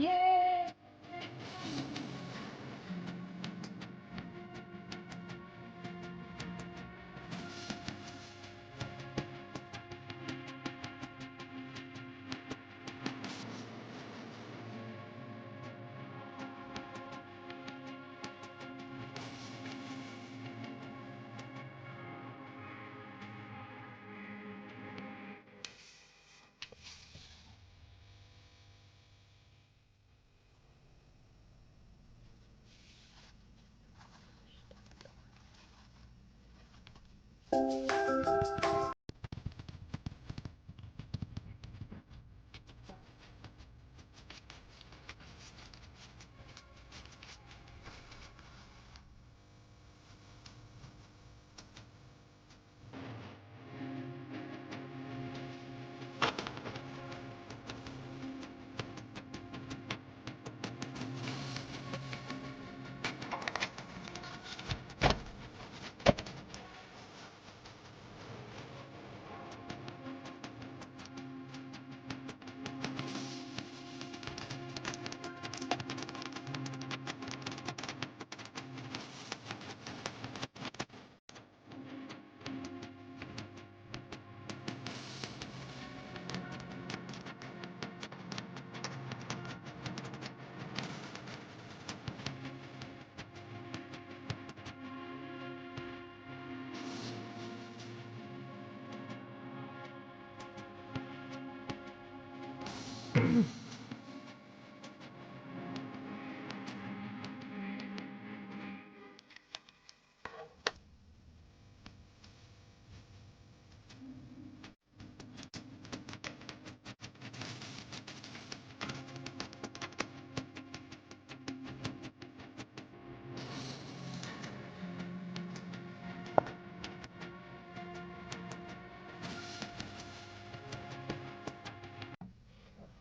Yay!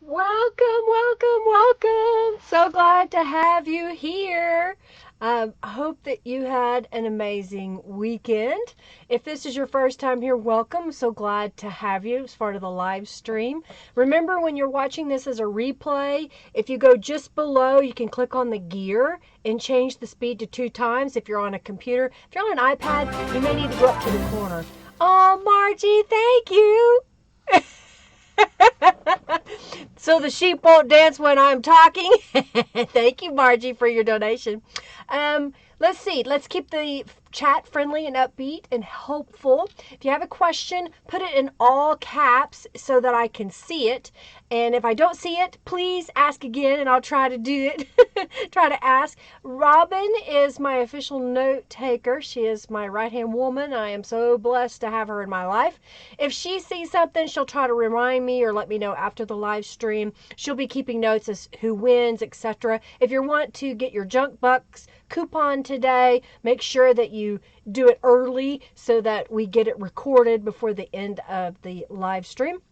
Welcome, welcome, welcome. So glad to have you here. I hope that you had an amazing weekend. If this is your first time here, welcome. So glad to have you as part of the live stream. Remember, when you're watching this as a replay, if you go just below, you can click on the gear and change the speed to 2 times. If you're on a computer, if you're on an iPad, you may need to go up to the corner. Oh, Margie, thank you. So the sheep won't dance when I'm talking. Thank you, Margie, for your donation. Let's see. Let's keep the chat friendly and upbeat and hopeful. If you have a question, put it in all caps so that I can see it. And if I don't see it, please ask again and I'll try to do it. Try to ask. Robin is my official note taker. She is my right-hand woman. I am so blessed to have her in my life. If she sees something, she'll try to remind me or let me know after the live stream. She'll be keeping notes as who wins, etc. If you want to get your Junk Bucks coupon today, make sure that you do it early so that we get it recorded before the end of the live stream.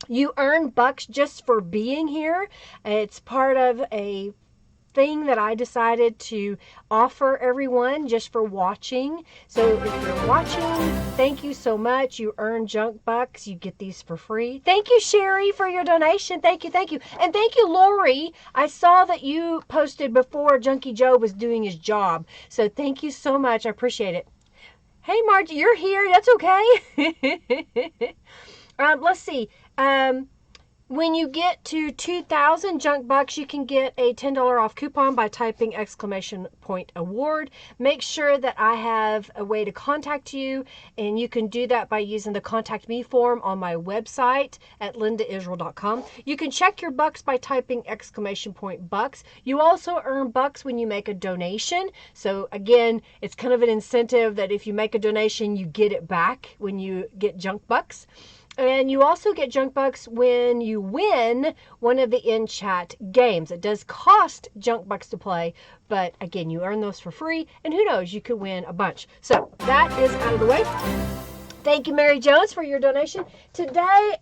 You earn bucks just for being here. It's part of a thing that I decided to offer everyone just for watching. So if you're watching, thank you so much. You earn Junk Bucks. You get these for free. Thank you, Sherry, for your donation. Thank you, thank you. And thank you, Lori. I saw that you posted before Junkie Joe was doing his job. So thank you so much. I appreciate it. Hey, Margie, you're here. That's okay. Let's see. When you get to 2,000 Junk Bucks, you can get a $10 off coupon by typing !award. Make sure that I have a way to contact you, and you can do that by using the Contact Me form on my website at lindaisrael.com. You can check your bucks by typing !bucks. You also earn bucks when you make a donation. So again, it's kind of an incentive that if you make a donation, you get it back when you get Junk Bucks. And you also get Junk Bucks when you win one of the in-chat games. It does cost Junk Bucks to play, but again, you earn those for free, and who knows, you could win a bunch. So that is out of the way. Thank you, Mary Jones, for your donation. Today,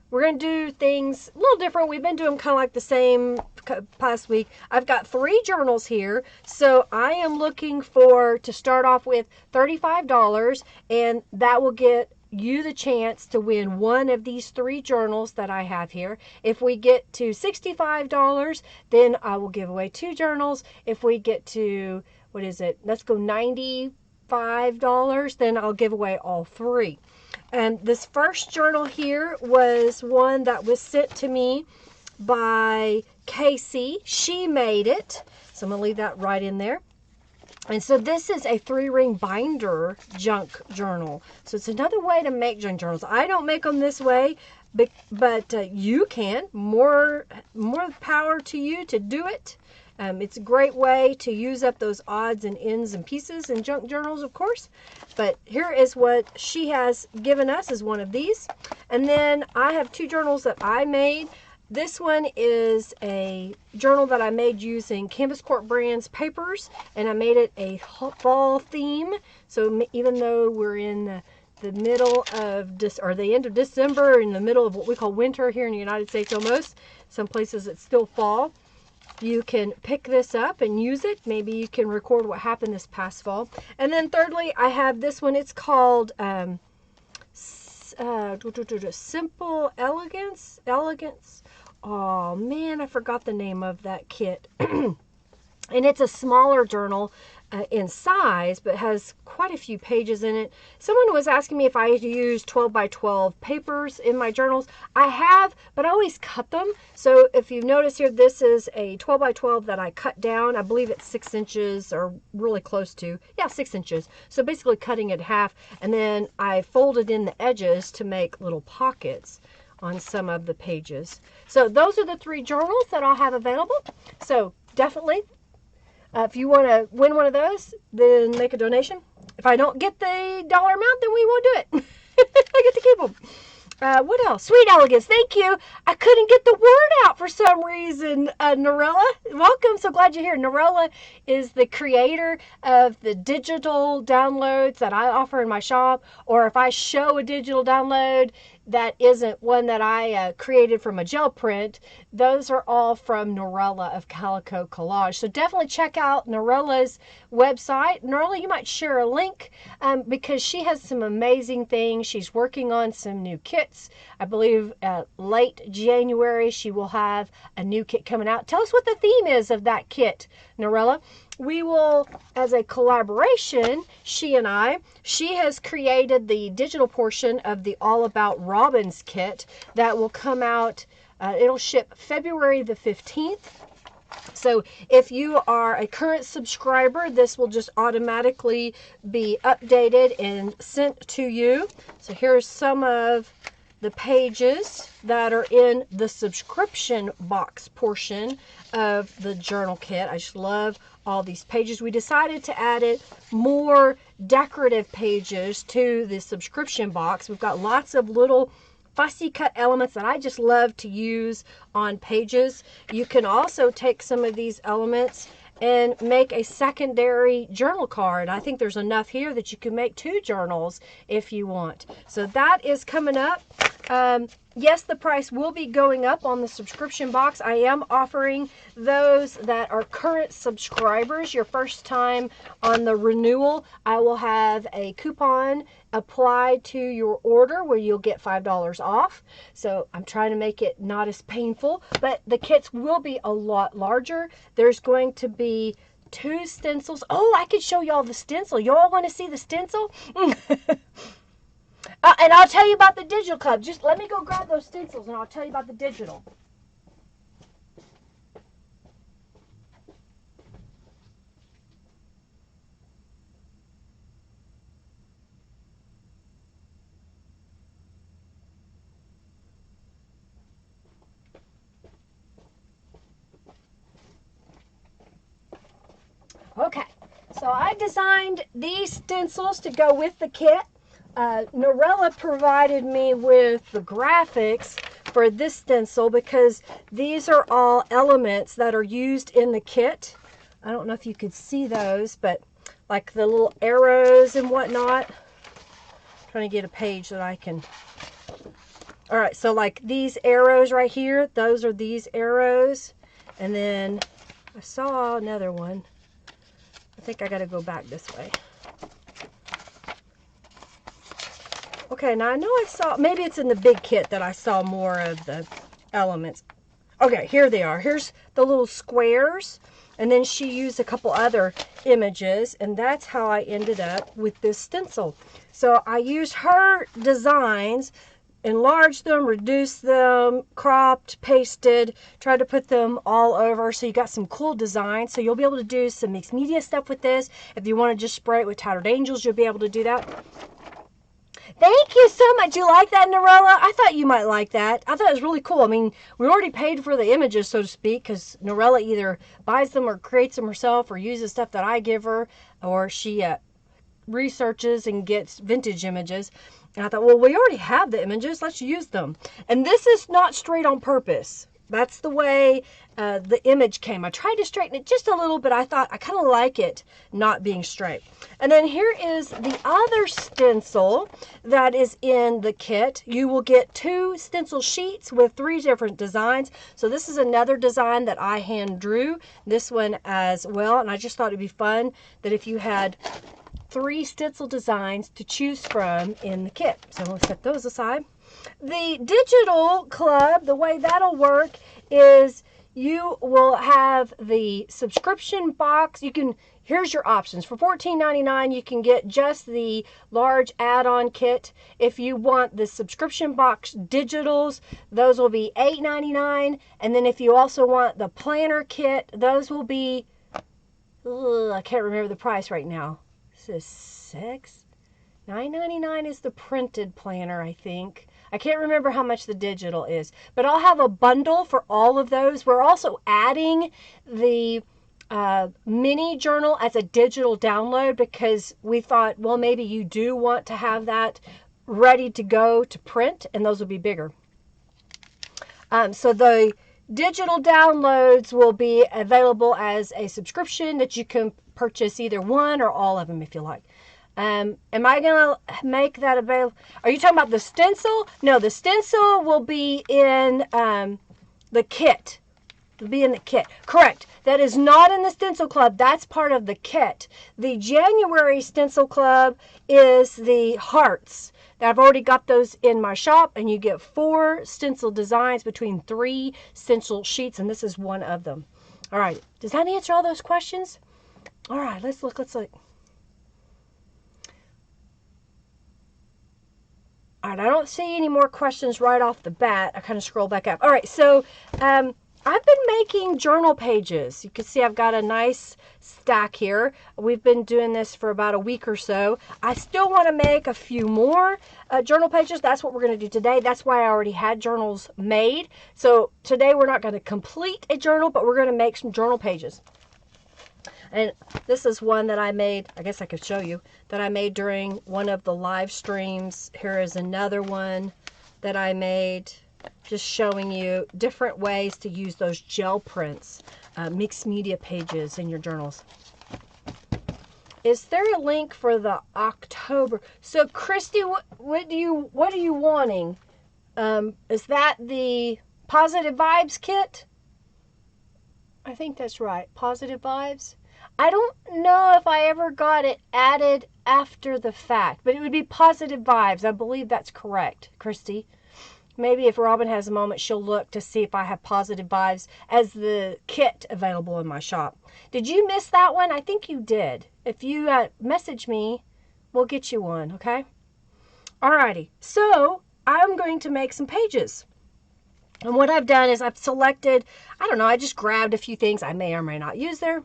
we're going to do things a little different. We've been doing kind of like the same past week. I've got 3 journals here. So I am looking to start off with $35, and that will get you the chance to win one of these 3 journals that I have here. If we get to $65, then I will give away 2 journals. If we get to, what is it? Let's go $95, then I'll give away all 3. And this first journal here was one that was sent to me by Casey. She made it. So I'm going to leave that right in there. And so this is a 3-ring binder junk journal. So it's another way to make junk journals. I don't make them this way, but you can. More power to you to do it. It's a great way to use up those odds and ends and pieces in junk journals, of course. But here is what she has given us as one of these. And then I have 2 journals that I made. This one is a journal that I made using Canvas Corp Brands papers, and I made it a fall theme. So even though we're in the middle of the end of December, in the middle of what we call winter here in the United States almost, some places it's still fall, you can pick this up and use it. Maybe you can record what happened this past fall. And then thirdly, I have this one. It's called Simple Elegance. Oh man, I forgot the name of that kit. And it's a smaller journal in size, but has quite a few pages in it. Someone was asking me if I use 12 by 12 papers in my journals. I have, but I always cut them. So if you notice here, this is a 12 by 12 that I cut down. I believe it's 6 inches or really close to, 6 inches. So basically cutting it in half, and then I folded in the edges to make little pockets on some of the pages. So those are the 3 journals that I'll have available. So definitely, if you want to win one of those, then make a donation. If I don't get the dollar amount, then we won't do it. I get to keep them. What else? Sweet Elegance. Thank you. I couldn't get the word out for some reason. Norella, welcome. So glad you're here. Norella is the creator of the digital downloads that I offer in my shop. Or if I show a digital download that isn't one that I created from a gel print, those are all from Norella of Calico Collage. So definitely check out Norella's website. Norella, you might share a link because she has some amazing things. She's working on some new kits. I believe late January she will have a new kit coming out. Tell us what the theme is of that kit, Norella. We will, as a collaboration, she has created the digital portion of the All About Robins kit that will come out, it'll ship February the 15th. So if you are a current subscriber, this will just automatically be updated and sent to you. So here's some of the pages that are in the subscription box portion of the journal kit. I just love all these pages. We decided to add more decorative pages to the subscription box. We've got lots of little fussy cut elements that I just love to use on pages. You can also take some of these elements and make a secondary journal card. I think there's enough here that you can make 2 journals if you want. So that is coming up. Yes, the price will be going up on the subscription box. I am offering those that are current subscribers, your first time on the renewal, I will have a coupon applied to your order where you'll get $5 off. So I'm trying to make it not as painful, but the kits will be a lot larger. There's going to be 2 stencils. Oh, I could show y'all the stencil. Y'all want to see the stencil? And I'll tell you about the digital club. Just let me go grab those stencils and I'll tell you about the digital. Okay, so I designed these stencils to go with the kit. Norella provided me with the graphics for this stencil because these are all elements that are used in the kit. I don't know if you could see those, but like the little arrows and whatnot. I'm trying to get a page that I can. All right, so like these arrows right here, those are these arrows. And then I saw another one. I think I got to go back this way. Okay, now I know I saw, maybe it's in the big kit that I saw more of the elements. Okay, here they are. Here's the little squares. And then she used a couple other images, and that's how I ended up with this stencil. So I used her designs, enlarged them, reduced them, cropped, pasted, tried to put them all over. So you got some cool designs. So you'll be able to do some mixed media stuff with this. If you want to just spray it with Tattered Angels, you'll be able to do that. Thank you so much. You like that, Norella? I thought you might like that. I thought it was really cool. I mean, we already paid for the images, so to speak, because Norella either buys them or creates them herself or uses stuff that I give her, or she researches and gets vintage images. And I thought, well, we already have the images. Let's use them. And this is not straight on purpose. That's the way the image came. I tried to straighten it just a little, but I thought I kind of like it not being straight. And then here is the other stencil that is in the kit. You will get 2 stencil sheets with 3 different designs. So this is another design that I hand drew, this one as well. And I just thought it'd be fun that if you had 3 stencil designs to choose from in the kit. So we'll set those aside. The digital club, the way that'll work is you will have the subscription box. You can, here's your options. For $14.99, you can get just the large add-on kit. If you want the subscription box digitals, those will be $8.99. And then if you also want the planner kit, those will be, I can't remember the price right now. This is $9.99 is the printed planner, I think. I can't remember how much the digital is, but I'll have a bundle for all of those. We're also adding the mini journal as a digital download because we thought, well, maybe you do want to have that ready to go to print, and those will be bigger. So the digital downloads will be available as a subscription that you can purchase either one or all of them if you like. Am I going to make that available? Are you talking about the stencil? No, the stencil will be in the kit. It'll be in the kit. Correct. That is not in the stencil club. That's part of the kit. The January stencil club is the hearts. I've already got those in my shop, and you get 4 stencil designs between 3 stencil sheets, and this is one of them. All right. Does that answer all those questions? All right. Let's look. All right, I don't see any more questions right off the bat. I kind of scroll back up. All right, so I've been making journal pages. You can see I've got a nice stack here. We've been doing this for about a week or so. I still want to make a few more journal pages. That's what we're going to do today. That's why I already had journals made. So today we're not going to complete a journal, but we're going to make some journal pages. And this is one that I made, I guess I could show you, that I made during one of the live streams. Here is another one that I made, just showing you different ways to use those gel prints, mixed media pages in your journals. Is there a link for the October? So Christy, what are you wanting? Is that the Positive Vibes kit? I think that's right. Positive Vibes. I don't know if I ever got it added after the fact, but it would be Positive Vibes. I believe that's correct, Christy. Maybe if Robin has a moment, she'll look to see if I have Positive Vibes as the kit available in my shop. Did you miss that one? I think you did. If you message me, we'll get you one, okay? Alrighty, so I'm going to make some pages. And what I've done is I've selected, I don't know, I just grabbed a few things I may or may not use there.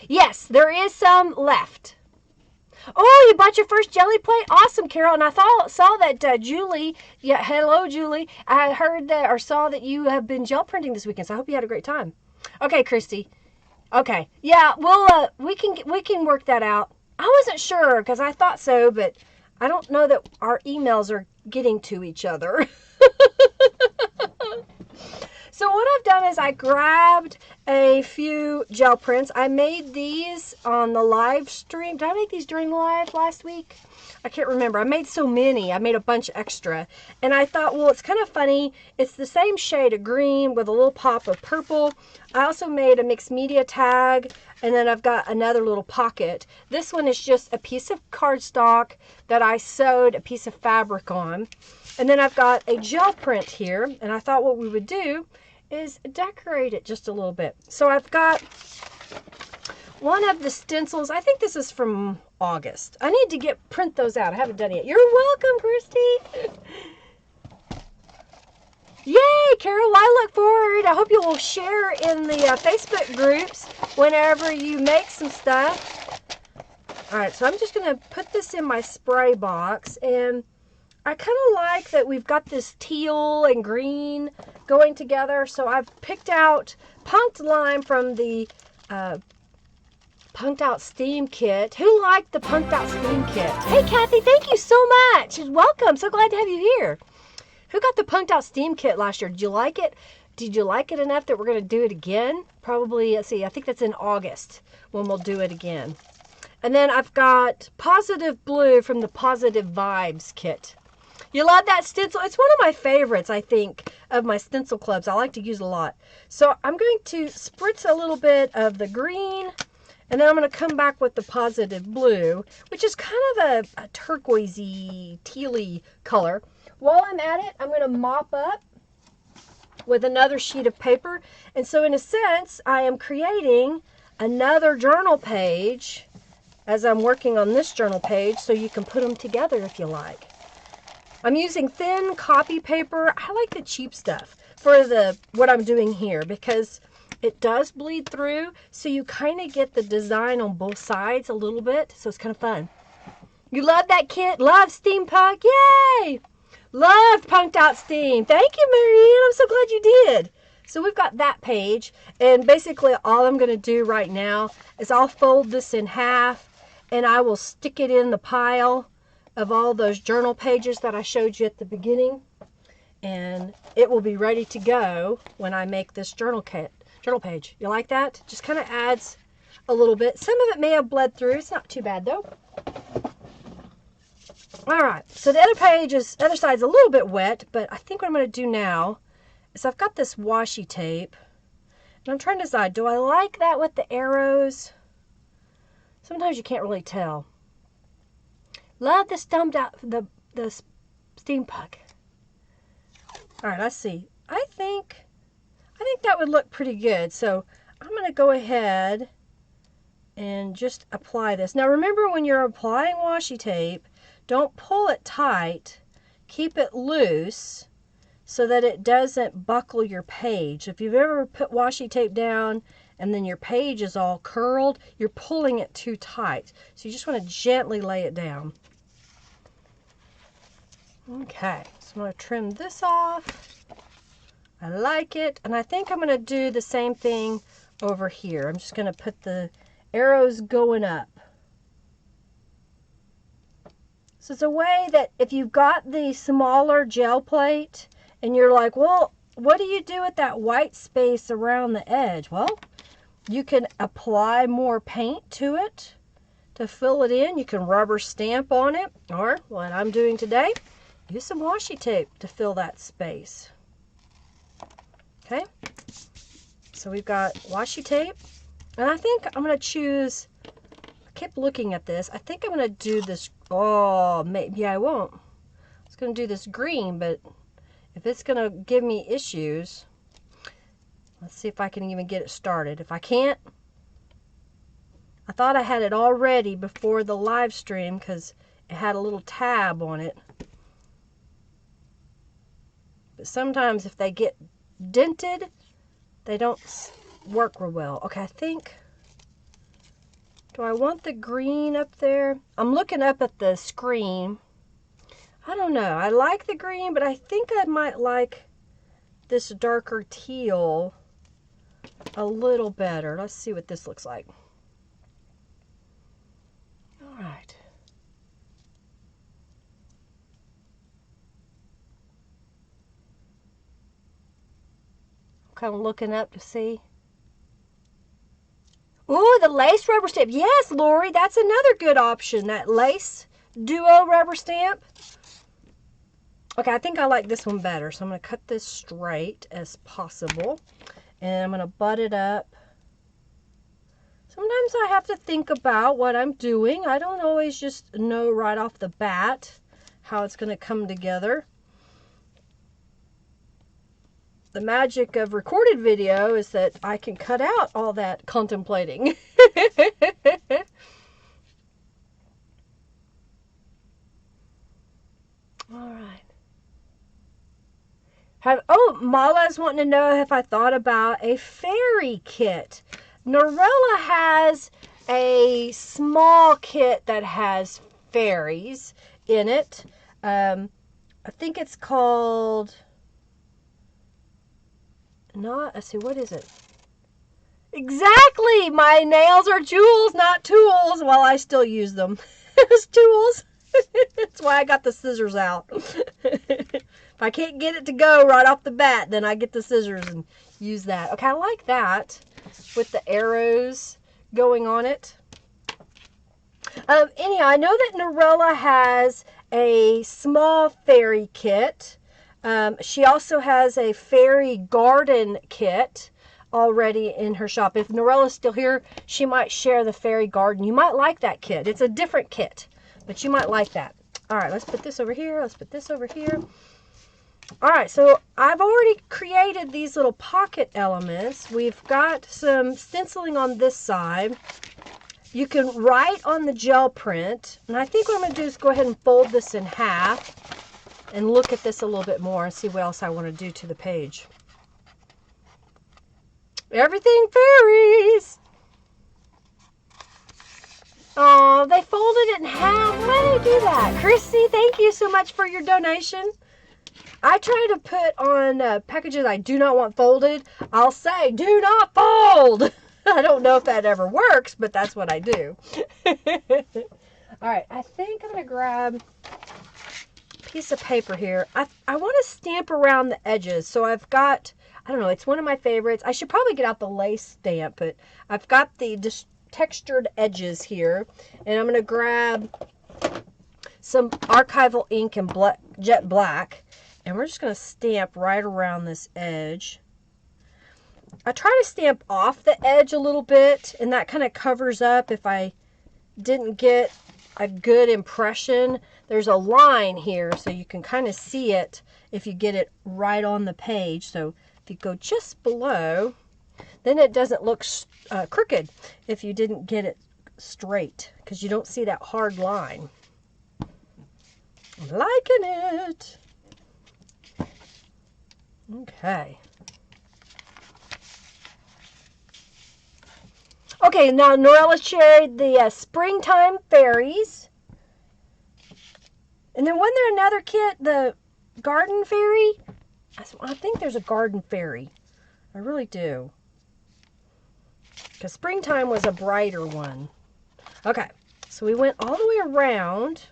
Yes, there is some left. Oh, you bought your first jelly plate? Awesome, Carol. And I saw that Julie, yeah, hello, Julie. I heard that or saw that you have been gel printing this weekend, so I hope you had a great time. Okay, Christy. Okay, yeah, we can work that out. I wasn't sure because I thought so, but I don't know that our emails are getting to each other. So what I've done is I grabbed a few gel prints. I made these on the live stream. Did I make these during the live last week? I can't remember. I made so many. I made a bunch extra. And I thought, well, it's kind of funny. It's the same shade of green with a little pop of purple. I also made a mixed media tag, and then I've got another little pocket. This one is just a piece of cardstock that I sewed a piece of fabric on. And then I've got a gel print here, and I thought what we would do is decorate it just a little bit. So I've got one of the stencils. I think this is from August. I need to print those out. I haven't done it yet. You're welcome, Christy. Yay, Carol, I look forward. I hope you will share in the Facebook groups whenever you make some stuff. All right, so I'm just going to put this in my spray box, and I kind of like that we've got this teal and green going together. So I've picked out Punked Lime from the Punked Out Steam Kit. Who liked the Punked Out Steam Kit? Hey, Kathy, thank you so much. Welcome. So glad to have you here. Who got the Punked Out Steam Kit last year? Did you like it? Did you like it enough that we're going to do it again? Probably, let's see, I think that's in August when we'll do it again. And then I've got Positive Blue from the Positive Vibes Kit. You love that stencil? It's one of my favorites, I think, of my stencil clubs. I like to use a lot. So I'm going to spritz a little bit of the green, and then I'm going to come back with the Positive Blue, which is kind of a turquoisey, tealy color. While I'm at it, I'm going to mop up with another sheet of paper. And so in a sense, I am creating another journal page as I'm working on this journal page, so you can put them together if you like. I'm using thin copy paper. I like the cheap stuff for what I'm doing here because it does bleed through, so you kind of get the design on both sides a little bit, so it's kind of fun. You love that kit? Love steampunk? Yay! Loved Punked Out Steam. Thank you, Marianne. I'm so glad you did. So we've got that page, and basically all I'm going to do right now is I'll fold this in half, and I will stick it in the pile of all those journal pages that I showed you at the beginning, and it will be ready to go when I make this journal page. You like that? Just kind of adds a little bit. Some of it may have bled through. It's not too bad though. All right, so the other side's a little bit wet, but I think what I'm going to do now is I've got this washi tape, and I'm trying to decide, do I like that with the arrows? Sometimes you can't really tell. Love the the steampunk. All right, let's see. I think that would look pretty good. So I'm going to go ahead and just apply this. Now remember, when you're applying washi tape, don't pull it tight. Keep it loose so that it doesn't buckle your page. If you've ever put washi tape down and then your page is all curled, you're pulling it too tight. So you just want to gently lay it down. Okay, so I'm going to trim this off. I like it, and I think I'm going to do the same thing over here. I'm just going to put the arrows going up. So it's a way that if you've got the smaller gel plate and you're like, well, what do you do with that white space around the edge? Well, you can apply more paint to it to fill it in. You can rubber stamp on it, or what I'm doing today, use some washi tape to fill that space. Okay, so we've got washi tape, and I think I'm going to choose, I kept looking at this, I think I'm going to do this, oh, maybe I won't. I was going to do this green, but if it's going to give me issues, let's see if I can even get it started. If I can't, I thought I had it all ready before the live stream because it had a little tab on it. But sometimes if they get dented, they don't work real well. Okay, I think, do I want the green up there? I'm looking up at the screen. I don't know. I like the green, but I think I might like this darker teal a little better. Let's see what this looks like. All right. I'm kind of looking up to see. Ooh, the lace rubber stamp. Yes, Lori, that's another good option. That lace duo rubber stamp. Okay, I think I like this one better. So I'm going to cut this straight as possible. And I'm going to butt it up. Sometimes I have to think about what I'm doing. I don't always just know right off the bat how it's going to come together. The magic of recorded video is that I can cut out all that contemplating. All right. Mala's wanting to know if I thought about a fairy kit. Norella has a small kit that has fairies in it. I think it's called... let's see, what is it? Exactly! My nails are jewels, not tools. Well, I still use them as tools. That's why I got the scissors out. If I can't get it to go right off the bat, then I get the scissors and use that. Okay, I like that with the arrows going on it. Anyhow, I know that Norella has a small fairy kit. She also has a fairy garden kit already in her shop. If Norella's still here, she might share the fairy garden. You might like that kit. It's a different kit, but you might like that. All right, let's put this over here. Let's put this over here. All right, so I've already created these little pocket elements. We've got some stenciling on this side. You can write on the gel print, and I think what I'm going to do is go ahead and fold this in half and look at this a little bit more and see what else I want to do to the page. Everything fairies! Oh, they folded it in half. Why did they do that? Chrissy, thank you so much for your donation. I try to put on packages I do not want folded. I'll say, do not fold. I don't know if that ever works, but that's what I do. All right, I think I'm going to grab a piece of paper here. I want to stamp around the edges. So I've got, I don't know, it's one of my favorites. I should probably get out the lace stamp, but I've got the textured edges here. And I'm going to grab some archival ink and jet black. And we're just going to stamp right around this edge. I try to stamp off the edge a little bit, and that kind of covers up if I didn't get a good impression. There's a line here, so you can kind of see it if you get it right on the page. So if you go just below, then it doesn't look crooked if you didn't get it straight, because you don't see that hard line. I'm liking it. Okay. Okay, now Norella shared the springtime fairies. And then wasn't there another kit, the garden fairy? I think there's a garden fairy. I really do. Because springtime was a brighter one. Okay, so we went all the way around.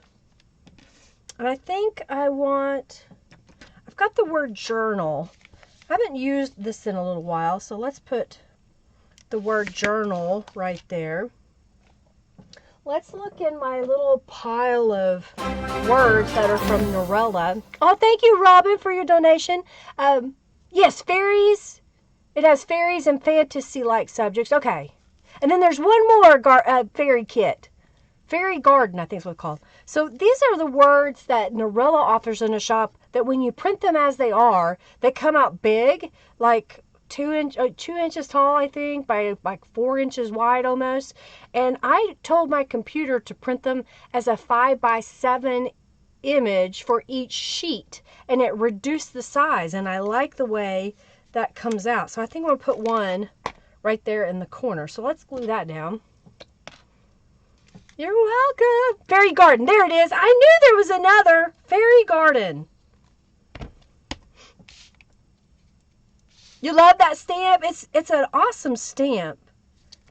And I think I've got the word journal. I haven't used this in a little while, so let's put the word journal right there. Let's look in my little pile of words that are from Norella. Oh, thank you, Robin, for your donation. Yes, fairies. It has fairies and fantasy-like subjects. Okay. And then there's one more fairy kit. Fairy garden, I think is what it's called. So these are the words that Norella offers in a shop that when you print them as they are, they come out big, like 2 inches tall, I think, by like 4 inches wide almost. And I told my computer to print them as a 5x7 image for each sheet, and it reduced the size, and I like the way that comes out. So I think I'm going to put one right there in the corner. So let's glue that down. You're welcome. Fairy garden. There it is. I knew there was another fairy garden. You love that stamp? It's an awesome stamp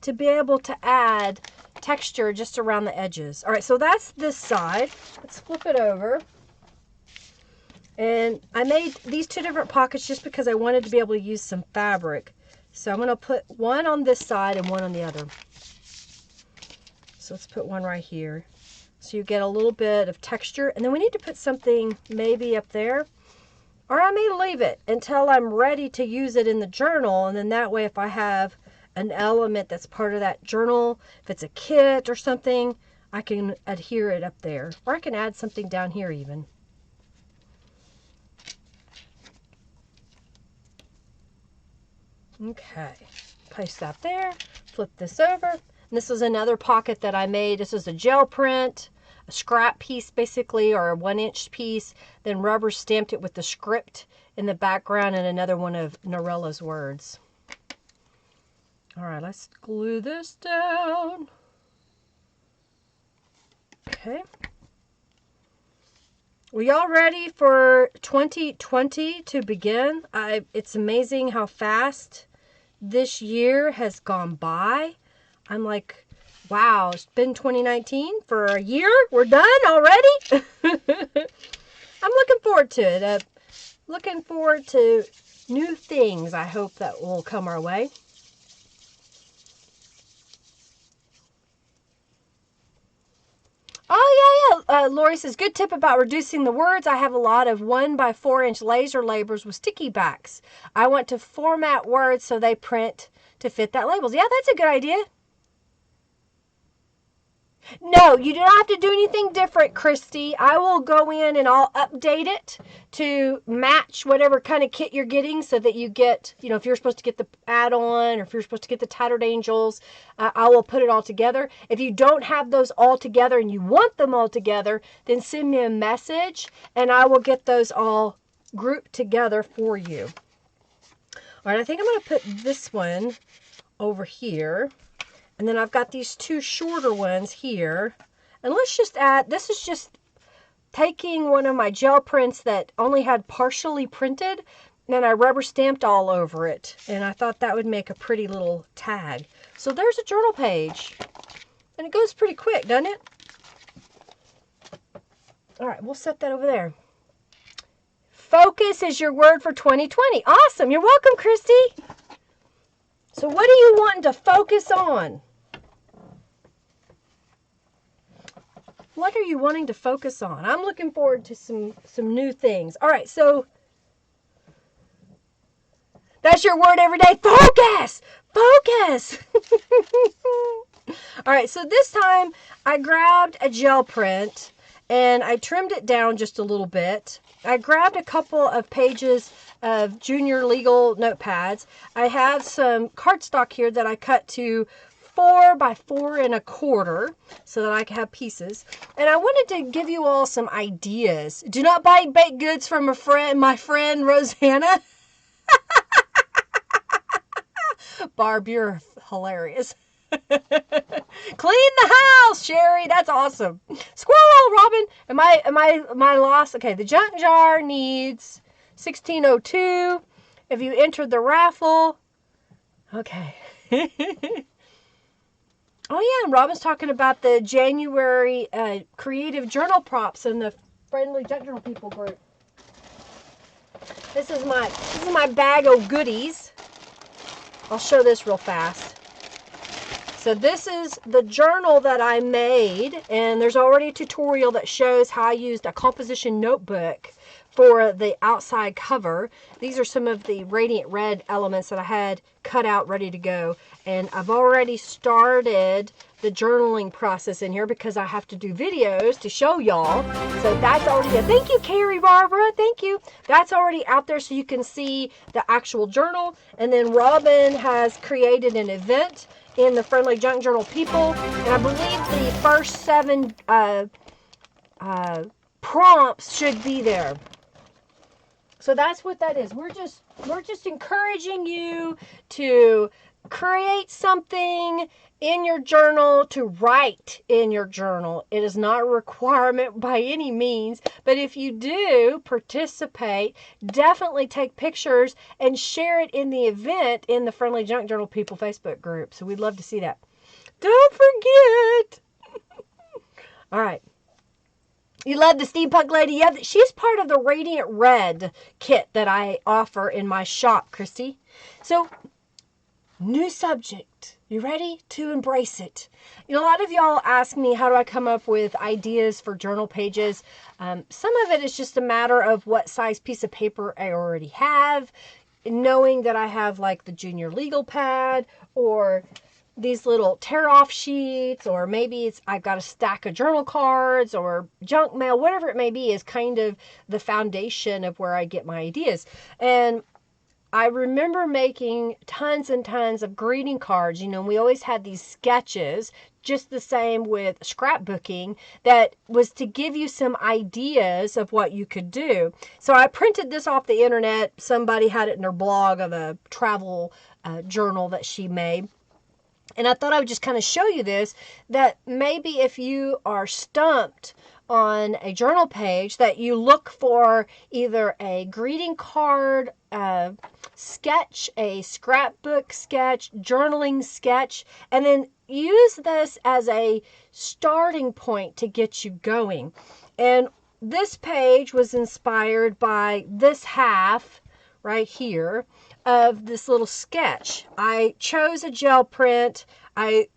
to be able to add texture just around the edges. All right, so that's this side. Let's flip it over. And I made these two different pockets just because I wanted to be able to use some fabric. So I'm going to put one on this side and one on the other. So let's put one right here. So you get a little bit of texture. And then we need to put something maybe up there. Or I may leave it until I'm ready to use it in the journal. And then that way, if I have an element that's part of that journal, if it's a kit or something, I can adhere it up there. Or I can add something down here even. Okay, place that there, flip this over. And this is another pocket that I made. This is a gel print, a scrap piece basically, or a 1-inch piece. Then rubber stamped it with the script in the background and another one of Norella's words. All right, let's glue this down. Okay. Well, y'all ready for 2020 to begin? It's amazing how fast this year has gone by. I'm like, wow, it's been 2019 for a year? We're done already? I'm looking forward to it. Looking forward to new things I hope that will come our way. Oh, yeah. Lori says, good tip about reducing the words. I have a lot of 1x4-inch laser labels with sticky backs. I want to format words so they print to fit that labels. Yeah, that's a good idea. No, you do not have to do anything different, Christy. I will go in and I'll update it to match whatever kind of kit you're getting so that you get, if you're supposed to get the add-on or if you're supposed to get the Tattered Angels, I will put it all together. If you don't have those all together and you want them all together, then send me a message and I will get those all grouped together for you. All right, I think I'm going to put this one over here. And then I've got these two shorter ones here. And let's just add, this is just taking one of my gel prints that only had partially printed, and I rubber stamped all over it. And I thought that would make a pretty little tag. So there's a journal page. And it goes pretty quick, doesn't it? All right, we'll set that over there. Focus is your word for 2020. Awesome. You're welcome, Christy. So what are you wanting to focus on? What are you wanting to focus on? I'm looking forward to some new things. All right, so that's your word every day. Focus! Focus! All right, so this time I grabbed a gel print and I trimmed it down just a little bit. I grabbed a couple of pages of junior legal notepads. I have some cardstock here that I cut to 4x4 1/4 so that I can have pieces. And I wanted to give you all some ideas. Do not buy baked goods from my friend Rosanna. Barb, you're hilarious. Clean the house, Sherry. That's awesome. Squirrel, Robin. Am I lost? Okay, the junk jar needs 1602. If you entered the raffle. Okay. Oh, yeah, and Robin's talking about the January creative journal props in the Friendly Junk Journal People group. This is my bag of goodies. I'll show this real fast. So this is the journal that I made, and there's already a tutorial that shows how I used a composition notebook for the outside cover. These are some of the Radiant Red elements that I had cut out ready to go. And I've already started the journaling process in here because I have to do videos to show y'all. So that's already there. Thank you, Carrie Barbara. Thank you. That's already out there so you can see the actual journal. And then Robin has created an event in the Friendly Junk Journal People. And I believe the first 7 prompts should be there. So that's what that is. We're just encouraging you to create something in your journal, to write in your journal. It is not a requirement by any means, but if you do participate, definitely take pictures and share it in the event in the Friendly Junk Journal People Facebook group. So we'd love to see that. Don't forget. All right. You love the steampunk lady? Yeah, she's part of the Radiant Red kit that I offer in my shop, Christy. So New subject. You ready to embrace it? You know, a lot of y'all ask me, how do I come up with ideas for journal pages? Some of it is just a matter of what size piece of paper I already have, knowing that I have like the junior legal pad or these little tear off sheets, or maybe I've got a stack of journal cards or junk mail, whatever it may be, is kind of the foundation of where I get my ideas. And I remember making tons and tons of greeting cards. You know, we always had these sketches, just the same with scrapbooking, that was to give you some ideas of what you could do. So I printed this off the internet. Somebody had it in their blog of a travel journal that she made. And I thought I would just kind of show you this, that maybe if you are stumped on a journal page, that you look for either a greeting card, sketch, a scrapbook sketch, journaling sketch, and then use this as a starting point to get you going. And this page was inspired by this half right here of this little sketch. I chose a gel print. I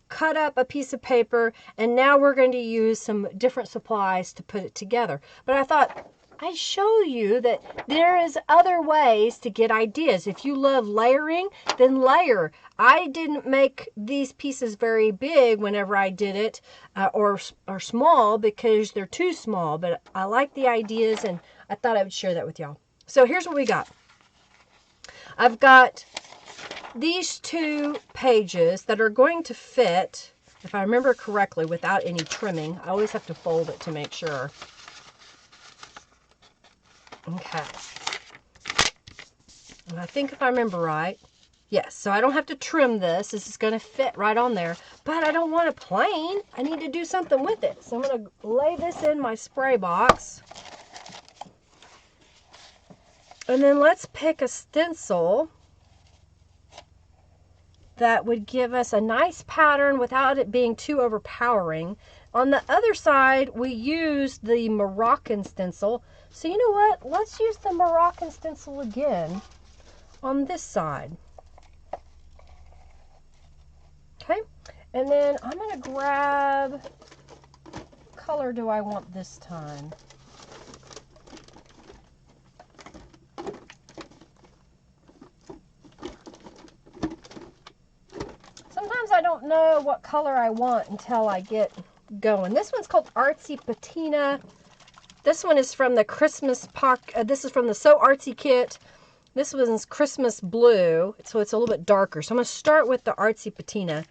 cut up a piece of paper, and now we're going to use some different supplies to put it together. But I thought I'd show you that there is other ways to get ideas. If you love layering, then layer. I didn't make these pieces very big whenever I did it, or small, because they're too small, but I like the ideas, and I thought I would share that with y'all. So here's what we got. I've got these 2 pages that are going to fit, if I remember correctly, without any trimming. I always have to fold it to make sure. Okay. And I think if I remember right, yes, so I don't have to trim this. This is going to fit right on there. But I don't want it plain. I need to do something with it. So I'm going to lay this in my spray box. And then let's pick a stencil that would give us a nice pattern without it being too overpowering. On the other side, we use the Moroccan stencil. So you know what? Let's use the Moroccan stencil again on this side. Okay, and then I'm going to grab, what color do I want this time? I don't know what color I want until I get going. This one's called Artsy Patina. This one is from the Christmas this is from the So Artsy kit. This one's Christmas blue, so it's a little bit darker. So I'm going to start with the Artsy Patina.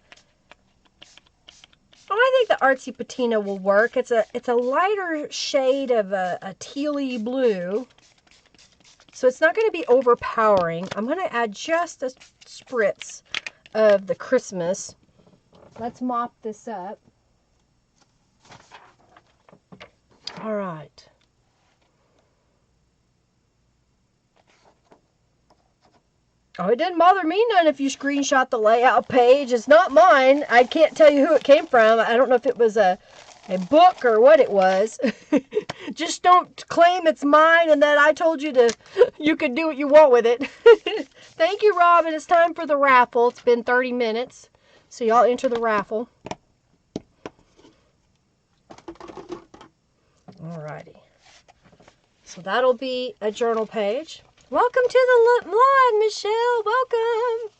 Oh, I think the Artsy Patina will work. It's a lighter shade of a tealy blue, so it's not going to be overpowering. I'm going to add just a spritz of the Christmas. Let's mop this up. All right. Oh, it didn't bother me none if you screenshot the layout page. It's not mine. I can't tell you who it came from. I don't know if it was a book or what it was. Just don't claim it's mine and that I told you you could do what you want with it. Thank you, Robin. It's time for the raffle. It's been 30 minutes. So y'all enter the raffle. Alrighty. So that'll be a journal page. Welcome to the live, Michelle. Welcome.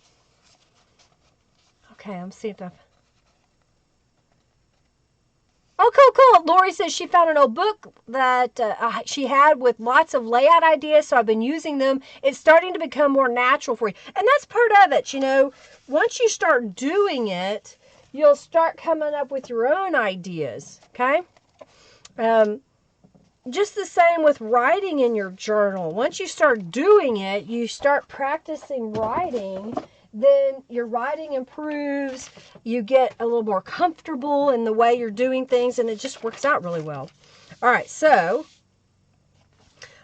Okay, I'm seeing if Oh, cool. Lori says she found an old book that she had with lots of layout ideas, so I've been using them. It's starting to become more natural for you. And that's part of it, you know. Once you start doing it, you'll start coming up with your own ideas, okay? Just the same with writing in your journal. Once you start doing it, you start practicing writing, then your writing improves, you get a little more comfortable in the way you're doing things, and it just works out really well. All right, so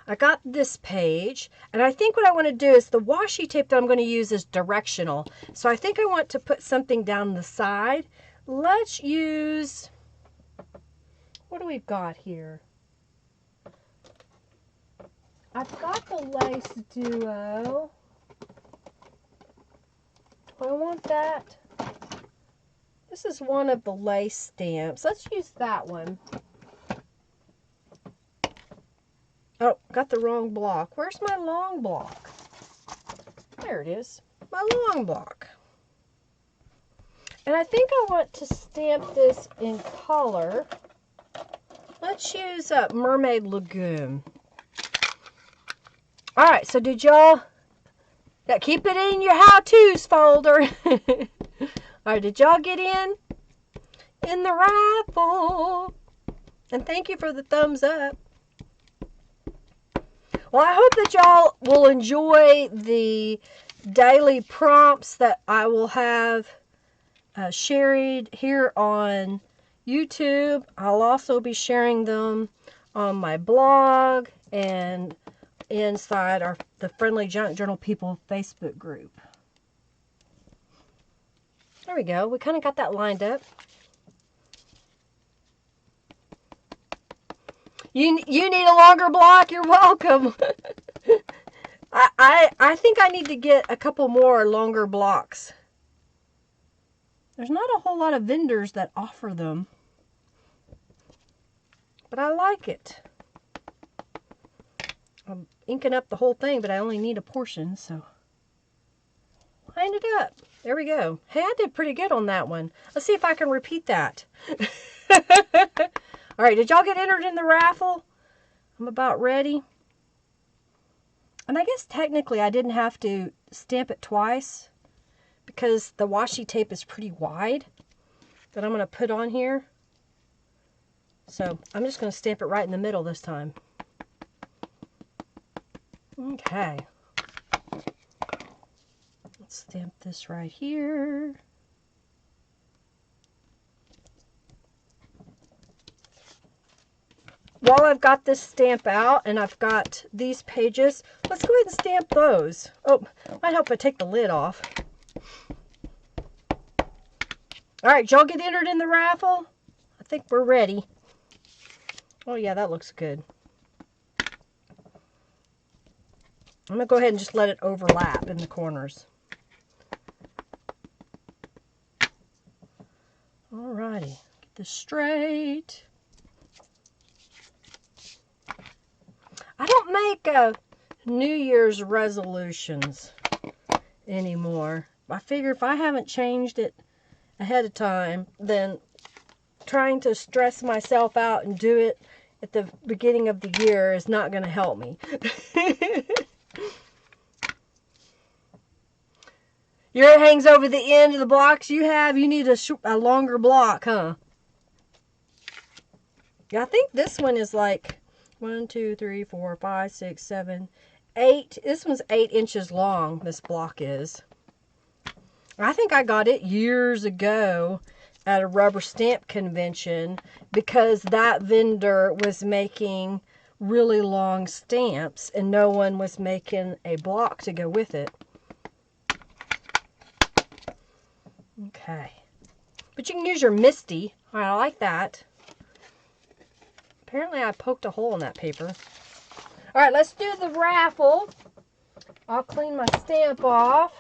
I got this page, and I think what I want to do is the washi tape that I'm going to use is directional. So I think I want to put something down the side. Let's use, what do we got here? I've got the Lace Duo. I want that. This is one of the lace stamps. Let's use that one. Oh, got the wrong block. Where's my long block? There it is. My long block. And I think I want to stamp this in color. Let's use Mermaid Lagoon. Alright, so did y'all... keep it in your how-tos folder. Alright, did y'all get in the raffle? And thank you for the thumbs up. Well, I hope that y'all will enjoy the daily prompts that I will have shared here on YouTube. I'll also be sharing them on my blog and inside the Friendly Junk Journal People Facebook group. There we go. We kind of got that lined up. You need a longer block? You're welcome. I think I need to get a couple more longer blocks. There's not a whole lot of vendors that offer them. But I like it. I'm inking up the whole thing, but I only need a portion, so. Line it up. There we go. Hey, I did pretty good on that one. Let's see if I can repeat that. All right, did y'all get entered in the raffle? I'm about ready. And I guess technically I didn't have to stamp it twice because the washi tape is pretty wide that I'm going to put on here. So I'm just going to stamp it right in the middle this time. Okay. Let's stamp this right here. While I've got this stamp out and I've got these pages, let's go ahead and stamp those. Oh, might help if I take the lid off. All right, y'all get entered in the raffle? I think we're ready. Oh yeah, that looks good. I'm going to go ahead and just let it overlap in the corners. Alrighty, get this straight. I don't make New Year's resolutions anymore. I figure if I haven't changed it ahead of time, then trying to stress myself out and do it at the beginning of the year is not going to help me. Your hangs over the end of the blocks you have. You need a longer block, huh? Yeah, I think this one is like 1, 2, 3, 4, 5, 6, 7, 8. This one's 8 inches long, this block is. I think I got it years ago at a rubber stamp convention because that vendor was making really long stamps and no one was making a block to go with it. Okay. But you can use your Misty. I like that. Apparently I poked a hole in that paper. Alright, let's do the raffle. I'll clean my stamp off.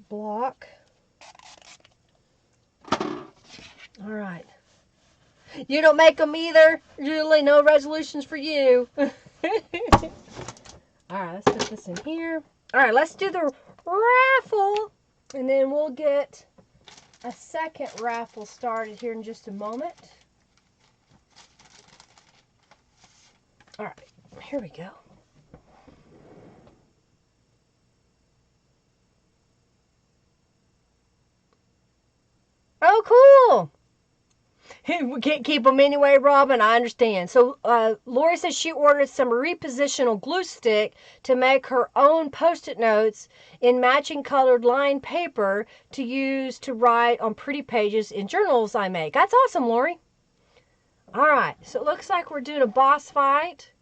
Block. Alright. You don't make them either. Usually no resolutions for you. Alright, let's put this in here. Alright, let's do the raffle. And then we'll get a second raffle started here in just a moment. Alright, here we go. Oh, cool. We can't keep them anyway, Robin. I understand. So, Lori says she ordered some repositional glue stick to make her own Post-it notes in matching colored lined paper to use to write on pretty pages in journals I make. That's awesome, Lori. All right. So, it looks like we're doing a boss fight.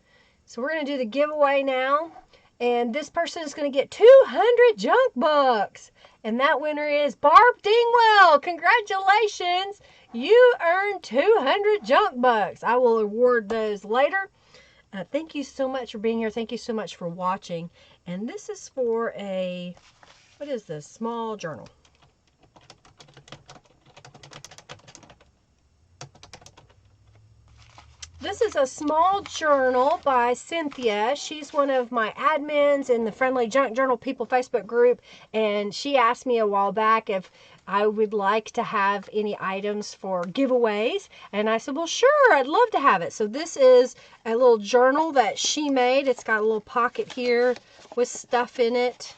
So, we're going to do the giveaway now. And this person is going to get 200 junk bucks. And that winner is Barb Dingwell. Congratulations. You earned 200 junk bucks. I will award those later. Thank you so much for being here. Thank you so much for watching. And this is for a, what is this? Small journal. This is a small journal by Cynthia. She's one of my admins in the Friendly Junk Journal People Facebook group, and she asked me a while back if I would like to have any items for giveaways, and I said, well, sure, I'd love to have it. So this is a little journal that she made. It's got a little pocket here with stuff in it.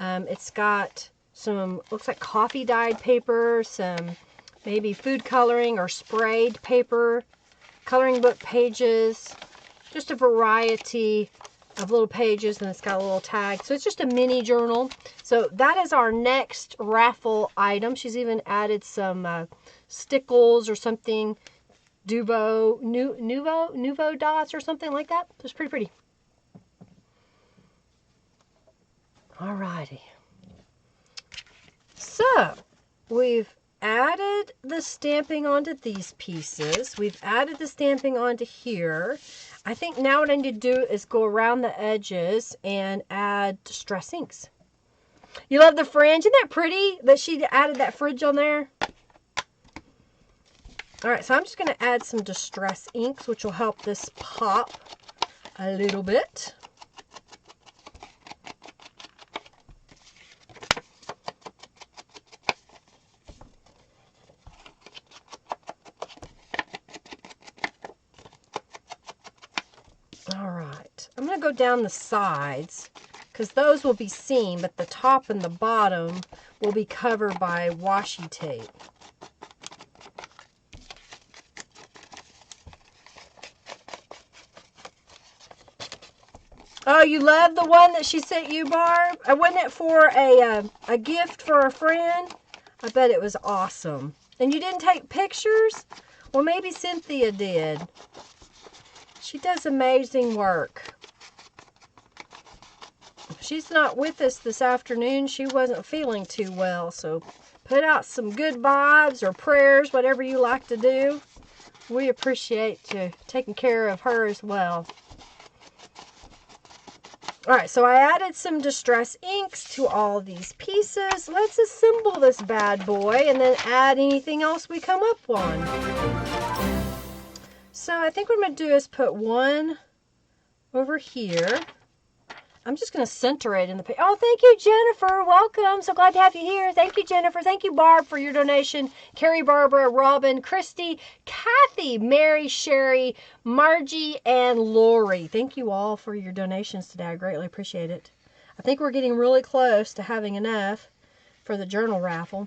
It's got some, looks like coffee dyed paper, some maybe food coloring or sprayed paper, coloring book pages, just a variety of little pages, and it's got a little tag. So it's just a mini journal. So that is our next raffle item. She's even added some stickles or something, Nouveau dots or something like that. It's pretty pretty. Alrighty. So we've added the stamping onto these pieces. We've added the stamping onto here. I think now what I need to do is go around the edges and add distress inks. You love the fringe? Isn't that pretty that she added that fringe on there? Alright, so I'm just going to add some distress inks, which will help this pop a little bit. Alright, I'm going to go down the sides because those will be seen, but the top and the bottom will be covered by washi tape. Oh, you love the one that she sent you, Barb? Wasn't it for a gift for a friend? I bet it was awesome. And you didn't take pictures? Well, maybe Cynthia did. She does amazing work. She's not with us this afternoon. She wasn't feeling too well, so put out some good vibes or prayers, whatever you like to do. We appreciate you taking care of her as well. Alright, so I added some distress inks to all these pieces. Let's assemble this bad boy and then add anything else we come up on. So I think what I'm going to do is put one over here. I'm just going to center it in the page. Oh, thank you, Jennifer. Welcome. So glad to have you here. Thank you, Jennifer. Thank you, Barb, for your donation. Carrie, Barbara, Robin, Christy, Kathy, Mary, Sherry, Margie, and Lori. Thank you all for your donations today. I greatly appreciate it. I think we're getting really close to having enough for the journal raffle.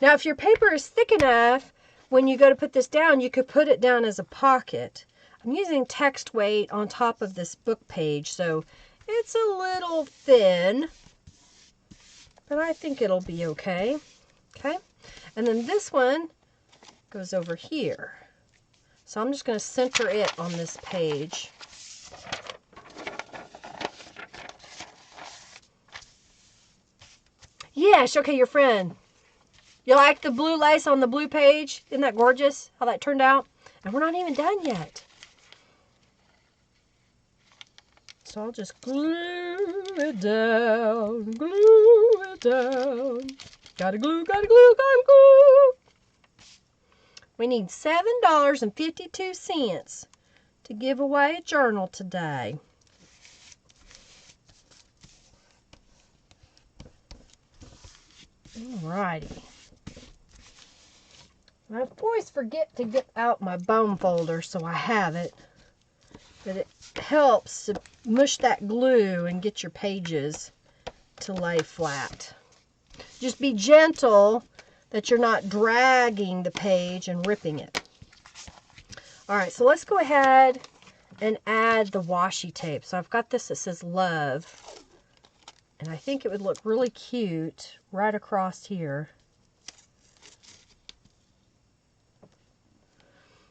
Now, if your paper is thick enough, when you go to put this down, you could put it down as a pocket. I'm using text weight on top of this book page, so it's a little thin, but I think it'll be okay. Okay, and then this one goes over here. So I'm just going to center it on this page. Yes, okay, your friend. You like the blue lace on the blue page? Isn't that gorgeous how that turned out? And we're not even done yet. So I'll just glue it down, glue it down. Gotta glue, gotta glue, gotta glue. We need $7.52 to give away a journal today. Alrighty. I always forget to get out my bone folder, so I have it. But it helps to mush that glue and get your pages to lay flat. Just be gentle that you're not dragging the page and ripping it. Alright, so let's go ahead and add the washi tape. So I've got this that says love. And I think it would look really cute right across here.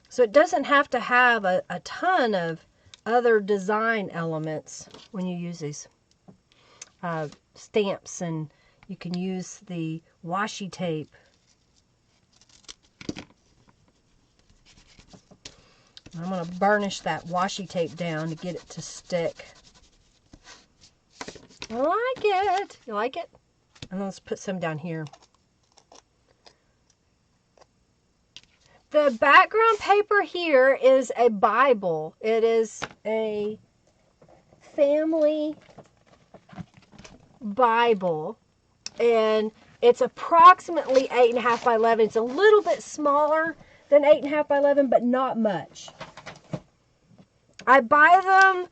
So it doesn't have to have a ton of other design elements when you use these stamps, and you can use the washi tape. I'm going to burnish that washi tape down to get it to stick. I like it. You like it? And let's put some down here. The background paper here is a Bible. It is a family Bible. And it's approximately 8.5 by 11. It's a little bit smaller than 8.5 by 11, but not much. I buy them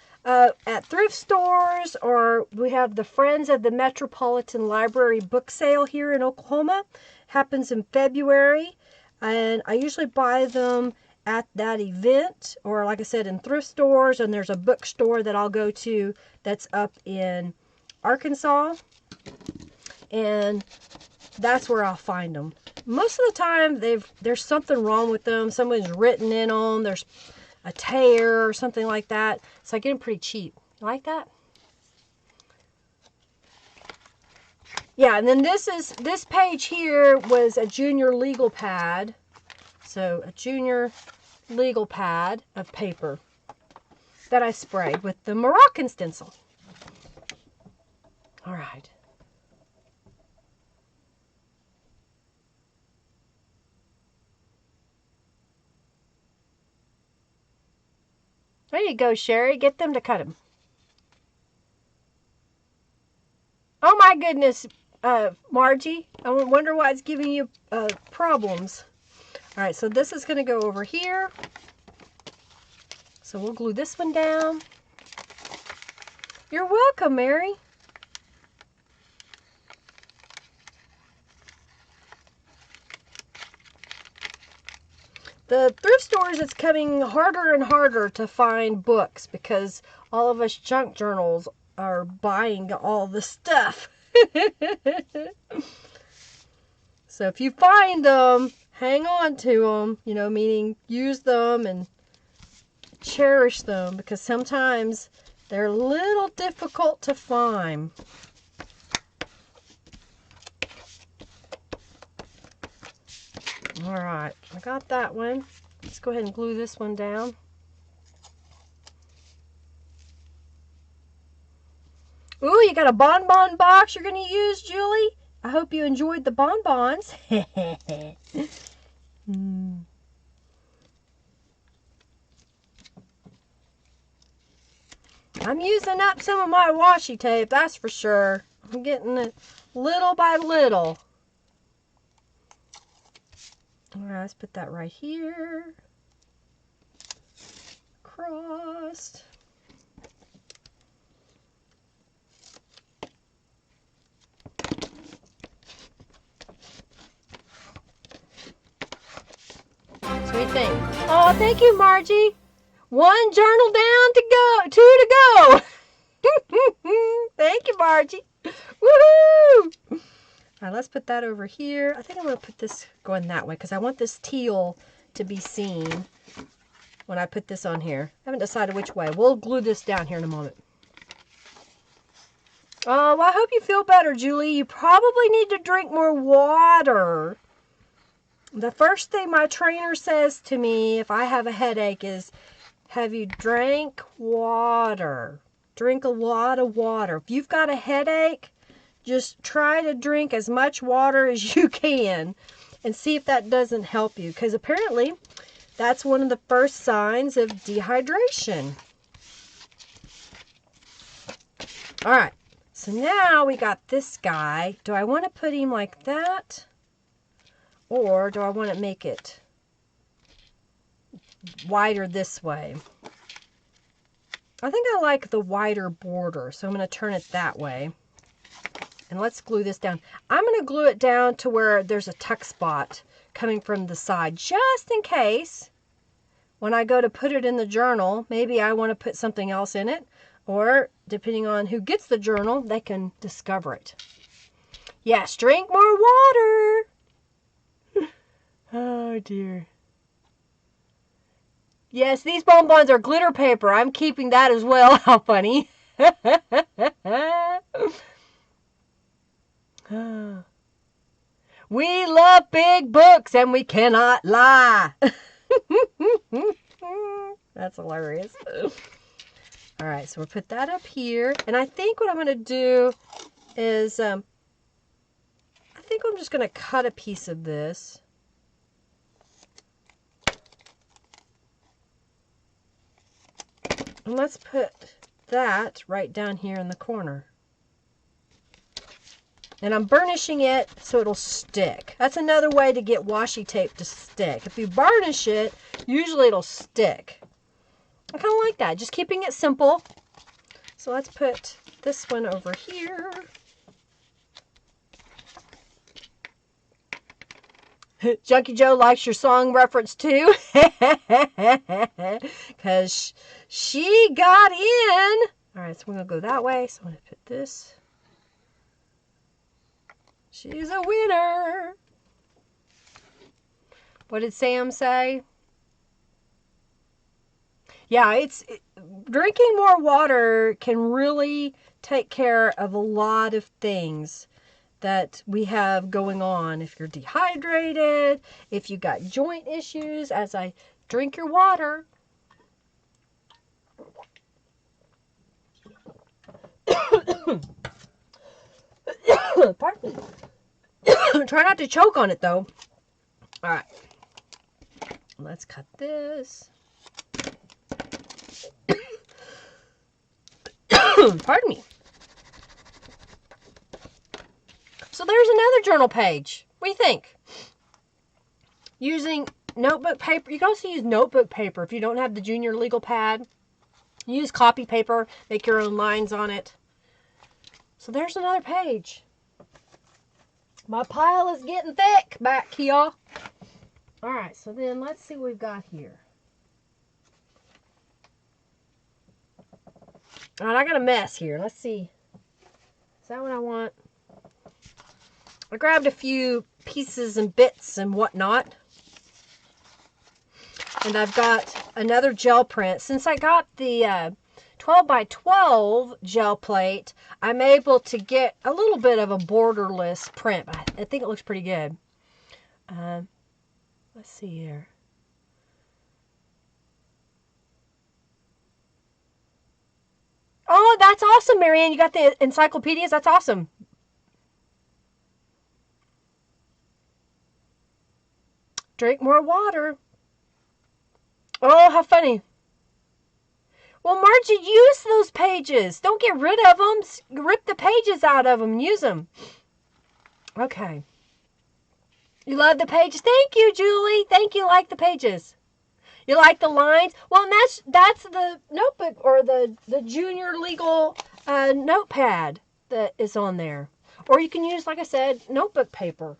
at thrift stores, or we have the Friends of the Metropolitan Library book sale here in Oklahoma. Happens in February. And I usually buy them at that event, or like I said, in thrift stores. And there's a bookstore that I'll go to that's up in Arkansas. And that's where I'll find them. Most of the time, there's something wrong with them. Somebody's written in them. There's a tear or something like that. So I get them pretty cheap. You like that? Yeah, and then this page here was a junior legal pad. So a junior legal pad of paper that I sprayed with the Moroccan stencil. All right. There you go, Sherry. Get them to cut them. Oh my goodness, Margie. I wonder why it's giving you problems. All right, so this is going to go over here. So we'll glue this one down. You're welcome, Mary. The thrift stores, it's coming harder and harder to find books because all of us junk journals are buying all the stuff. So if you find them, hang on to them, you know, meaning use them and cherish them, because sometimes they're a little difficult to find. All right, I got that one. Let's go ahead and glue this one down. Ooh, you got a bonbon box you're going to use, Julie? I hope you enjoyed the bonbons. I'm using up some of my washi tape, that's for sure. I'm getting it little by little. All right, let's put that right here. Crossed. Sweet thing. Oh, thank you, Margie. One journal down to go, two to go. Thank you, Margie. Woohoo! All right, let's put that over here. I think I'm going to put this going that way because I want this teal to be seen when I put this on here. I haven't decided which way. We'll glue this down here in a moment. Oh, well, I hope you feel better, Julie. You probably need to drink more water. The first thing my trainer says to me if I have a headache is, have you drank water? Drink a lot of water. If you've got a headache, just try to drink as much water as you can and see if that doesn't help you. Because apparently, that's one of the first signs of dehydration. All right. So now we got this guy. Do I want to put him like that? Or do I want to make it wider this way? I think I like the wider border, so I'm going to turn it that way. And let's glue this down. I'm going to glue it down to where there's a tuck spot coming from the side, just in case when I go to put it in the journal, maybe I want to put something else in it, or depending on who gets the journal, they can discover it. Yes, drink more water. Oh dear. Yes, these bonbons are glitter paper. I'm keeping that as well. How funny. We love big books and we cannot lie. That's hilarious. All right, so we'll put that up here. And I think what I'm going to do is, I think I'm just going to cut a piece of this. And let's put that right down here in the corner. And I'm burnishing it so it'll stick. That's another way to get washi tape to stick. If you burnish it, usually it'll stick. I kind of like that, just keeping it simple. So let's put this one over here. Junkie Joe likes your song reference too. Because she got in. All right, so we're going to go that way. So I'm going to put this. She's a winner. What did Sam say? Yeah, drinking more water can really take care of a lot of things that we have going on. If you're dehydrated, if you got joint issues, as I drink your water. Pardon me. Try not to choke on it though. All right. Let's cut this. Pardon me. So there's another journal page. What do you think? Using notebook paper. You can also use notebook paper if you don't have the junior legal pad. Use copy paper. Make your own lines on it. So there's another page. My pile is getting thick back here. All right, so then let's see what we've got here. All right, I got a mess here. Let's see. Is that what I want? I grabbed a few pieces and bits and whatnot. And I've got another gel print. Since I got the 12 by 12 gel plate, I'm able to get a little bit of a borderless print. I think it looks pretty good. Let's see here. Oh, that's awesome, Marianne. You got the encyclopedias? That's awesome. Drink more water. Oh, how funny. Well, Margie, use those pages. Don't get rid of them. Rip the pages out of them and use them. Okay. You love the pages? Thank you, Julie. Thank you. Like the pages. You like the lines? Well, and that's the notebook or the junior legal notepad that is on there. Or you can use, like I said, notebook paper.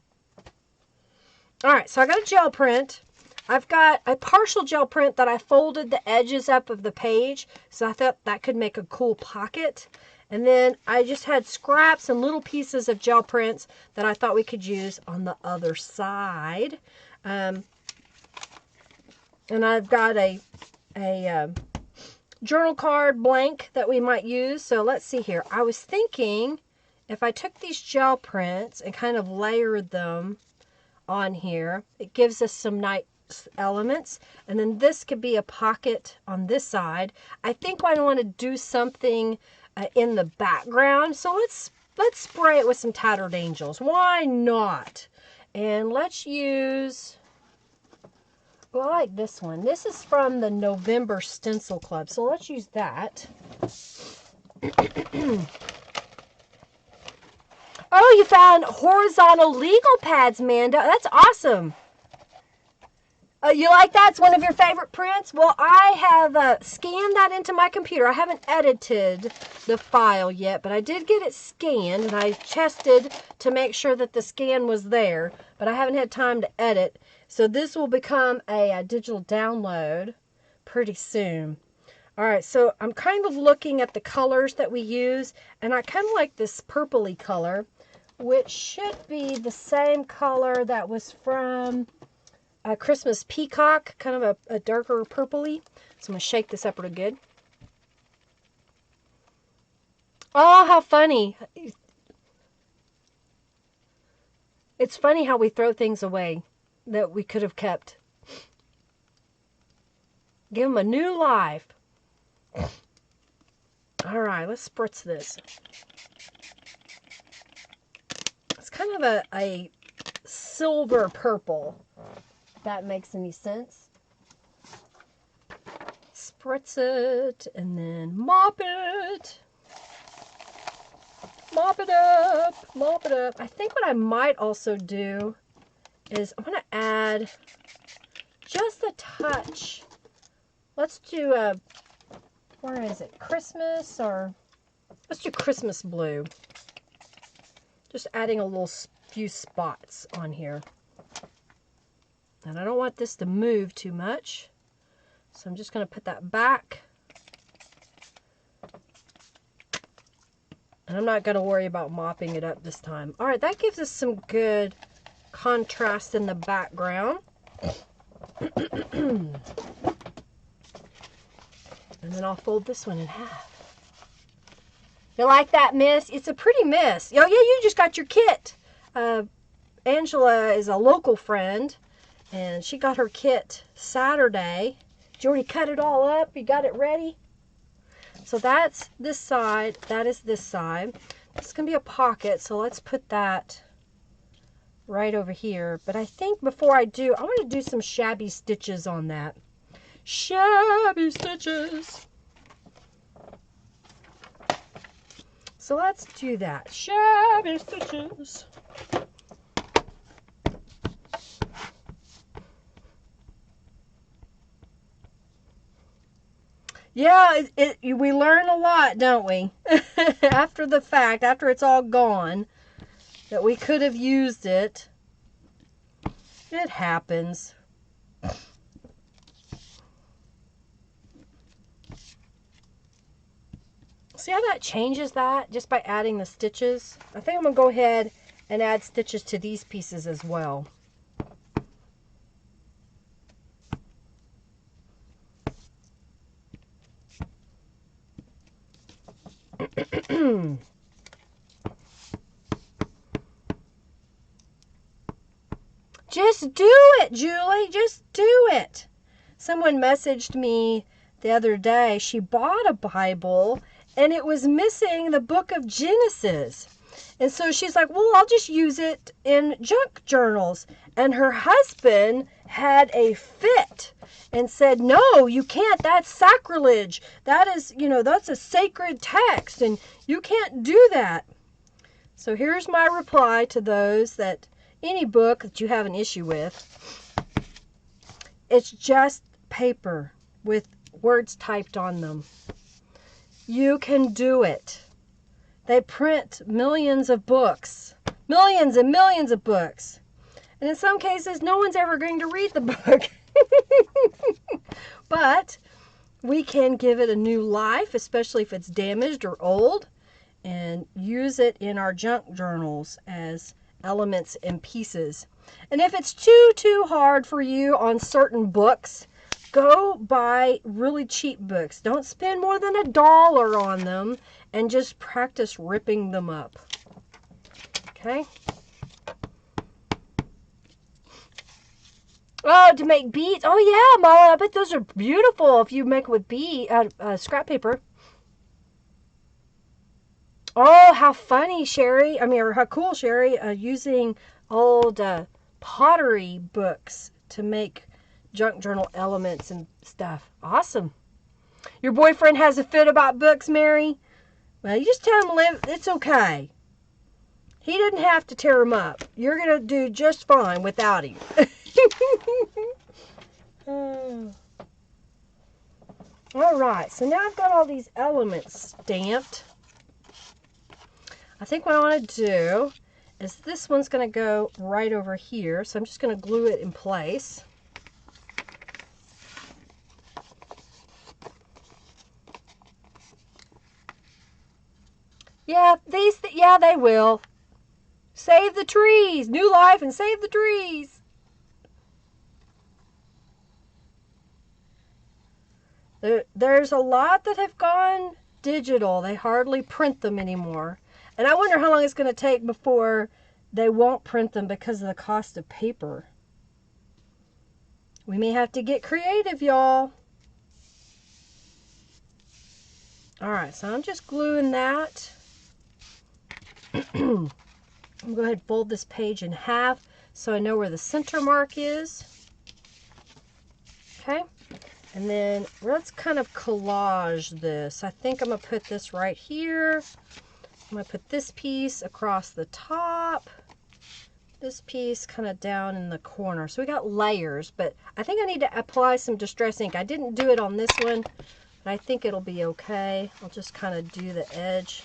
All right, so I got a gel print. I've got a partial gel print that I folded the edges up of the page. So I thought that could make a cool pocket. And then I just had scraps and little pieces of gel prints that I thought we could use on the other side. And I've got a journal card blank that we might use. So let's see here. I was thinking if I took these gel prints and kind of layered them on here, it gives us some nice elements. And then this could be a pocket on this side. I think I want to do something in the background. So let's spray it with some Tattered Angels. Why not? And let's use... Well, I like this one. This is from the November Stencil Club. So let's use that. Oh, you found horizontal legal pads, Manda. That's awesome. You like that? It's one of your favorite prints? Well, I have scanned that into my computer. I haven't edited the file yet, but I did get it scanned, and I tested to make sure that the scan was there, but I haven't had time to edit. So this will become a digital download pretty soon. All right, so I'm kind of looking at the colors that we use, and I kind of like this purpley color, which should be the same color that was from Christmas Peacock, kind of a darker purpley. So I'm going to shake this up real good. Oh, how funny. It's funny how we throw things away that we could have kept. Give them a new life. All right, let's spritz this. It's kind of a silver purple, if that makes any sense. Spritz it and then mop it. Mop it up, mop it up. I think what I might also do is I'm going to add just a touch. Let's do a, where is it? Christmas, or let's do Christmas blue. Just adding a little few spots on here. And I don't want this to move too much. So I'm just going to put that back. And I'm not going to worry about mopping it up this time. All right, that gives us some good contrast in the background. And then I'll fold this one in half. You like that, miss? It's a pretty miss. Oh, yeah, you just got your kit. Angela is a local friend, and she got her kit Saturday. Did you already cut it all up? You got it ready? So that's this side. That is this side. It's going to be a pocket, so let's put that right over here. But I think before I do, I want to do some shabby stitches on that. Shabby stitches. So let's do that. Shabby stitches. Yeah, we learn a lot, don't we? After the fact, after it's all gone, that we could have used it. It happens. See how that changes that just by adding the stitches? I think I'm going to go ahead and add stitches to these pieces as well. Just do it, Julie. Just do it. Someone messaged me the other day. She bought a Bible and it was missing the book of Genesis. And so she's like, well, I'll just use it in junk journals. And her husband had a fit and said, no, you can't. That's sacrilege. That is, that's a sacred text and you can't do that. So here's my reply to those that any book that you have an issue with, it's just paper with words typed on them. You can do it. They print millions of books, millions and millions of books. And in some cases, no one's ever going to read the book. But we can give it a new life, especially if it's damaged or old, and use it in our junk journals as elements and pieces. And if it's too hard for you on certain books, go buy really cheap books. Don't spend more than $1 on them and just practice ripping them up. Okay? Oh, to make beads. Oh, yeah, Mama. I bet those are beautiful if you make it with scrap paper. Oh, how funny, Sherry. Or how cool, Sherry, using old pottery books to make junk journal elements and stuff. Awesome. Your boyfriend has a fit about books, Mary? Well, you just tell him it's okay. He didn't have to tear them up. You're going to do just fine without him. All right, so now I've got all these elements stamped. I think what I want to do is this one's going to go right over here. So I'm just going to glue it in place. Yeah, they will. Save the trees. New life and save the trees. There's a lot that have gone digital. They hardly print them anymore. And I wonder how long it's going to take before they won't print them because of the cost of paper. We may have to get creative, y'all. Alright, so I'm just gluing that. I'm going to go ahead and fold this page in half so I know where the center mark is. Okay, and then let's kind of collage this. I think I'm going to put this right here. I'm going to put this piece across the top. This piece kind of down in the corner. So we got layers, but I think I need to apply some Distress ink. I didn't do it on this one, but I think it'll be okay. I'll just kind of do the edge.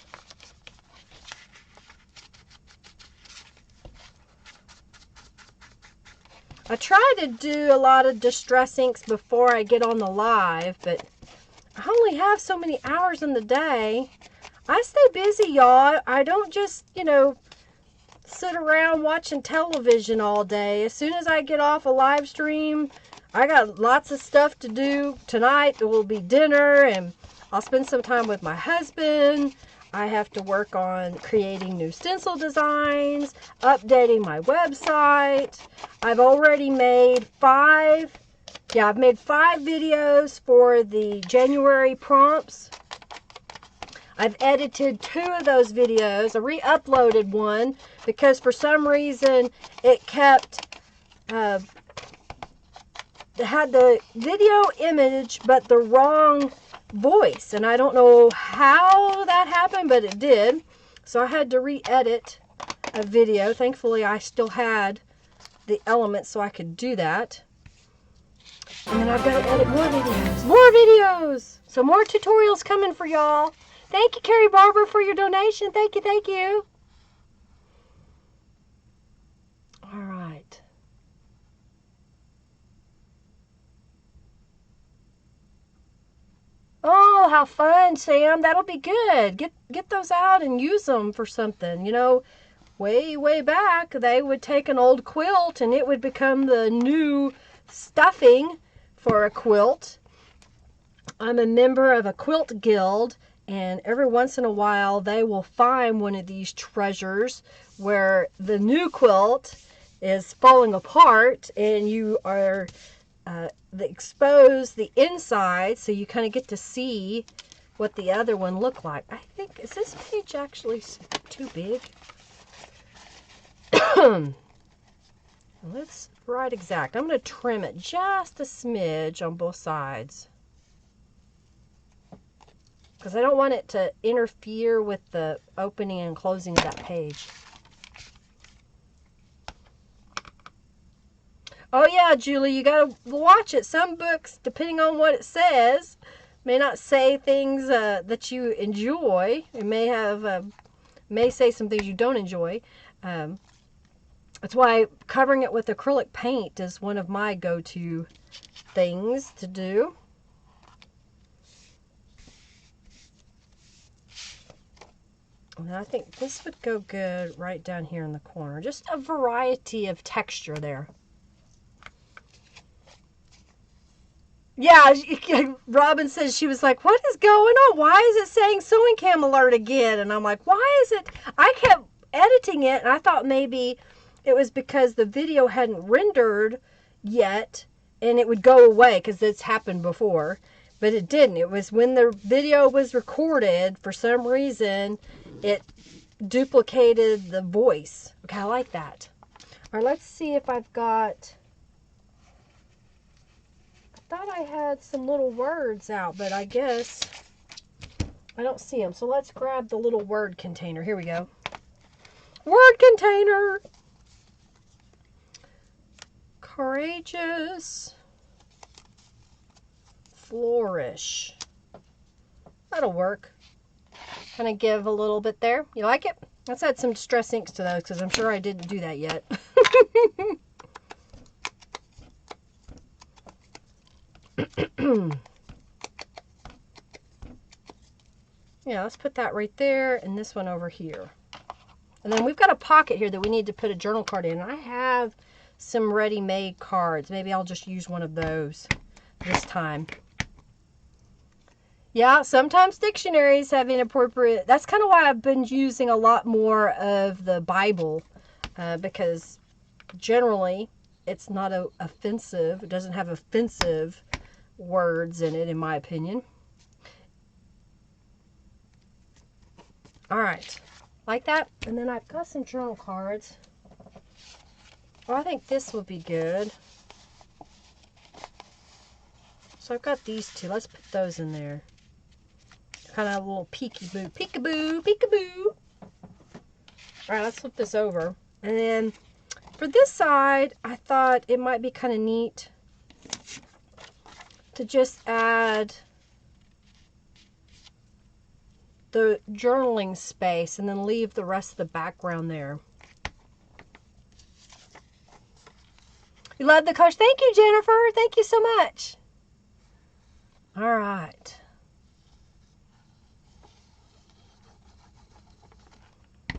I try to do a lot of Distress inks before I get on the live, but I only have so many hours in the day. I stay busy, y'all. I don't just, you know, sit around watching television all day. As soon as I get off a live stream, I got lots of stuff to do. Tonight it will be dinner, and I'll spend some time with my husband. I have to work on creating new stencil designs, updating my website. I've already made five videos for the January prompts. I've edited 2 of those videos. I re-uploaded one because for some reason it kept, it had the video image but the wrong voice, and I don't know how that happened, but it did. So I had to re-edit a video. Thankfully I still had the elements so I could do that. And then I've got to edit more videos. More videos! So more tutorials coming for y'all. Thank you, Carrie Barber, for your donation. Thank you, thank you. All right. Oh, how fun, Sam. That'll be good. Get those out and use them for something. You know, way back, they would take an old quilt and it would become the new stuffing for a quilt. I'm a member of a quilt guild, and every once in a while they will find one of these treasures where the new quilt is falling apart and you are expose the inside so you kind of get to see what the other one looked like. I think, is this page actually too big? Let's write exact. I'm going to trim it just a smidge on both sides because I don't want it to interfere with the opening and closing of that page. Oh yeah, Julie, you gotta watch it. Some books, depending on what it says, may not say things that you enjoy. It may have, may say some things you don't enjoy. That's why covering it with acrylic paint is one of my go-to things to do. And I think this would go good right down here in the corner. Just a variety of texture there. Yeah, Robin says, she was like, what is going on? Why is it saying sewing cam alert again? And I'm like, why is it? I kept editing it, and I thought maybe it was because the video hadn't rendered yet, and it would go away, because it's happened before. But it didn't. It was when the video was recorded, for some reason, it duplicated the voice. Okay, I like that. All right, let's see if I've got... thought I had some little words out, but I guess I don't see them. So let's grab the little word container. Here we go. Word container. Courageous. Flourish. That'll work. Kind of give a little bit there. You like it? Let's add some Distress inks to those because I'm sure I didn't do that yet. Yeah, let's put that right there and this one over here. And then we've got a pocket here that we need to put a journal card in. I have some ready-made cards. Maybe I'll just use one of those this time. Yeah, sometimes dictionaries have inappropriate... That's kind of why I've been using a lot more of the Bible, because generally it's not offensive. It doesn't have offensive words in it, in my opinion. All right, like that. And then I've got some journal cards. Oh, I think this would be good. So I've got these two. Let's put those in there. Kind of a little peekaboo, peekaboo, peekaboo. All right, let's flip this over. And then for this side, I thought it might be kind of neat to just add the journaling space and then leave the rest of the background there. You love the colors? Thank you, Jennifer. Thank you so much. All right.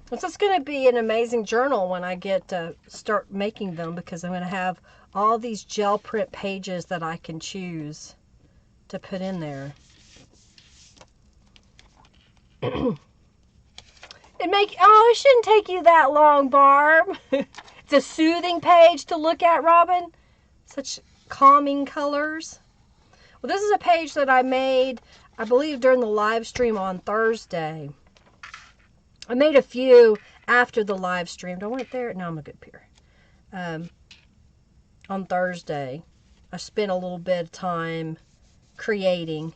This is going to be an amazing journal when I get to start making them, because I'm going to have all these gel print pages that I can choose to put in there. It shouldn't take you that long, Barb. It's a soothing page to look at, Robin. Such calming colors. Well, this is a page that I made, I believe, during the live stream on Thursday. I made a few after the live stream. Do I want it there? No, I'm a good peer. On Thursday, I spent a little bit of time creating.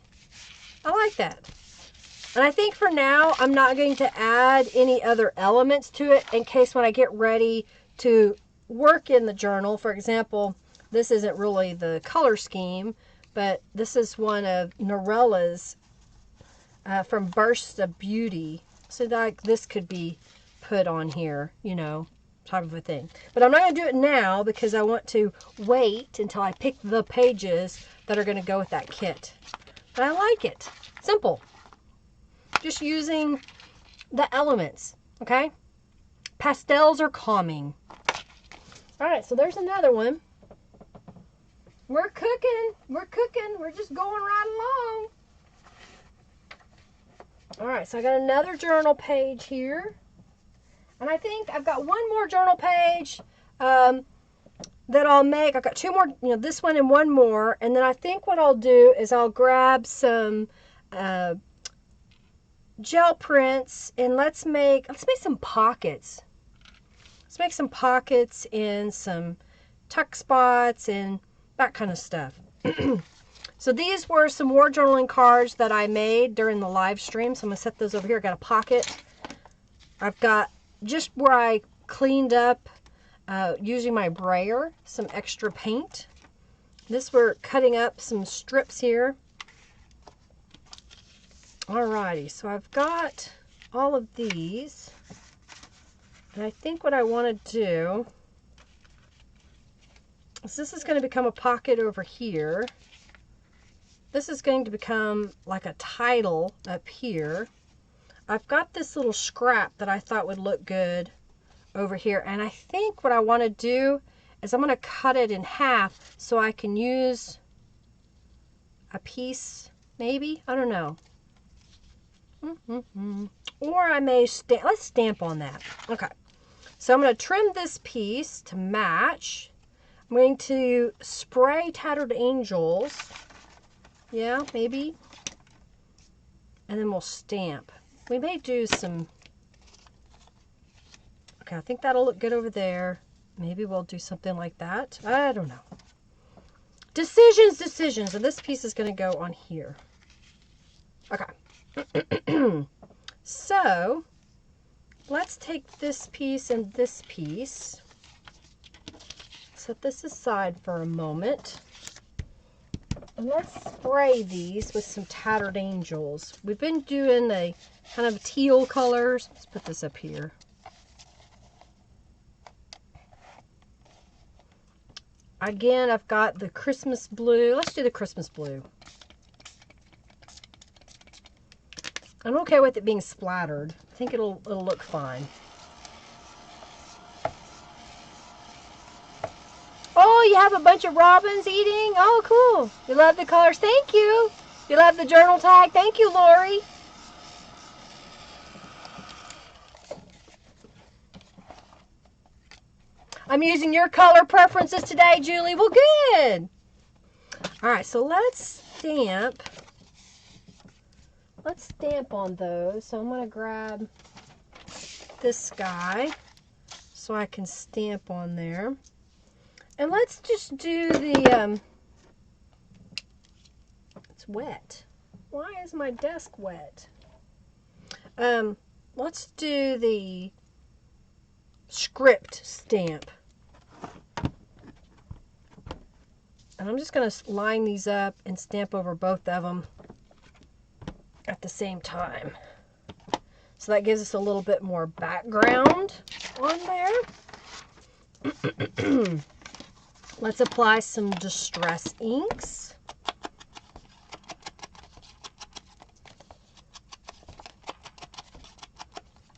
I like that. And I think for now, I'm not going to add any other elements to it in case when I get ready to work in the journal. For example, this isn't really the color scheme, but this is one of Norella's from Bursts of Beauty. So like this could be put on here, you know, type of a thing. But I'm not going to do it now because I want to wait until I pick the pages that are going to go with that kit. But I like it. Simple. Just using the elements, okay? Pastels are calming. All right, so there's another one. We're cooking. We're cooking. We're just going right along. All right, so I got another journal page here. And I think I've got one more journal page that I'll make. I've got two more, you know, this one and one more. And then I think what I'll do is I'll grab some gel prints and let's make some pockets. Let's make some pockets and some tuck spots and that kind of stuff. So these were some more journaling cards that I made during the live stream. So I'm going to set those over here. I got a pocket. I've got just where I cleaned up using my brayer, some extra paint. This we're cutting up some strips here. Alrighty, so I've got all of these. And I think what I want to do is this is going to become a pocket over here. This is going to become like a title up here. I've got this little scrap that I thought would look good over here. And I think what I want to do is I'm going to cut it in half so I can use a piece, maybe. I don't know. Or I may stamp. Let's stamp on that. Okay. So I'm going to trim this piece to match. I'm going to spray Tattered Angels. Yeah, maybe. And then we'll stamp. We may do some... Okay, I think that'll look good over there. Maybe we'll do something like that. I don't know. Decisions. And this piece is going to go on here. Okay. So, let's take this piece and this piece. Set this aside for a moment. And let's spray these with some Tattered Angels. We've been doing a kind of teal colors. Let's put this up here. Again, I've got the Christmas blue. Let's do the Christmas blue. I'm okay with it being splattered. I think it'll look fine. Oh, you have a bunch of robins eating? Oh, cool. You love the colors? Thank you. You love the journal tag? Thank you, Lori. I'm using your color preferences today, Julie. Well, good. All right, so let's stamp. Let's stamp on those. So I'm going to grab this guy so I can stamp on there. And let's just do the, it's wet. Why is my desk wet? Let's do the script stamp. And I'm just going to line these up and stamp over both of them at the same time. So that gives us a little bit more background on there. Let's apply some Distress inks.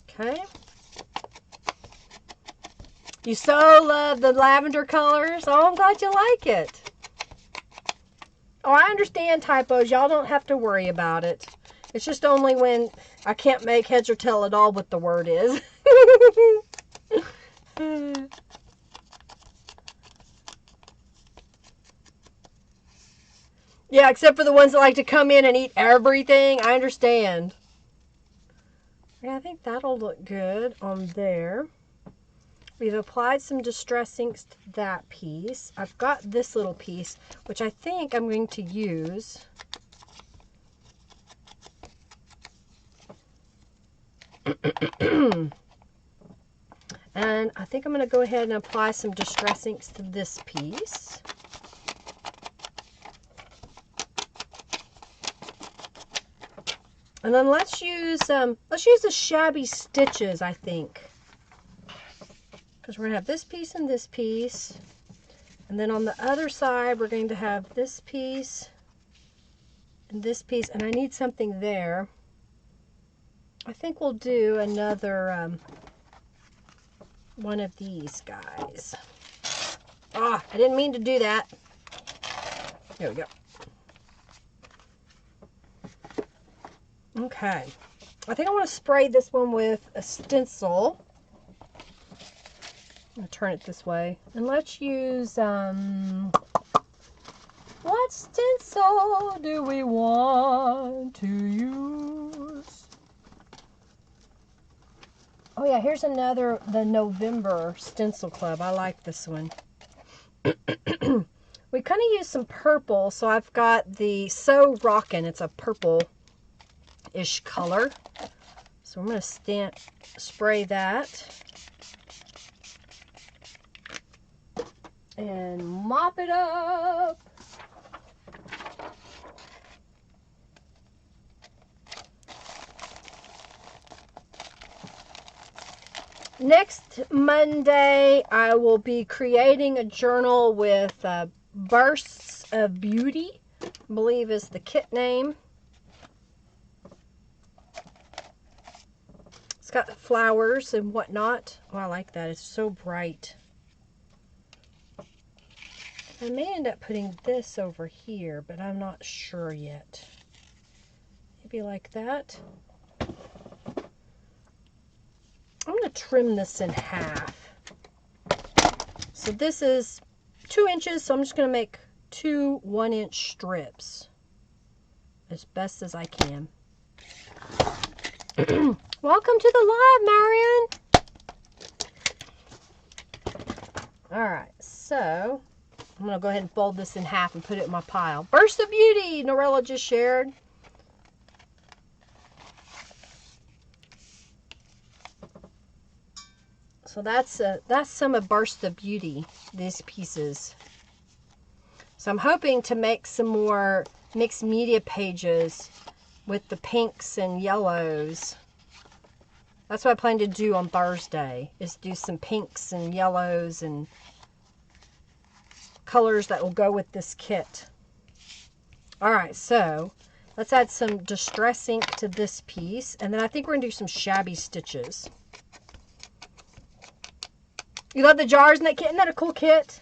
Okay. You so love the lavender colors. Oh, I'm glad you like it. Oh, I understand typos. Y'all don't have to worry about it. It's just only when I can't make heads or tail at all what the word is. Yeah, except for the ones that like to come in and eat everything. I understand. Yeah, I think that'll look good on there. We've applied some Distress inks to that piece. I've got this little piece, which I think I'm going to use. And I think I'm going to go ahead and apply some Distress inks to this piece. And then let's use the Shabby Stitches, I think. Because we're going to have this piece and this piece. And then on the other side, we're going to have this piece and this piece. And I need something there. I think we'll do another one of these guys. Ah, I didn't mean to do that. There we go. Okay. I think I want to spray this one with a stencil. I'm going to turn it this way. And let's use, what stencil do we want to use? Oh yeah, here's another, the November Stencil Club. I like this one. We kind of use some purple, so I've got the So Rockin'. It's a purple-ish color. So I'm going to spray that. And mop it up. Next Monday, I will be creating a journal with Bursts of Beauty, I believe is the kit name. It's got flowers and whatnot. Oh, I like that. It's so bright. I may end up putting this over here, but I'm not sure yet. Maybe like that. I'm going to trim this in half. So this is 2 inches, so I'm just going to make 2 1-inch strips as best as I can. Welcome to the live, Marion. Alright, so I'm going to go ahead and fold this in half and put it in my pile. Burst of Beauty, Norella just shared. So that's some of Burst of Beauty, these pieces. So I'm hoping to make some more mixed media pages with the pinks and yellows. That's what I plan to do on Thursday, is do some pinks and yellows and colors that will go with this kit. Alright, so let's add some Distress ink to this piece, and then I think we're going to do some Shabby Stitches. You love the jars in that kit? Isn't that a cool kit?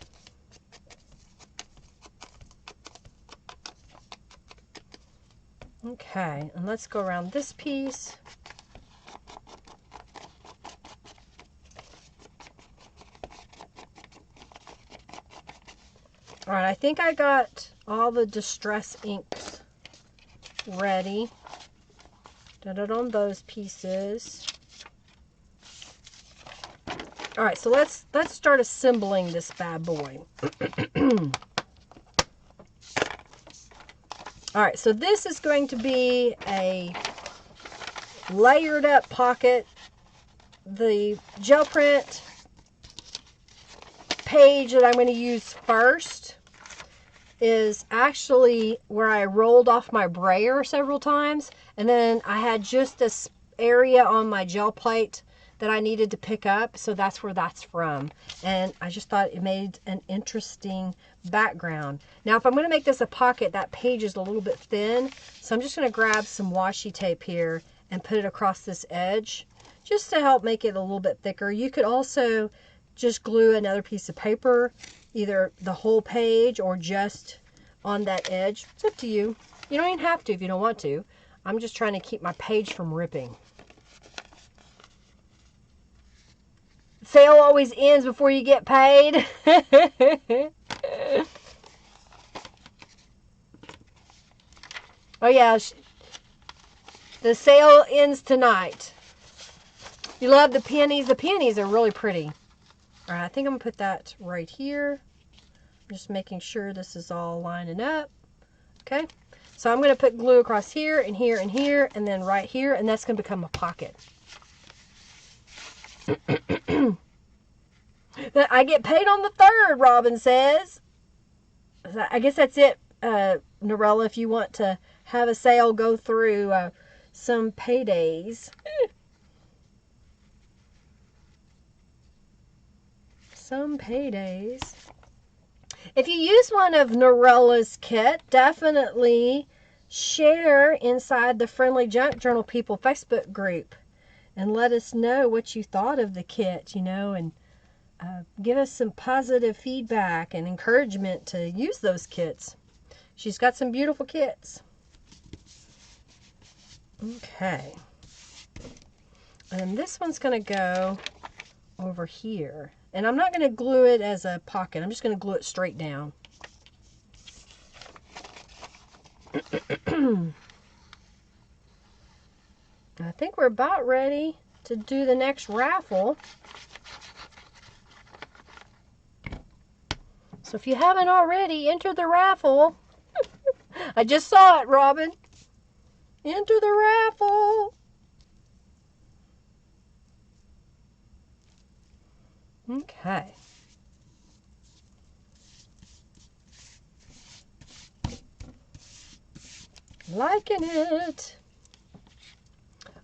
Okay, and let's go around this piece. Alright, I think I got all the Distress inks ready. Did it on those pieces. All right, so let's start assembling this bad boy. All right, so this is going to be a layered up pocket. The gel print page that I'm going to use first is actually where I rolled off my brayer several times, and then I had just this area on my gel plate that I needed to pick up, so that's where that's from. And I just thought it made an interesting background. Now if I'm going to make this a pocket, that page is a little bit thin, so I'm just going to grab some washi tape here and put it across this edge just to help make it a little bit thicker. You could also just glue another piece of paper, either the whole page or just on that edge. It's up to you. You don't even have to if you don't want to. I'm just trying to keep my page from ripping. Sale always ends before you get paid. Oh yeah, the sale ends tonight. You love the pennies. The pennies are really pretty. All right, I think I'm gonna put that right here. I'm just making sure this is all lining up. Okay, so I'm gonna put glue across here and here and here and then right here, and that's gonna become a pocket. I get paid on the 3rd, Robin says. I guess that's it, Norella, if you want to have a sale go through some paydays. Some paydays. If you use one of Norella's kit, definitely share inside the Friendly Junk Journal People Facebook group and let us know what you thought of the kit, you know, and give us some positive feedback and encouragement to use those kits. She's got some beautiful kits. Okay. And this one's going to go over here. And I'm not going to glue it as a pocket. I'm just going to glue it straight down. I think we're about ready to do the next raffle. So if you haven't already, enter the raffle. I just saw it, Robin. Enter the raffle. Okay. Liking it.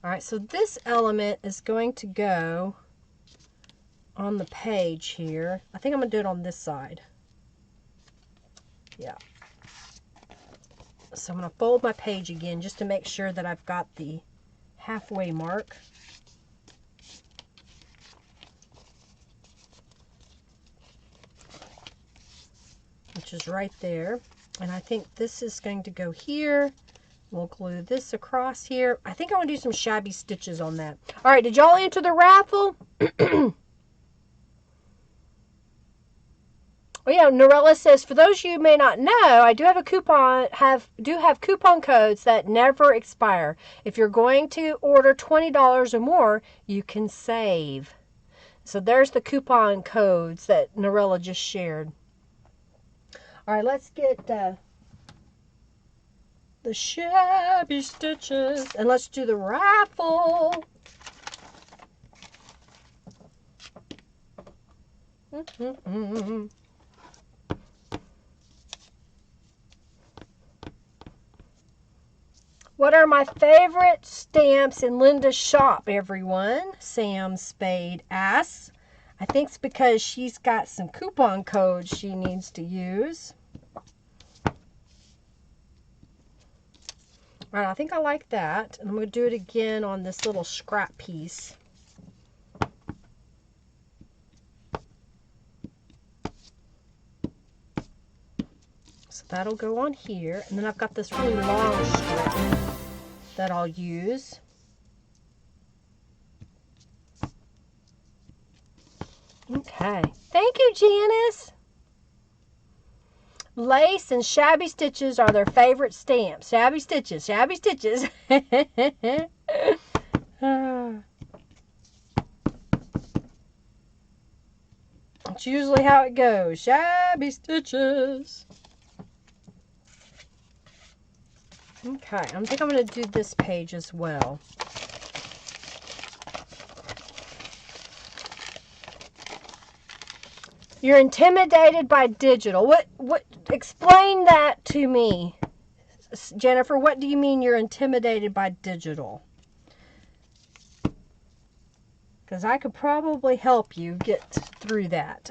All right, so this element is going to go on the page here. I think I'm going to do it on this side. Yeah. So I'm going to fold my page again just to make sure that I've got the halfway mark. Which is right there. And I think this is going to go here. We'll glue this across here. I think I want to do some shabby stitches on that. All right, did y'all enter the raffle? Oh yeah, Norella says, for those of you who may not know, I do have a coupon, have coupon codes that never expire. If you're going to order $20 or more, you can save. So there's the coupon codes that Norella just shared. All right, let's get the shabby stitches and let's do the raffle. What are my favorite stamps in Linda's shop, everyone? Sam Spade asks. I think it's because she's got some coupon codes she needs to use. All right, I think I like that. And I'm going to do it again on this little scrap piece. So that'll go on here. And then I've got this really long strip that I'll use. Okay. Thank you, Janice. Lace and shabby stitches are their favorite stamps. Shabby stitches, shabby stitches. It's usually how it goes. Shabby stitches. Okay, I think I'm going to do this page as well. You're intimidated by digital. What explain that to me, Jennifer. What do you mean you're intimidated by digital? Because I could probably help you get through that.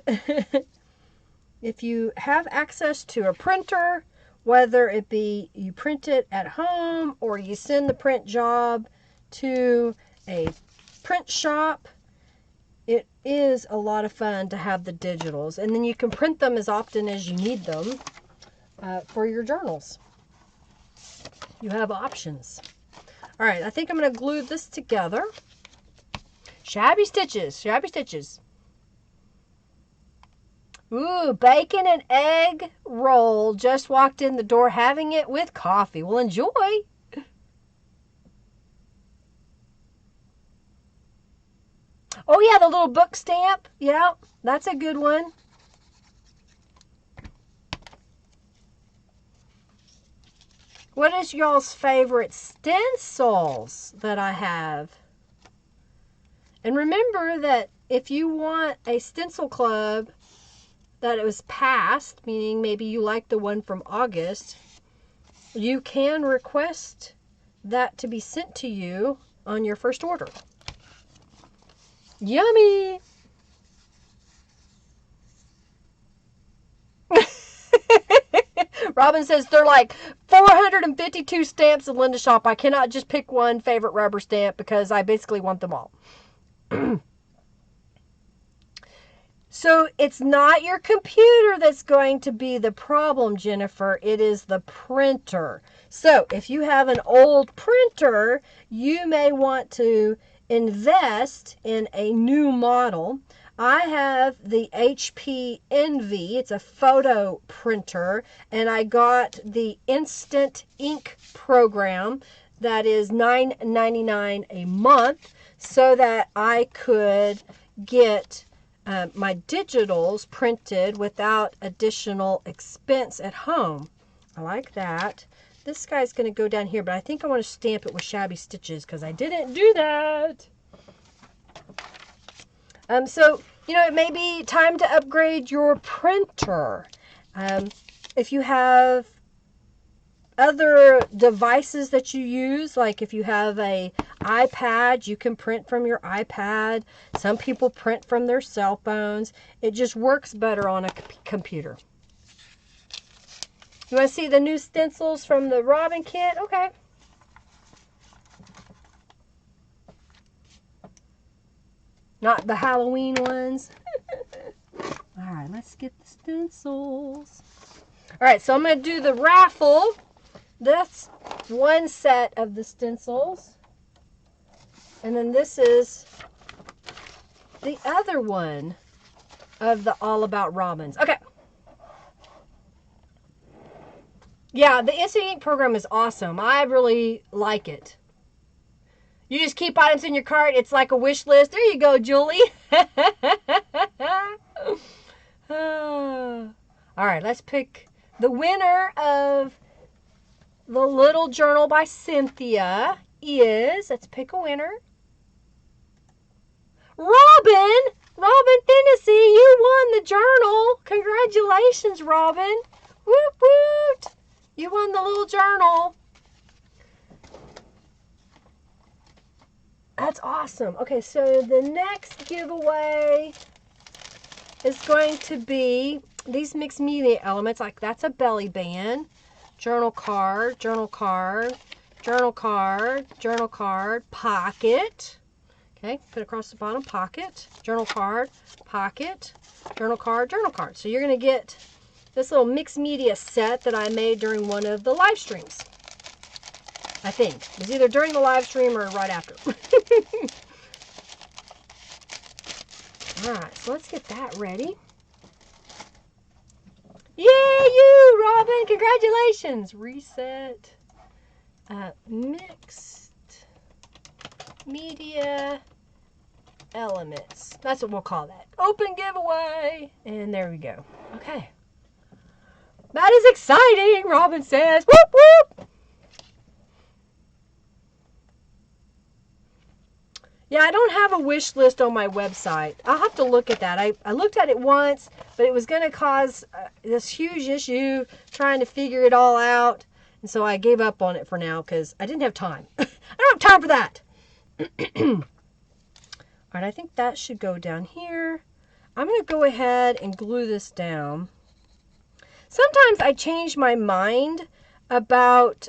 If you have access to a printer, whether it be you print it at home or you send the print job to a print shop, it is a lot of fun to have the digitals. And then you can print them as often as you need them for your journals. You have options. All right, I think I'm going to glue this together. Shabby stitches, shabby stitches. Ooh, bacon and egg roll. Just walked in the door having it with coffee. Well, enjoy. Oh, yeah, the little book stamp. Yeah, that's a good one. What is y'all's favorite stencils that I have? And remember that if you want a stencil club that it was past, meaning maybe you like the one from August, you can request that to be sent to you on your first order. Yummy! Robin says they're like 452 stamps in Linda Shop. I cannot just pick one favorite rubber stamp because I basically want them all. So it's not your computer that's going to be the problem, Jennifer. It is the printer. So if you have an old printer, you may want to invest in a new model. I have the HP Envy. It's a photo printer, and I got the Instant Ink program that is $9.99 a month so that I could get my digitals printed without additional expense at home. I like that. This guy's going to go down here, but I think I want to stamp it with shabby stitches because I didn't do that. So, you know, it may be time to upgrade your printer. If you have other devices that you use, like if you have a iPad, you can print from your iPad. Some people print from their cell phones. It just works better on a computer. You want to see the new stencils from the Robin kit? Okay. Not the Halloween ones. All right, let's get the stencils. All right, so I'm going to do the raffle. That's one set of the stencils. And then this is the other one of the All About Robins. Okay. Yeah, the Instant Ink program is awesome. I really like it. You just keep items in your cart. It's like a wish list. There you go, Julie. All right, let's pick the winner of the Little Journal by Cynthia is, let's pick a winner. Robin Tennessee, you won the journal. Congratulations, Robin. Woot woot. You won the little journal. That's awesome. Okay, so the next giveaway is going to be these mixed media elements. Like that's a belly band, journal card, journal card, journal card, journal card, pocket. Okay, put across the bottom, pocket, journal card, pocket, journal card, journal card. So you're going to get this little mixed media set that I made during one of the live streams. I think. It was either during the live stream or right after. Alright, so let's get that ready. Yay, you, Robin! Congratulations! Reset. Mixed media elements. That's what we'll call that. Open giveaway. And there we go. Okay. That is exciting, Robin says. Whoop, whoop. Yeah, I don't have a wish list on my website. I'll have to look at that. I looked at it once, but it was going to cause this huge issue trying to figure it all out. And so I gave up on it for now because I didn't have time. I don't have time for that. All right, I think that should go down here. I'm going to go ahead and glue this down. Sometimes I change my mind about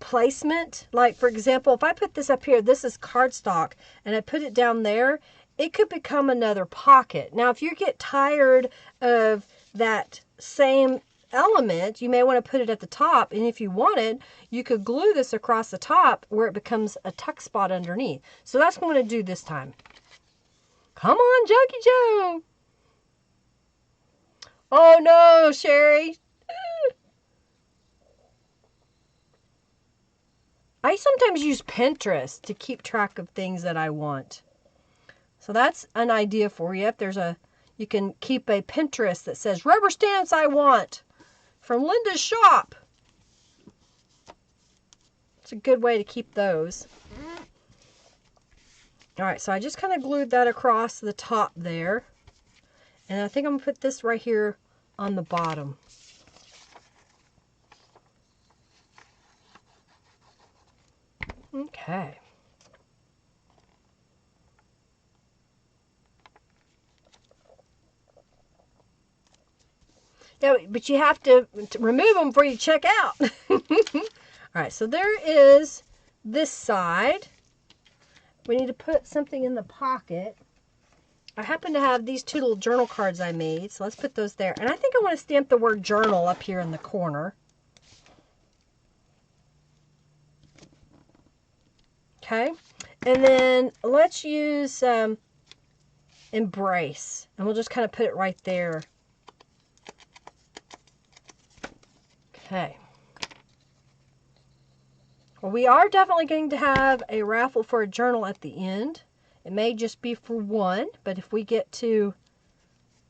placement. Like, for example, if I put this up here, this is cardstock, and I put it down there, it could become another pocket. Now, if you get tired of that same element, you may want to put it at the top, and if you wanted, you could glue this across the top where it becomes a tuck spot underneath. So that's what I'm going to do this time. Come on, Junkie Joe! Oh no, Sherry! I sometimes use Pinterest to keep track of things that I want. So that's an idea for you. If there's you can keep a Pinterest that says rubber stamps I want from Linda's shop. It's a good way to keep those. All right, so I just kind of glued that across the top there. And I think I'm gonna put this right here on the bottom. Okay. Yeah, but you have to remove them before you check out. All right, so there is this side. We need to put something in the pocket. I happen to have these two little journal cards I made, so let's put those there. And I think I want to stamp the word journal up here in the corner. Okay, and then let's use embrace, and we'll just kind of put it right there. Okay. Well, we are definitely going to have a raffle for a journal at the end. It may just be for one, but if we get to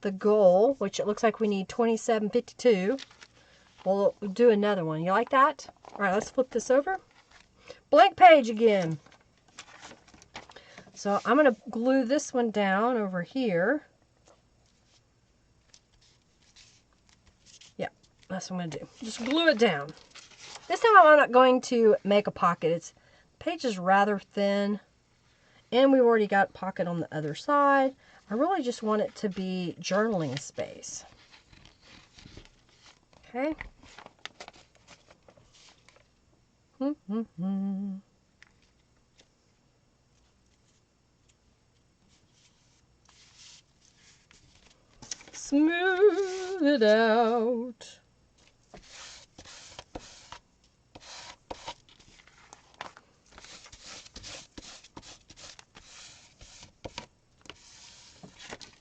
the goal, which it looks like we need 2752, we'll do another one. You like that? All right, let's flip this over. Blank page again. So I'm going to glue this one down over here. Yeah, that's what I'm going to do. Just glue it down. This time I'm not going to make a pocket. The page is rather thin, and we've already got a pocket on the other side. I really just want it to be journaling space. Okay. Smooth it out.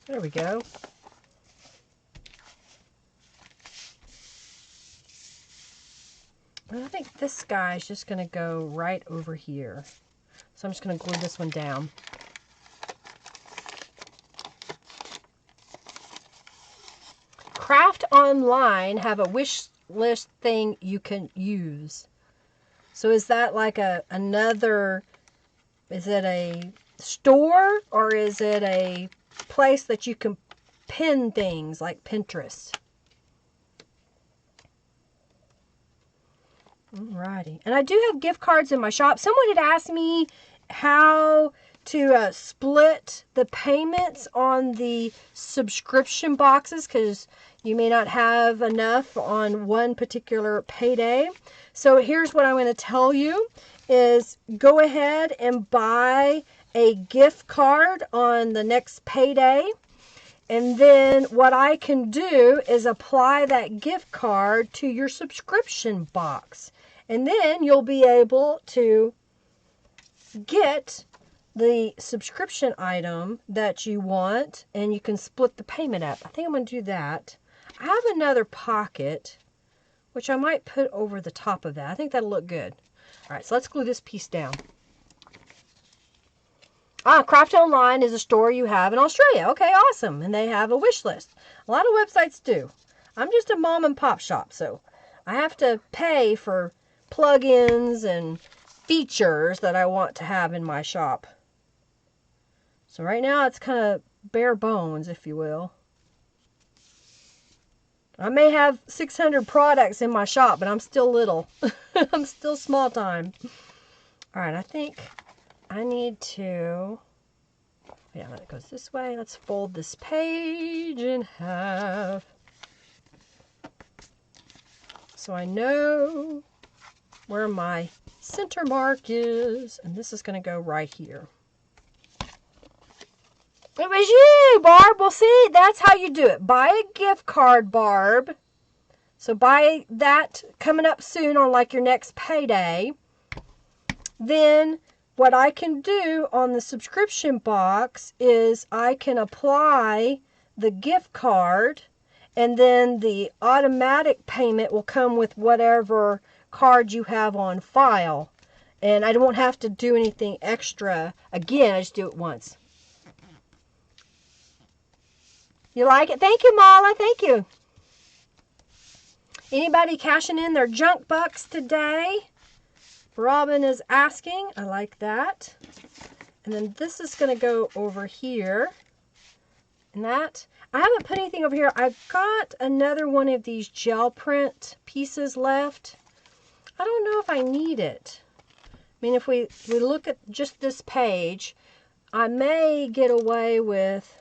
There we go. And I think this guy is just going to go right over here. So I'm just going to glue this one down. Craft Online have a wish list thing you can use. So is that like another, is it a store or is it a place that you can pin things like Pinterest? Alrighty. And I do have gift cards in my shop. Someone had asked me how to split the payments on the subscription boxes because you may not have enough on one particular payday. So here's what I'm going to tell you is go ahead and buy a gift card on the next payday. And then what I can do is apply that gift card to your subscription box. And then you'll be able to get the subscription item that you want and you can split the payment up. I think I'm going to do that. I have another pocket which I might put over the top of that. I think that'll look good. All right, so let's glue this piece down. Craft Online is a store you have in Australia. Okay, awesome. And they have a wish list. A lot of websites do. I'm just a mom and pop shop, so I have to pay for plugins and features that I want to have in my shop. So right now it's kind of bare bones, if you will. I may have 600 products in my shop, but I'm still little. I'm still small time. All right, I think I need to... Yeah, that goes this way. Let's fold this page in half. So I know where my center mark is. And this is going to go right here. It was you, Barb. Well, see, that's how you do it. Buy a gift card, Barb. So buy that coming up soon on like your next payday. Then what I can do on the subscription box is I can apply the gift card, and then the automatic payment will come with whatever card you have on file. And I won't have to do anything extra. Again, I just do it once. You like it? Thank you, Mala. Thank you. Anybody cashing in their junk bucks today? Robin is asking. I like that. And then this is going to go over here. And that, I haven't put anything over here. I've got another one of these gel print pieces left. I don't know if I need it. I mean, if we look at just this page, I may get away with,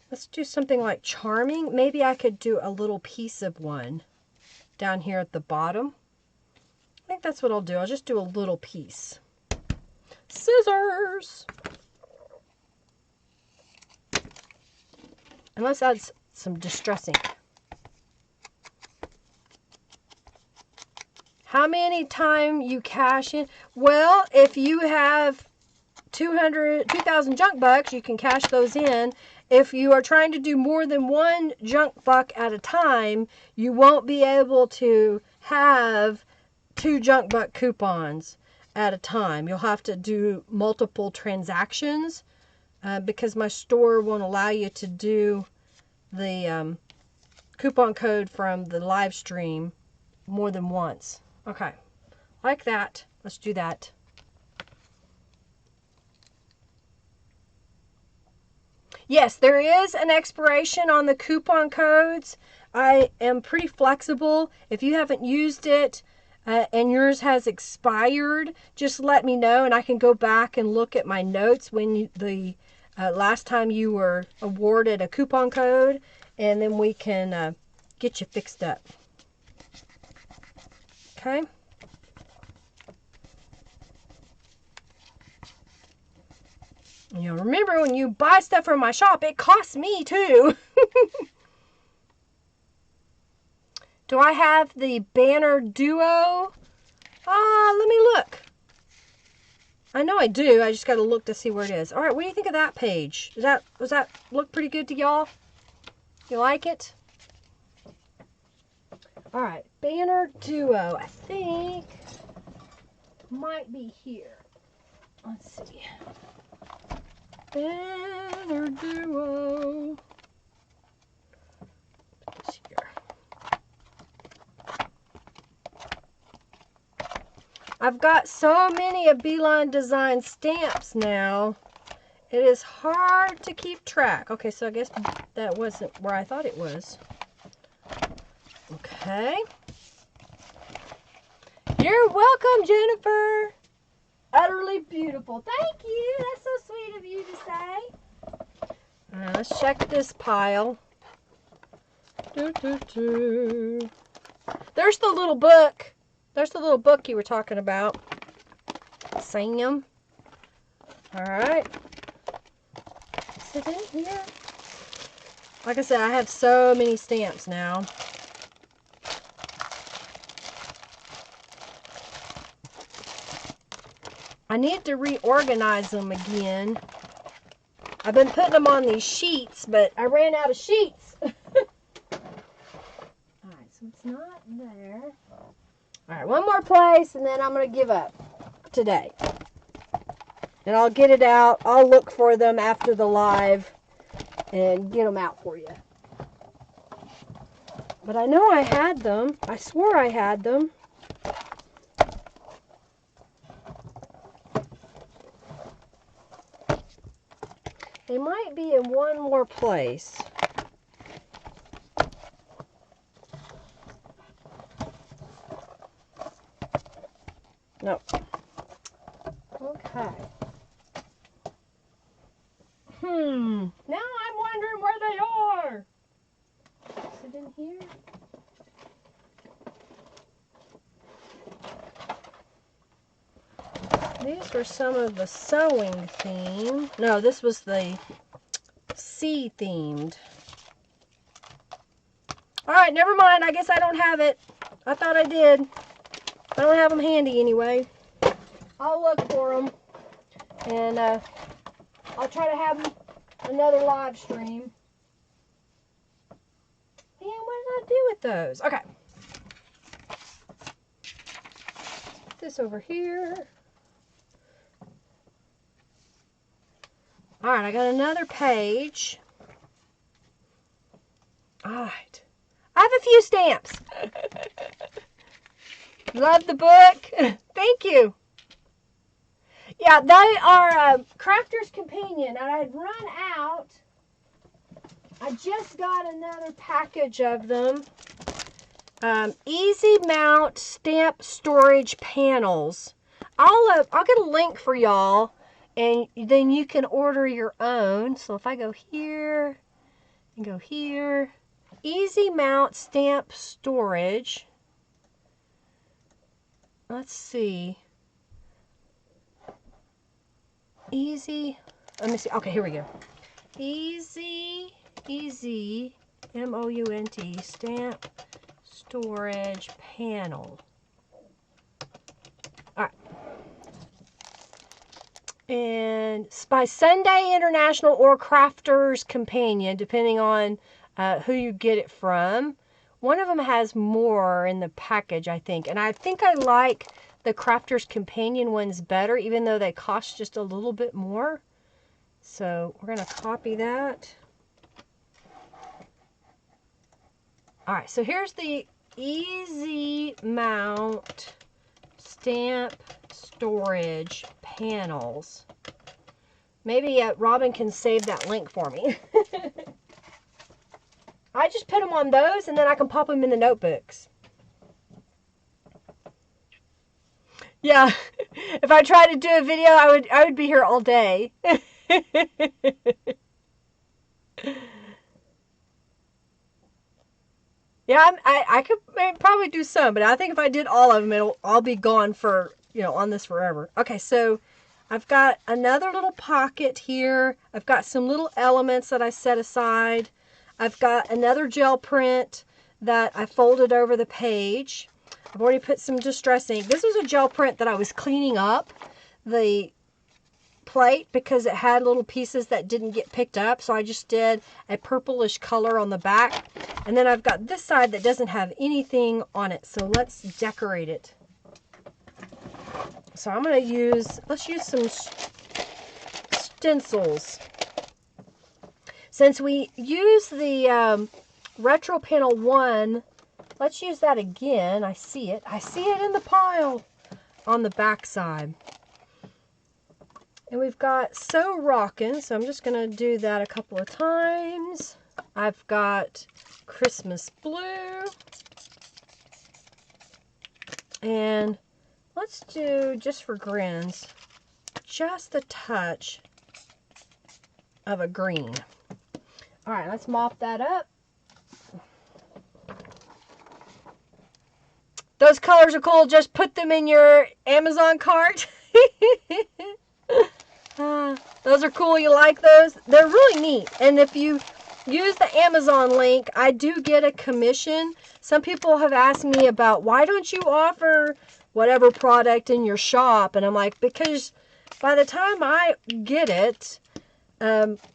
let's do something like charming. Maybe I could do a little piece of one down here at the bottom. I think that's what I'll do. I'll just do a little piece. Scissors! And let's add some distress ink. How many times you cash in? Well, if you have 2,000 junk bucks, you can cash those in. If you are trying to do more than one junk buck at a time, you won't be able to have 2 junk buck coupons at a time. You'll have to do multiple transactions because my store won't allow you to do the coupon code from the live stream more than once. Okay, like that. Let's do that. Yes, there is an expiration on the coupon codes. I am pretty flexible. If you haven't used it and yours has expired, just let me know and I can go back and look at my notes when the last time you were awarded a coupon code, and then we can get you fixed up. Okay. You know, remember when you buy stuff from my shop, it costs me too. Do I have the Banner Duo? Let me look. I know I do. I just got to look to see where it is. All right, what do you think of that page? Does that look pretty good to y'all? You like it? All right, Banner Duo. I think might be here. Let's see. Banner Duo. Put this here. I've got so many of Beeline Design stamps now. It is hard to keep track. Okay, so I guess that wasn't where I thought it was. Okay. You're welcome, Jennifer. Utterly beautiful. Thank you. That's so sweet of you to say. All right, let's check this pile. There's the little book. There's the little book you were talking about. Sam. All right. Is it in here? Like I said, I have so many stamps now. I need to reorganize them again. I've been putting them on these sheets, but I ran out of sheets. Alright, so it's not there. Alright, one more place, and then I'm going to give up today. And I'll get it out. I'll look for them after the live and get them out for you. But I know I had them. I swore I had them. They might be in one more place. No. Okay. Now I'm wondering where they are. Is it in here? These were some of the sewing theme. No, this was the sea themed. Alright, never mind. I guess I don't have it. I thought I did. I don't have them handy anyway. I'll look for them. And I'll try to have another live stream. Man, what did I do with those? Okay. Put this over here. Alright, I got another page. Alright. I have a few stamps. Love the book. Thank you. Yeah, they are Crafter's Companion, and I had run out. I just got another package of them. Easy Mount Stamp Storage Panels. I'll get a link for y'all, and then you can order your own. So if I go here and go here, Easy Mount Stamp Storage. Let's see. Easy. Let me see. Okay, here we go. Easy, M-O-U-N-T, Stamp Storage Panel. All right. And by Sunday International or Crafter's Companion, depending on who you get it from. One of them has more in the package, I think. And I think I like the Crafter's Companion ones better, even though they cost just a little bit more. So we're going to copy that. All right, so here's the Easy Mount Stamp Storage Panels. Maybe Robin can save that link for me. I just put them on those, and then I can pop them in the notebooks. Yeah, if I tried to do a video, I would be here all day. Yeah, I could probably do some, but I think if I did all of them, I'll be gone for, on this forever. Okay, so I've got another little pocket here. I've got some little elements that I set aside. I've got another gel print that I folded over the page. I've already put some distress ink. This was a gel print that I was cleaning up the plate because it had little pieces that didn't get picked up. So I just did a purplish color on the back. And then I've got this side that doesn't have anything on it. So let's decorate it. So I'm going to let's use some stencils. Since we use the Retro Panel 1, let's use that again. I see it. I see it in the pile on the back side. And we've got So Rockin', so I'm just going to do that a couple of times. I've got Christmas Blue. And let's do, just for grins, just a touch of a green. All right, let's mop that up. Those colors are cool. Just put them in your Amazon cart. Those are cool. You like those? They're really neat. And if you use the Amazon link, I do get a commission. Some people have asked me about, why don't you offer whatever product in your shop? And I'm like, because by the time I get it,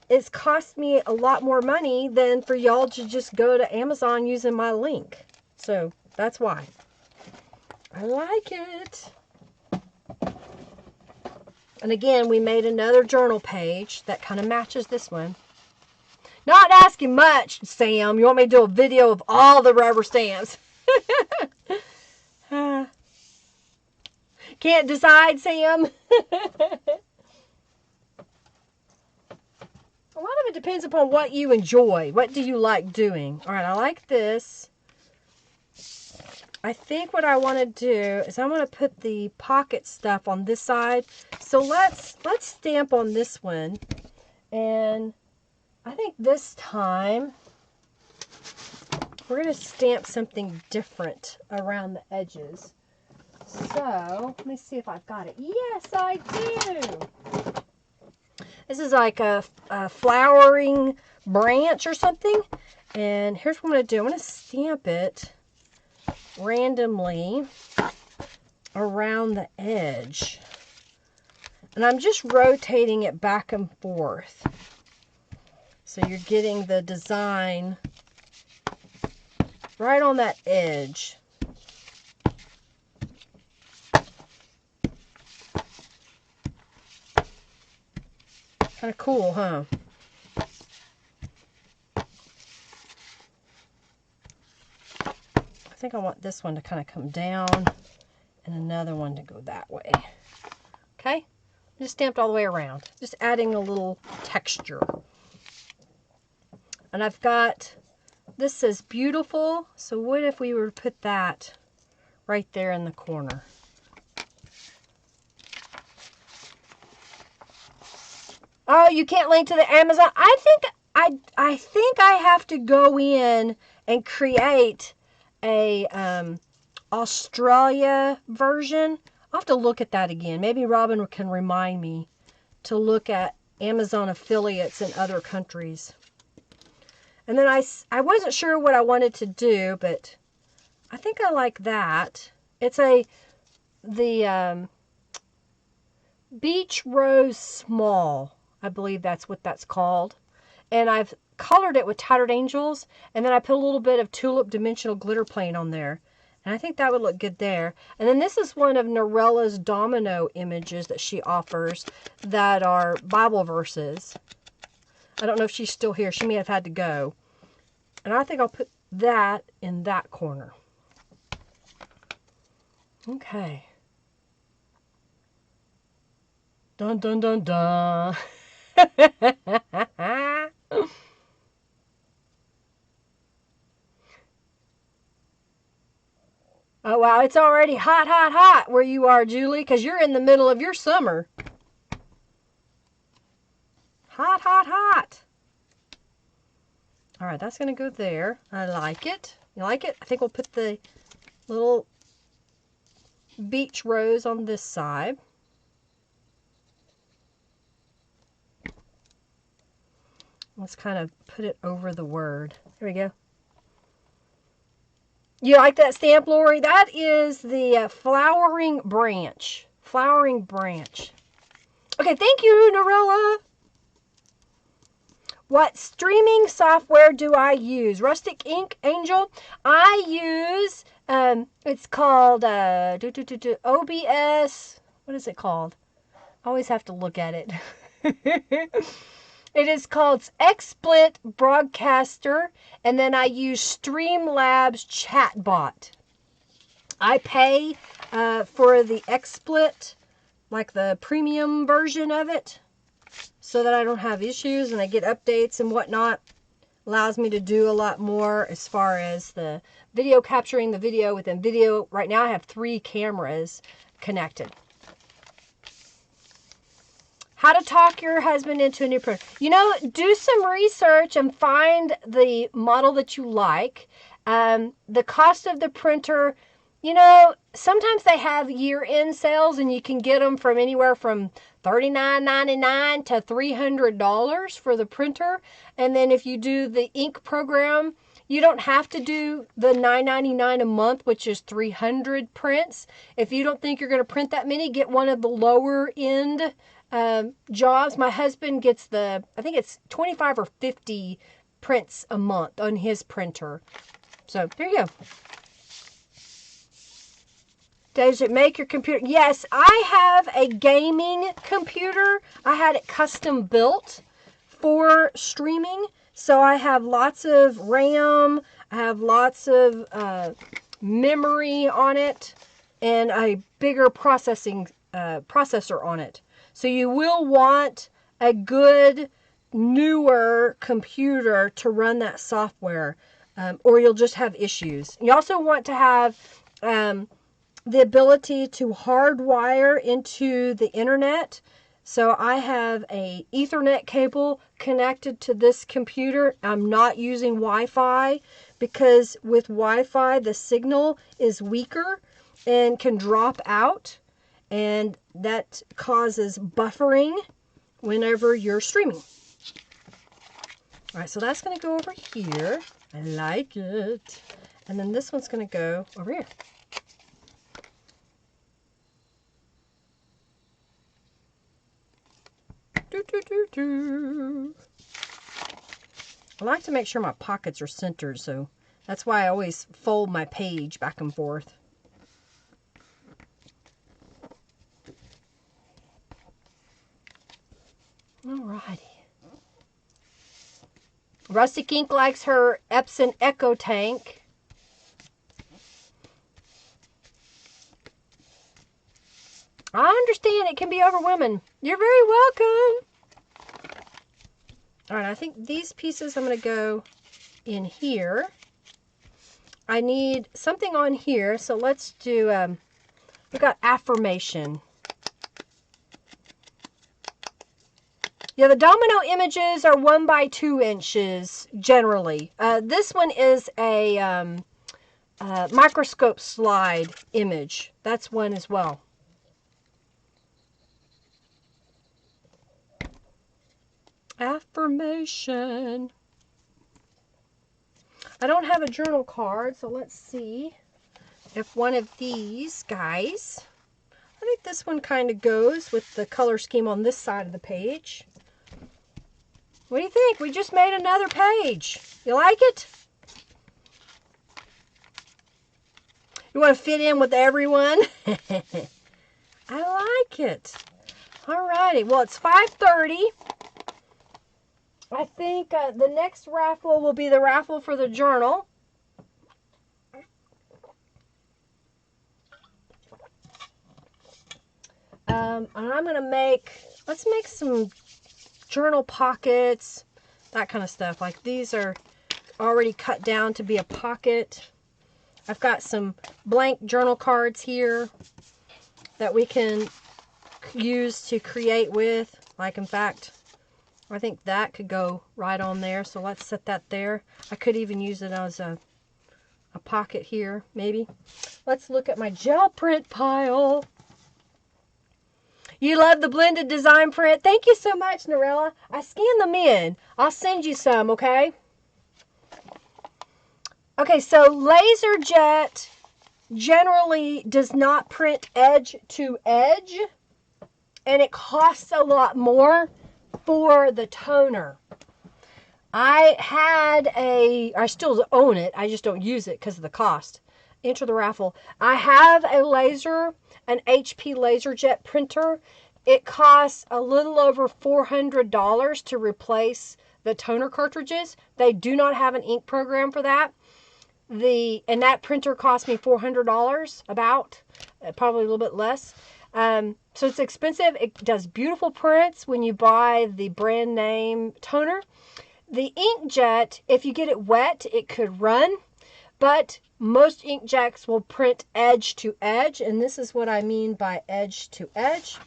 it's cost me a lot more money than for y'all to just go to Amazon using my link. So that's why. I like it. And again, we made another journal page that kind of matches this one. Not asking much, Sam. You want me to do a video of all the rubber stamps? Can't decide, Sam. A lot of it depends upon what you enjoy. What do you like doing? All right, I like this. I think what I want to do is I want to put the pocket stuff on this side. So let's stamp on this one. And I think this time we're going to stamp something different around the edges. So let me see if I've got it. Yes, I do. This is like a flowering branch or something. And here's what I'm going to do. I'm going to stamp it randomly around the edge. And I'm just rotating it back and forth. So you're getting the design right on that edge. Kind of cool, huh? I think I want this one to kind of come down and another one to go that way. Okay? Just stamped all the way around. Just adding a little texture. And I've got, this says beautiful, so what if we were to put that right there in the corner? Oh, you can't link to the Amazon? I think I have to go in and create a Australia version. I'll have to look at that again. Maybe Robin can remind me to look at Amazon affiliates in other countries. And then I wasn't sure what I wanted to do, but I think I like that. It's the Beach Rose Small. I believe that's what that's called. And I've colored it with Tattered Angels, and then I put a little bit of Tulip Dimensional Glitter Paint on there. And I think that would look good there. And then this is one of Norella's domino images that she offers that are Bible verses. I don't know if she's still here. She may have had to go. And I think I'll put that in that corner. Okay. Dun, dun, dun, dun. Oh, wow. It's already hot, hot, hot where you are, Julie, because you're in the middle of your summer. Hot, hot, hot. All right, that's going to go there. I like it. You like it? I think we'll put the little beach rose on this side. Let's kind of put it over the word. Here we go. You like that stamp, Lori? That is the flowering branch. Flowering branch. Okay, thank you, Norella. What streaming software do I use? Rustic Ink, Angel. I use, it's called OBS. What is it called? I always have to look at it. It is called XSplit Broadcaster, and then I use Streamlabs Chatbot. I pay for the XSplit, like the premium version of it, so that I don't have issues and I get updates and whatnot. Allows me to do a lot more as far as the video, capturing the video within video. Right now I have 3 cameras connected. How to talk your husband into a new printer. You know, do some research and find the model that you like. The cost of the printer, you know, sometimes they have year-end sales and you can get them from anywhere from $39.99 to $300 for the printer. And then if you do the ink program, you don't have to do the $9.99 a month, which is 300 prints. If you don't think you're going to print that many, get one of the lower end jobs. My husband gets I think it's 25 or 50 prints a month on his printer. So there you go. Does it make your computer? Yes, I have a gaming computer. I had it custom built for streaming. So I have lots of RAM. I have lots of memory on it and a bigger processor on it. So you will want a good newer computer to run that software, or you'll just have issues. You also want to have the ability to hardwire into the internet. So I have a Ethernet cable connected to this computer. I'm not using Wi-Fi because with Wi-Fi the signal is weaker and can drop out, and that causes buffering whenever you're streaming. All right, so that's going to go over here. I like it. And then this one's going to go over here. I like to make sure my pockets are centered, so that's why I always fold my page back and forth. Alrighty. Rustic Ink likes her Epson Echo Tank. I understand it can be overwhelming. You're very welcome. All right, I think these pieces I'm going to go in here. I need something on here, so let's do, we've got affirmation. Yeah, the domino images are 1 by 2 inches generally. This one is a microscope slide image. That's one as well. Affirmation. I don't have a journal card, so let's see if one of these guys, I think this one kind of goes with the color scheme on this side of the page. What do you think? We just made another page. You like it? You want to fit in with everyone? I like it. Alrighty. Well, it's 5:30. I think the next raffle will be the raffle for the journal. And I'm going to let's make some journal pockets, that kind of stuff. Like these are already cut down to be a pocket. I've got some blank journal cards here that we can use to create with. Like, in fact, I think that could go right on there. So let's set that there. I could even use it as a pocket here, maybe. Let's look at my gel print pile. You love the blended design print. Thank you so much, Norella. I scanned them in. I'll send you some, okay? Okay, so LaserJet generally does not print edge to edge, and it costs a lot more for the toner. I still own it. I just don't use it because of the cost. Enter the raffle. I have an HP LaserJet printer. It costs a little over $400 to replace the toner cartridges. They do not have an ink program for that. And that printer cost me $400, probably a little bit less. So it's expensive. It does beautiful prints when you buy the brand name toner. The inkjet, if you get it wet, it could run, but most inkjets will print edge to edge, and this is what I mean by edge to edge.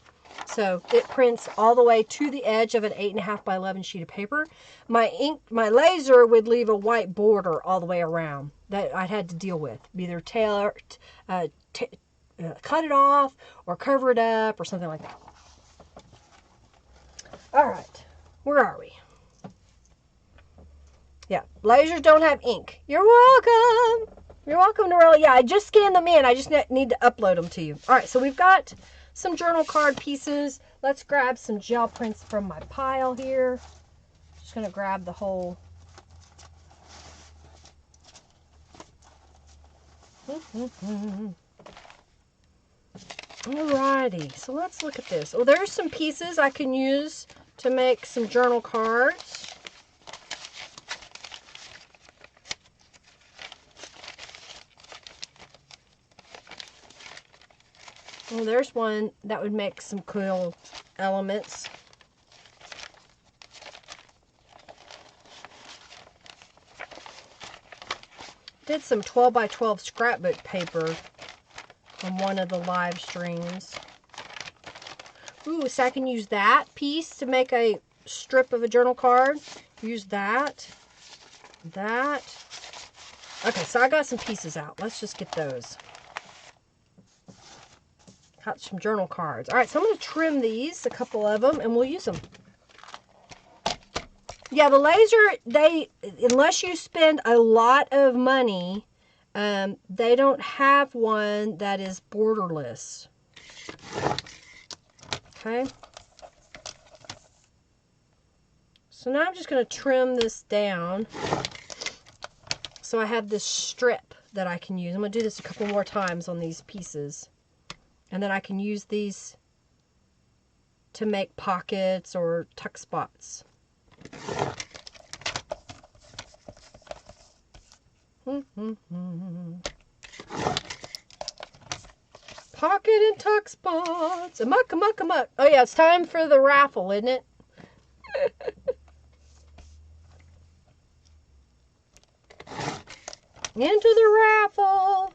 So it prints all the way to the edge of an 8.5 by 11 sheet of paper. My laser would leave a white border all the way around that I'd had to deal with. Either cut it off or cover it up or something like that. All right, where are we? Yeah, lasers don't have ink. You're welcome. You're welcome, Norella. Yeah, I just scanned them in. I just need to upload them to you. All right, so we've got some journal card pieces. Let's grab some gel prints from my pile here. Just going to grab the whole. Alrighty, so let's look at this. Well, there's some pieces I can use to make some journal cards. Well, there's one that would make some cool elements. Did some 12 by 12 scrapbook paper on one of the live streams. Ooh, so I can use that piece to make a strip of a journal card. Use that. That. Okay, so I got some pieces out. Let's just get those. Got some journal cards. All right, so I'm going to trim these, a couple of them, and we'll use them. Yeah, the laser, unless you spend a lot of money, they don't have one that is borderless. Okay. So now I'm just going to trim this down so I have this strip that I can use. I'm going to do this a couple more times on these pieces. And then I can use these to make pockets or tuck spots. Pocket and tuck spots. Amuck, amuck, amuck. Oh yeah, it's time for the raffle, isn't it? Into the raffle.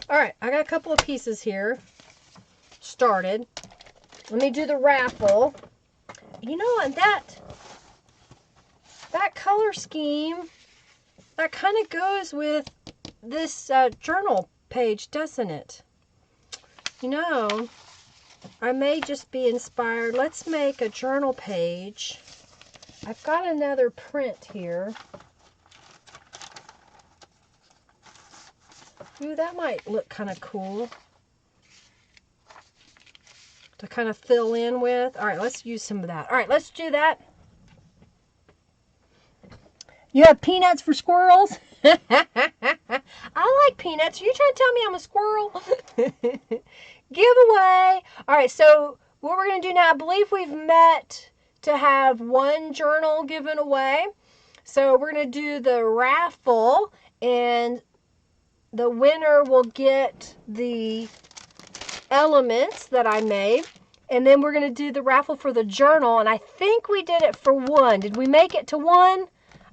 All right, I got a couple of pieces here started. Let me do the raffle. You know, and that color scheme, that kind of goes with this journal page, doesn't it? You know, I may just be inspired. Let's make a journal page. I've got another print here. Ooh, that might look kind of cool to kind of fill in with. All right, let's use some of that. All right, let's do that. You have peanuts for squirrels? I like peanuts. Are you trying to tell me I'm a squirrel? Giveaway. All right, so what we're going to do now, I believe we've met to have one journal given away. So we're going to do the raffle, and the winner will get the elements that I made. And then we're going to do the raffle for the journal. And I think we did it for one. Did we make it to one?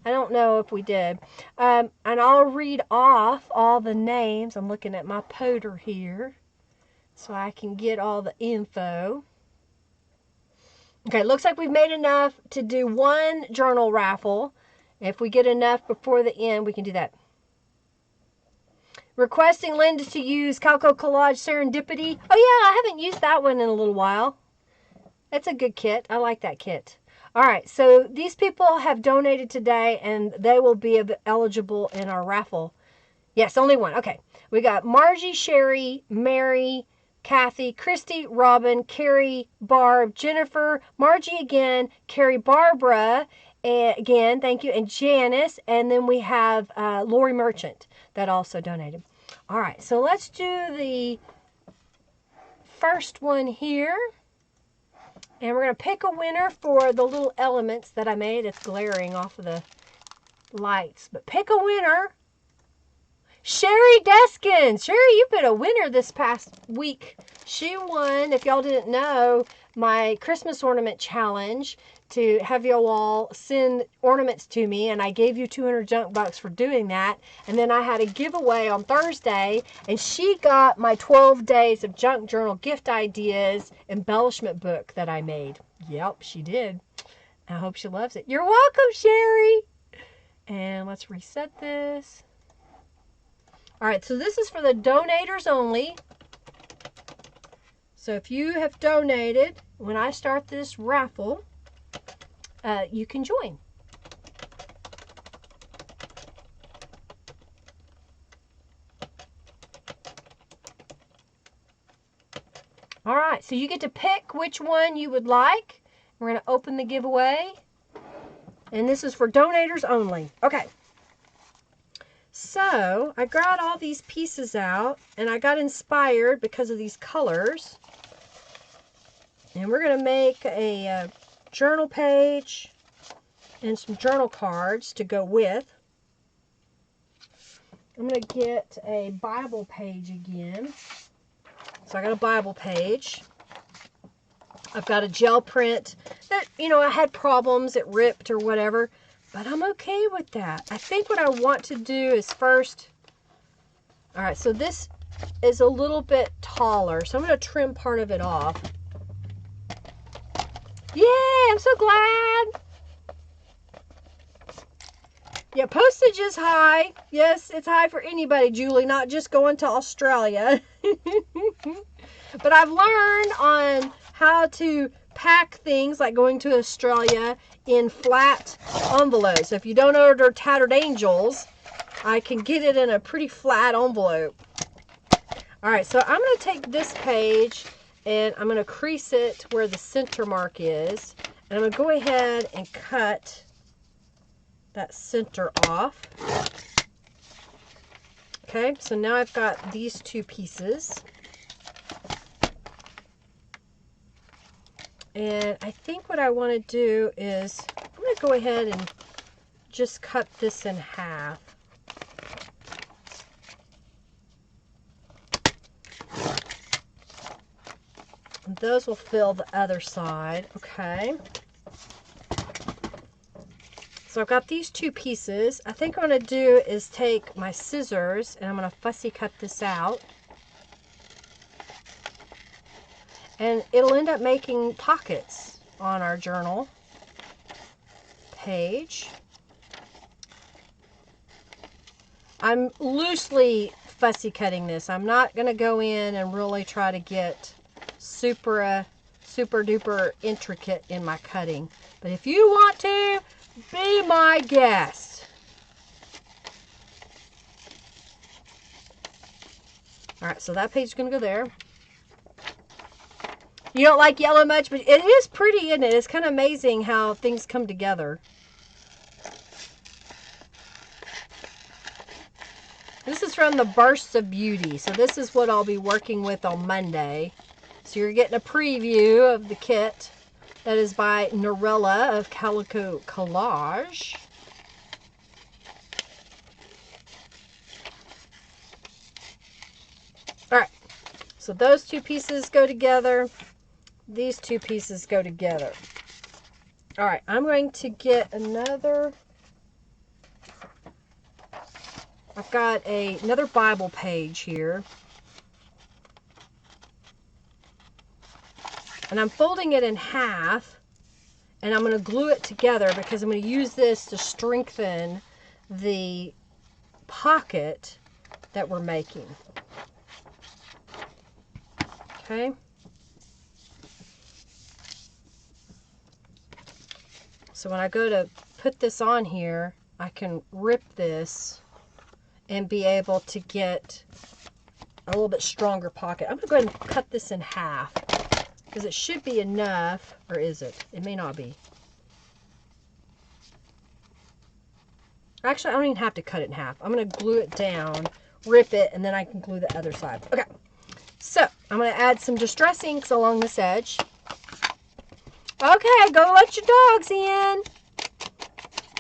I don't know if we did. And I'll read off all the names. I'm looking at my poder here so I can get all the info. Okay, looks like we've made enough to do one journal raffle. If we get enough before the end, we can do that. Requesting Linda to use Calico Collage Serendipity. Oh yeah, I haven't used that one in a little while. That's a good kit. I like that kit. All right, so these people have donated today, and they will be eligible in our raffle. Yes, only one. Okay. We got Margie, Sherry, Mary, Kathy, Christy, Robin, Carrie, Barb, Jennifer, Margie again, Carrie, Barbara, again, thank you, and Janice, and then we have Lori Merchant that also donated. All right, so let's do the first one here. And we're going to pick a winner for the little elements that I made. It's glaring off of the lights. But pick a winner. Sherry Deskins. Sherry, you've been a winner this past week. She won, if y'all didn't know, my Christmas ornament challenge to have y'all all send ornaments to me, and I gave you 200 junk bucks for doing that. And then I had a giveaway on Thursday, and she got my 12 days of junk journal gift ideas embellishment book that I made. Yep, she did. I hope she loves it. You're welcome, Sherry. And let's reset this. All right, so this is for the donators only. So if you have donated, when I start this raffle, you can join. All right, so you get to pick which one you would like. We're going to open the giveaway. And this is for donators only. Okay. So I got all these pieces out and I got inspired because of these colors. And we're going to make a journal page and some journal cards to go with. I'm going to get a Bible page again. So I got a Bible page. I've got a gel print that, I had problems, it ripped or whatever, but I'm okay with that. I think what I want to do is first, all right, so this is a little bit taller, so I'm going to trim part of it off. Yay, I'm so glad. Yeah, postage is high. Yes, it's high for anybody, Julie, not just going to Australia. But I've learned on how to pack things like going to Australia in flat envelopes. So if you don't order Tattered Angels, I can get it in a pretty flat envelope. All right, so I'm going to take this page and I'm going to crease it where the center mark is. And I'm going to go ahead and cut that center off. Okay, so now I've got these two pieces. And I think what I want to do is, I'm going to go ahead and just cut this in half. And those will fill the other side. Okay. So I've got these two pieces. I think what I'm going to do is take my scissors and I'm going to fussy cut this out. And it'll end up making pockets on our journal page. I'm loosely fussy cutting this. I'm not going to go in and really try to get super duper intricate in my cutting. But if you want to, be my guest. Alright, so that page is going to go there. You don't like yellow much, but it is pretty, isn't it? It's kind of amazing how things come together. This is from the Bursts of Beauty. So this is what I'll be working with on Monday. So you're getting a preview of the kit. That is by Norella of Calico Collage. Alright, so those two pieces go together. These two pieces go together. Alright, I'm going to get another... I've got another Bible page here. And I'm folding it in half. And I'm going to glue it together because I'm going to use this to strengthen the pocket that we're making. Okay. So when I go to put this on here, I can rip this and be able to get a little bit stronger pocket. I'm going to go ahead and cut this in half because it should be enough, or is it? It may not be. Actually, I don't even have to cut it in half. I'm going to glue it down, rip it, and then I can glue the other side. Okay, so I'm going to add some distress inks along this edge. Okay, go let your dogs in.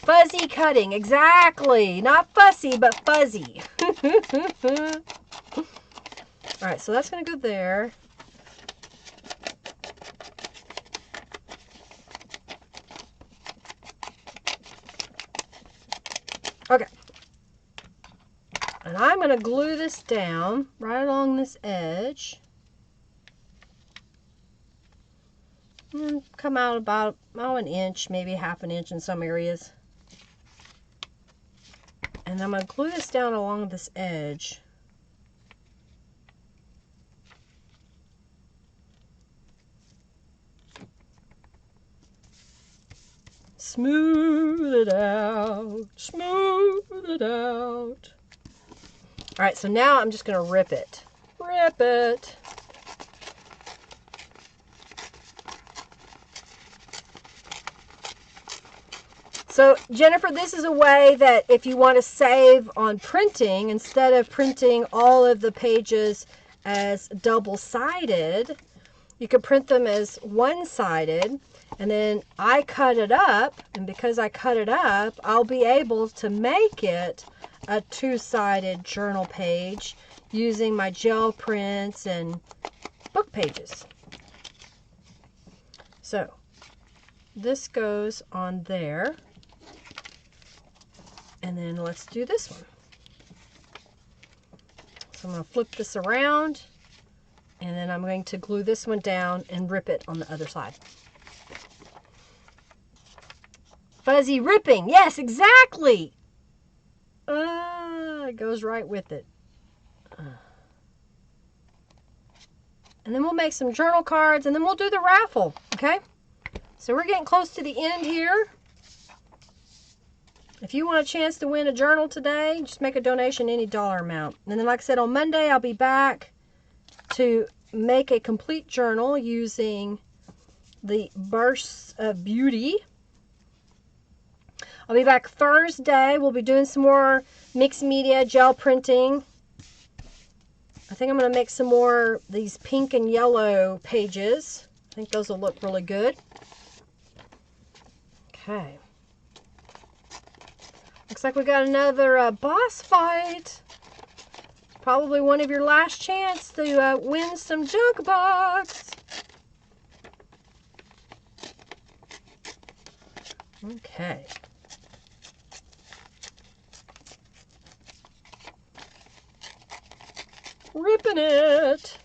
Fuzzy cutting, exactly. Not fussy, but fuzzy. Alright, so that's going to go there. Okay. And I'm going to glue this down right along this edge. And come out about an inch, maybe half an inch in some areas. And I'm going to glue this down along this edge. Smooth it out, smooth it out. Alright, so now I'm just going to rip it. Rip it. So, Jennifer, this is a way that if you want to save on printing, instead of printing all of the pages as double-sided, you could print them as one-sided, and then I cut it up, and because I cut it up, I'll be able to make it a two-sided journal page using my gel prints and book pages. So, this goes on there. And then let's do this one. So I'm going to flip this around, and then I'm going to glue this one down and rip it on the other side. Fuzzy ripping. Yes, exactly. It goes right with it. And then we'll make some journal cards, and then we'll do the raffle, okay? So we're getting close to the end here. If you want a chance to win a journal today, just make a donation, any dollar amount. And then, like I said, on Monday, I'll be back to make a complete journal using the Bursts of Beauty. I'll be back Thursday. We'll be doing some more mixed media gel printing. I think I'm going to make some more these pink and yellow pages. I think those will look really good. Okay. Looks like we got another boss fight. Probably one of your last chance to win some junk bucks. Okay. Ripping it.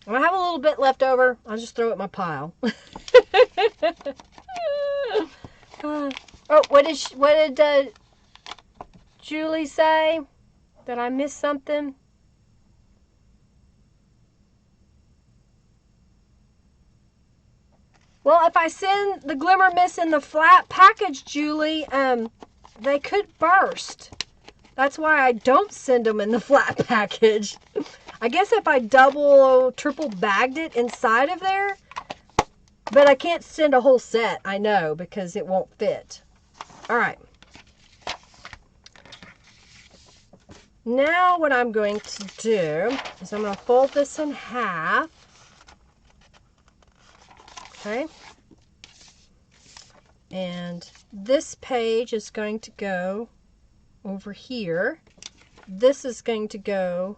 I have a little bit left over. I'll just throw it in my pile. Oh, what did Julie say? Did I miss something? Well, if I send the Glimmer Mist in the flat package, Julie, they could burst. That's why I don't send them in the flat package. I guess if I double, triple bagged it inside of there, but I can't send a whole set, I know, because it won't fit. All right. Now what I'm going to do is I'm going to fold this in half. Okay. And this page is going to go over here. This is going to go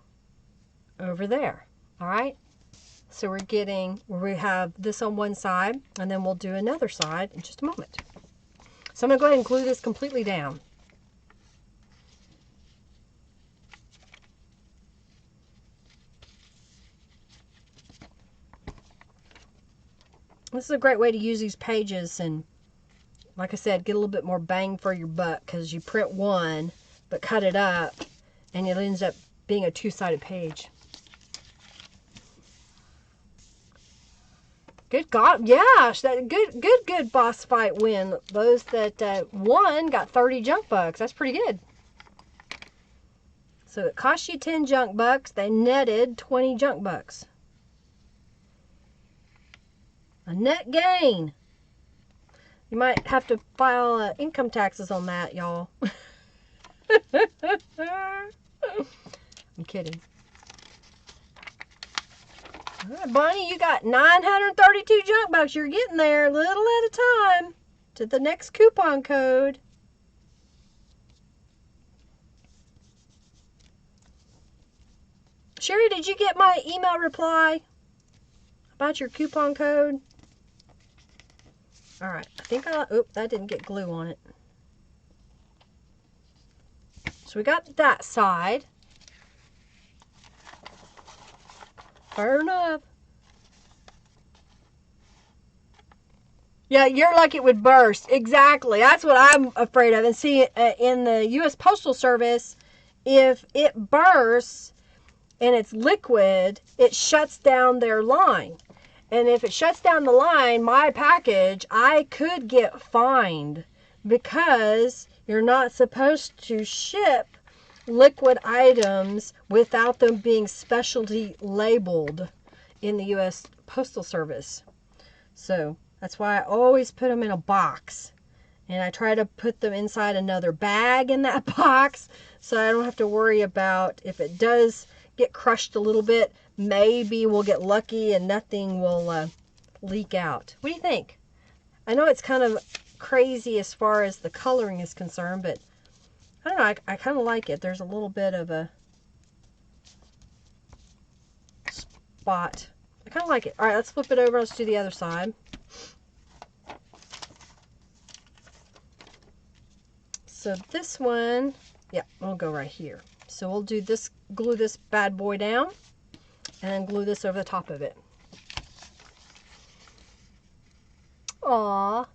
over there. All right. So we're getting where we have this on one side, and then we'll do another side in just a moment. So I'm going to go ahead and glue this completely down. This is a great way to use these pages and, like I said, get a little bit more bang for your buck, because you print one but cut it up and it ends up being a two-sided page. Good God, yeah, that good boss fight win. Those that won got 30 junk bucks. That's pretty good. So it cost you 10 junk bucks. They netted 20 junk bucks. A net gain. You might have to file income taxes on that, y'all. I'm kidding. All right, Bonnie, you got 932 junk bucks. You're getting there a little at a time to the next coupon code. Sherry, did you get my email reply about your coupon code? All right, I think oop, that didn't get glue on it. So we got that side. Fair enough. Yeah, you're like it would burst. Exactly. That's what I'm afraid of. And see, in the U.S. Postal Service, if it bursts and it's liquid, it shuts down their line. And if it shuts down the line, my package, I could get fined because you're not supposed to ship liquid items without them being specialty labeled in the U.S. Postal Service. So That's why I always put them in a box. And I try to put them inside another bag in that box so I don't have to worry about if it does get crushed a little bit. Maybe we'll get lucky and nothing will leak out. What do you think? I know it's kind of crazy as far as the coloring is concerned, but I don't know. I kind of like it. There's a little bit of a spot. I kind of like it. All right, let's flip it over. Let's do the other side. So this one, yeah, we'll go right here. So we'll do this, glue this bad boy down, and then glue this over the top of it. Aw,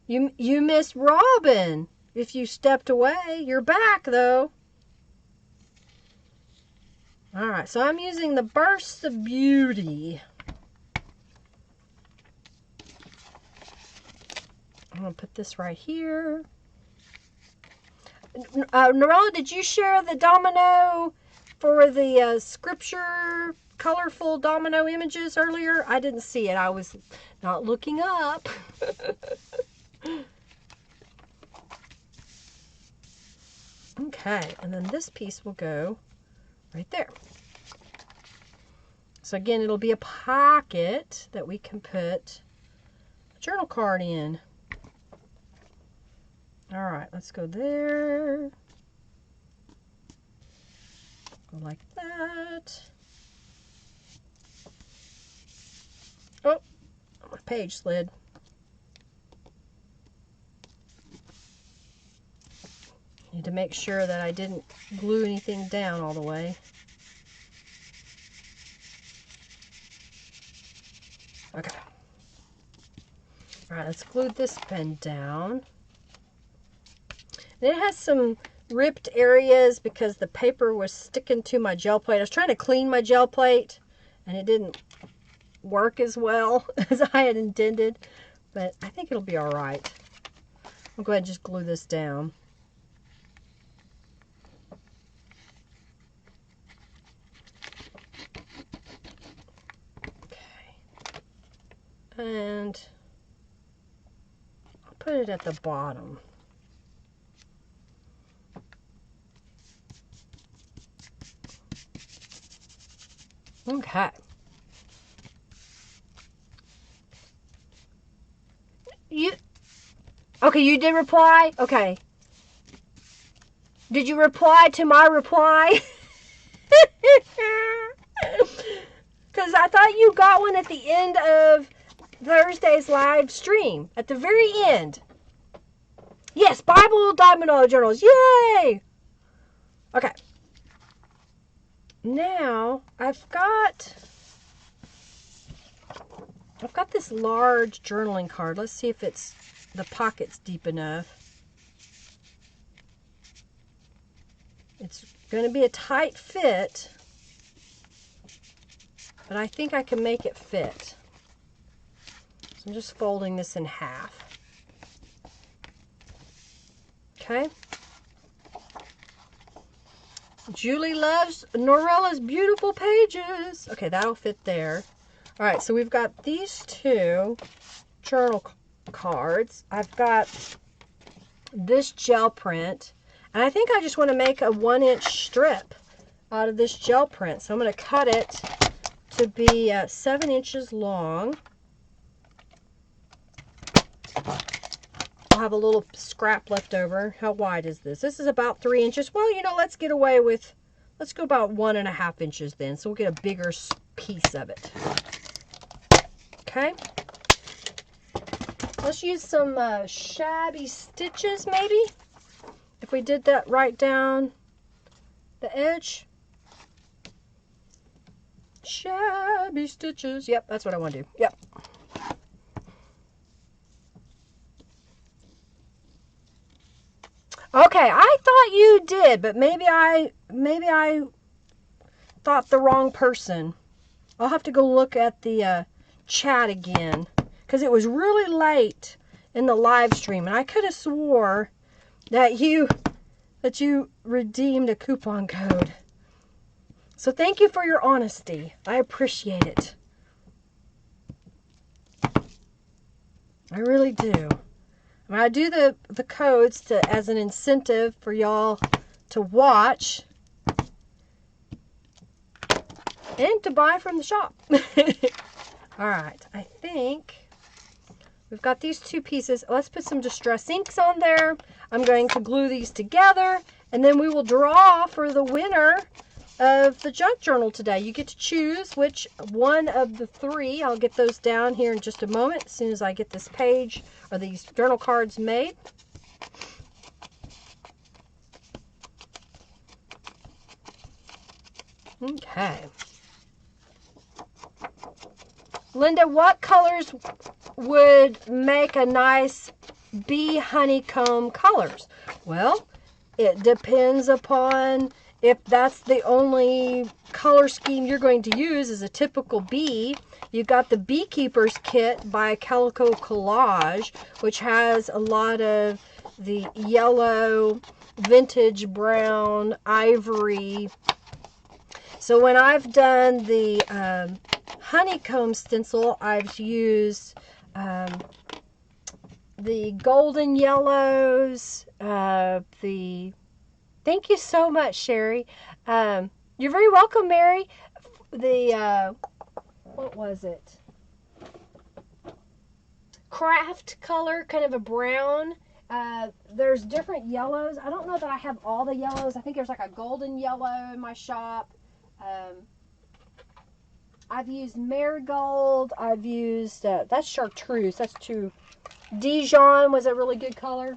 you missed Robin. If you stepped away, you're back though. All right, so I'm using the Bursts of Beauty. I'm gonna put this right here. Norella, did you share the domino for the scripture colorful domino images earlier? I didn't see it. I was not looking up. Okay, and then this piece will go right there. So again, it'll be a pocket that we can put a journal card in. All right, let's go there. Go like that. Oh, my page slid. Need to make sure that I didn't glue anything down all the way. Okay. All right, let's glue this pen down. And it has some ripped areas because the paper was sticking to my gel plate. I was trying to clean my gel plate and it didn't work as well as I had intended, but I think it'll be all right. I'll go ahead and just glue this down. Okay. And I'll put it at the bottom. Okay. Okay, you did reply? Okay. Did you reply to my reply? Because I thought you got one at the end of Thursday's live stream. At the very end. Yes, Bible Domino Journals. Yay! Okay. Now, I've got this large journaling card. Let's see if the pocket's deep enough. It's going to be a tight fit, but I think I can make it fit. So I'm just folding this in half. Okay. Julie loves Norella's beautiful pages. Okay, that'll fit there. All right, so we've got these two journal cards. I've got this gel print, and I think I just want to make a 1-inch strip out of this gel print. So I'm going to cut it to be 7 inches long. I'll have a little scrap left over. How wide is this? This is about 3 inches. Well, you know, let's get away with, let's go about 1.5 inches then. So we'll get a bigger piece of it. Okay. Let's use some shabby stitches maybe. If we did that right down the edge. Shabby stitches. Yep, that's what I want to do. Yep. Okay, I thought you did, but maybe I thought the wrong person. I'll have to go look at the chat again because it was really late in the live stream, and I could have swore that you redeemed a coupon code. So thank you for your honesty. I appreciate it. I really do. I mean, I do the codes as an incentive for y'all to watch and to buy from the shop. All right, I think we've got these two pieces. Let's put some Distress inks on there. I'm going to glue these together, and then we will draw for the winner of the junk journal today. You get to choose which one of the three. I'll get those down here in just a moment as soon as I get this page or these journal cards made. Okay. Linda, what colors would make a nice bee honeycomb colors? Well, it depends upon if that's the only color scheme you're going to use as a typical bee. You've got the Beekeeper's Kit by Calico Collage, which has a lot of the yellow, vintage brown, ivory. So when I've done the honeycomb stencil, I've used the golden yellows, thank you so much, Sherry. You're very welcome, Mary. What was it? Craft color, kind of a brown. There's different yellows. I don't know that I have all the yellows. I think there's like a golden yellow in my shop. I've used marigold. I've used, that's chartreuse. That's too. Dijon was a really good color.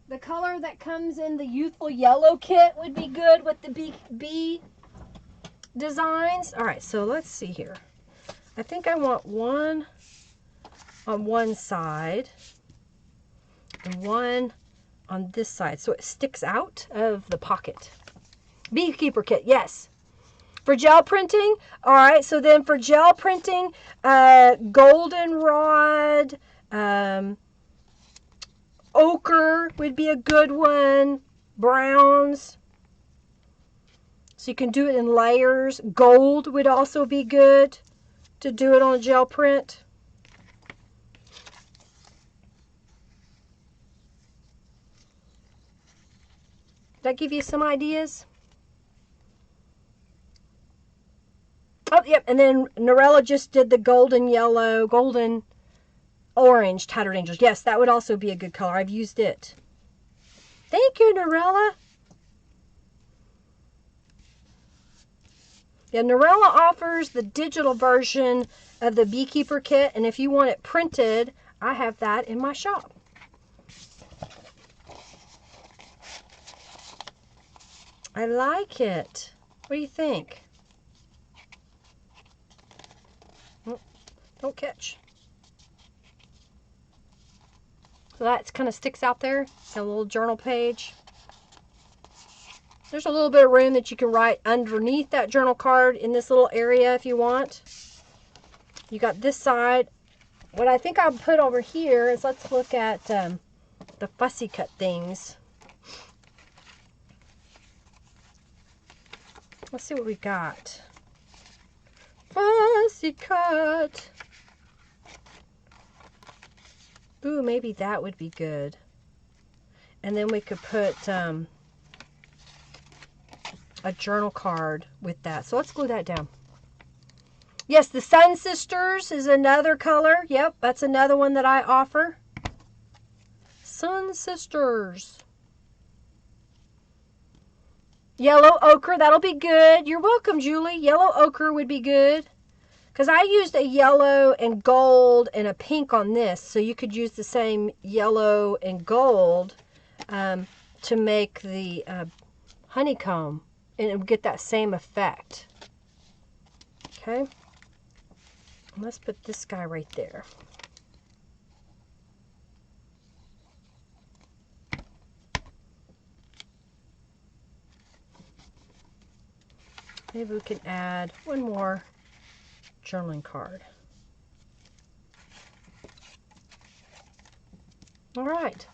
The color that comes in the Youthful Yellow kit would be good with the bee designs. All right, so let's see here. I think I want one on one side and one on this side so it sticks out of the pocket. Beekeeper kit, yes. For gel printing, all right, so then for gel printing, goldenrod, ochre would be a good one, browns. So you can do it in layers. Gold would also be good to do it on a gel print. Did that give you some ideas? Oh, yep, and then Norella just did the golden yellow, golden orange Tattered Angels. Yes, that would also be a good color. I've used it. Thank you, Norella. Yeah, Norella offers the digital version of the Beekeeper Kit, and if you want it printed, I have that in my shop. I like it. What do you think? Don't catch. So that kind of sticks out there, a little journal page. There's a little bit of room that you can write underneath that journal card in this little area if you want. You got this side. What I think I'll put over here is, let's look at the fussy cut things. Let's see what we got. Fussy cut. Ooh, maybe that would be good. And then we could put a journal card with that. So let's glue that down. Yes, the Sun Sisters is another color. Yep, that's another one that I offer. Sun Sisters. Yellow ochre, that'll be good. You're welcome, Julie. Yellow ochre would be good. Because I used a yellow and gold and a pink on this. So you could use the same yellow and gold to make the honeycomb. And it would get that same effect. Okay. Let's put this guy right there. Maybe we can add one more journaling card. All right.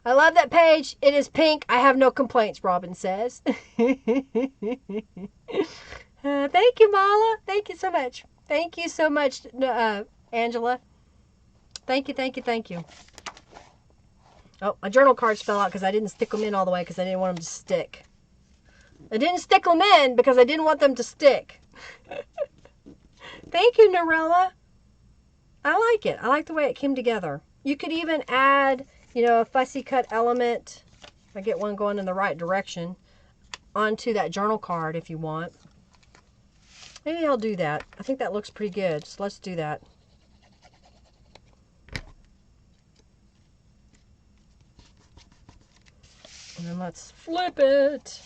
I love that page. It is pink. I have no complaints, Robin says. Thank you, Mala. Thank you so much. Thank you so much, Angela. Thank you, thank you, thank you. Oh, my journal cards fell out because I didn't stick them in all the way because I didn't want them to stick. I didn't stick them in because I didn't want them to stick. Thank you, Norella. I like it. I like the way it came together. You could even add, a fussy cut element, if I get one going in the right direction, onto that journal card if you want. Maybe I'll do that. I think that looks pretty good, so let's do that. And then let's flip it.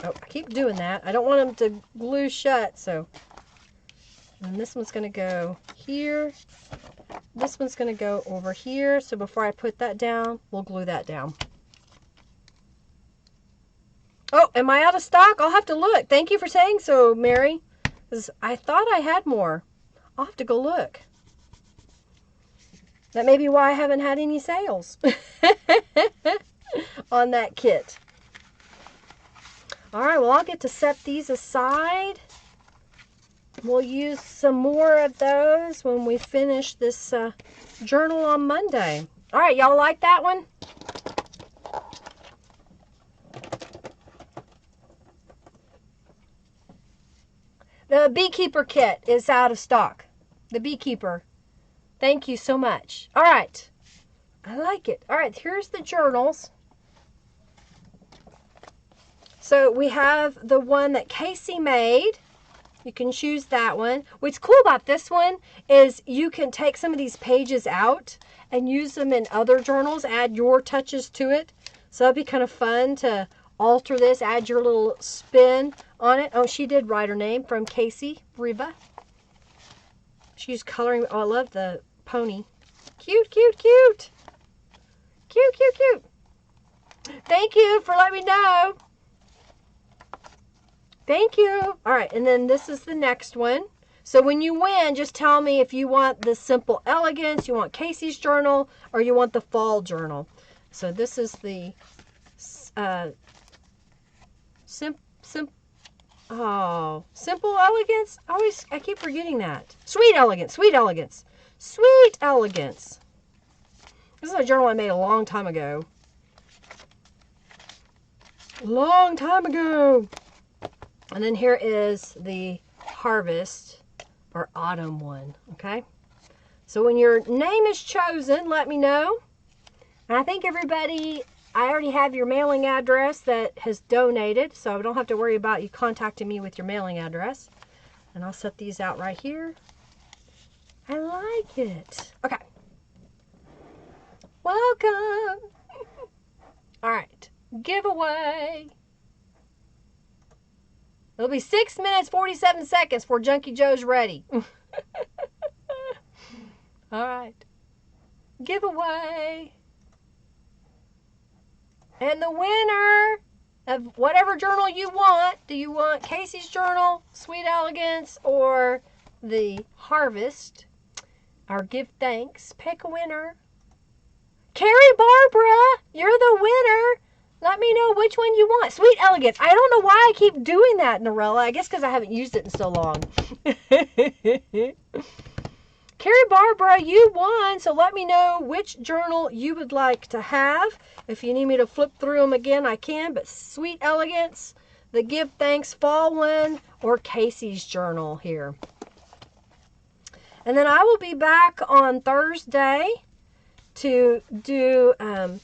Oh, I keep doing that. I don't want them to glue shut, so. And this one's going to go here. This one's going to go over here. So before I put that down, we'll glue that down. Oh, am I out of stock? I'll have to look. Thank you for saying so, Mary. Because I thought I had more. I'll have to go look. That may be why I haven't had any sales on that kit. All right, well, I'll get to set these aside. We'll use some more of those when we finish this journal on Monday. All right, y'all like that one? The Beekeeper kit is out of stock. The Beekeeper. Thank you so much. All right. I like it. All right, here's the journals. So we have the one that Casey made. You can choose that one. What's cool about this one is you can take some of these pages out and use them in other journals, add your touches to it. So that'd be kind of fun to alter this, add your little spin on it. Oh, she did write her name, from Casey Riva. She's coloring. Oh, I love the pony. Cute, cute, cute. Cute, cute, cute. Thank you for letting me know. Thank you. All right, and then this is the next one. So when you win, just tell me if you want the Simple Elegance, you want Casey's journal, or you want the fall journal. So this is the Simple Elegance. I keep forgetting that. Sweet Elegance, Sweet Elegance, Sweet Elegance. This is a journal I made a long time ago. Long time ago. And then here is the Harvest or Autumn one, okay? So when your name is chosen, let me know. And I think everybody, I already have your mailing address that has donated, so I don't have to worry about you contacting me with your mailing address. And I'll set these out right here. I like it. Okay. Welcome. All right. Giveaway. It'll be 6 minutes, 47 seconds before Junkie Joe's ready. All right. Giveaway. And the winner of whatever journal you want. Do you want Casey's journal, Sweet Elegance, or the Harvest? Or Give Thanks. Pick a winner. Carrie Barbara, you're the winner. Let me know which one you want. Sweet Elegance. I don't know why I keep doing that, Norella. I guess because I haven't used it in so long. Carrie Barbara, you won. So let me know which journal you would like to have. If you need me to flip through them again, I can. But Sweet Elegance, the Give Thanks fall one, or Casey's journal here. And then I will be back on Thursday to do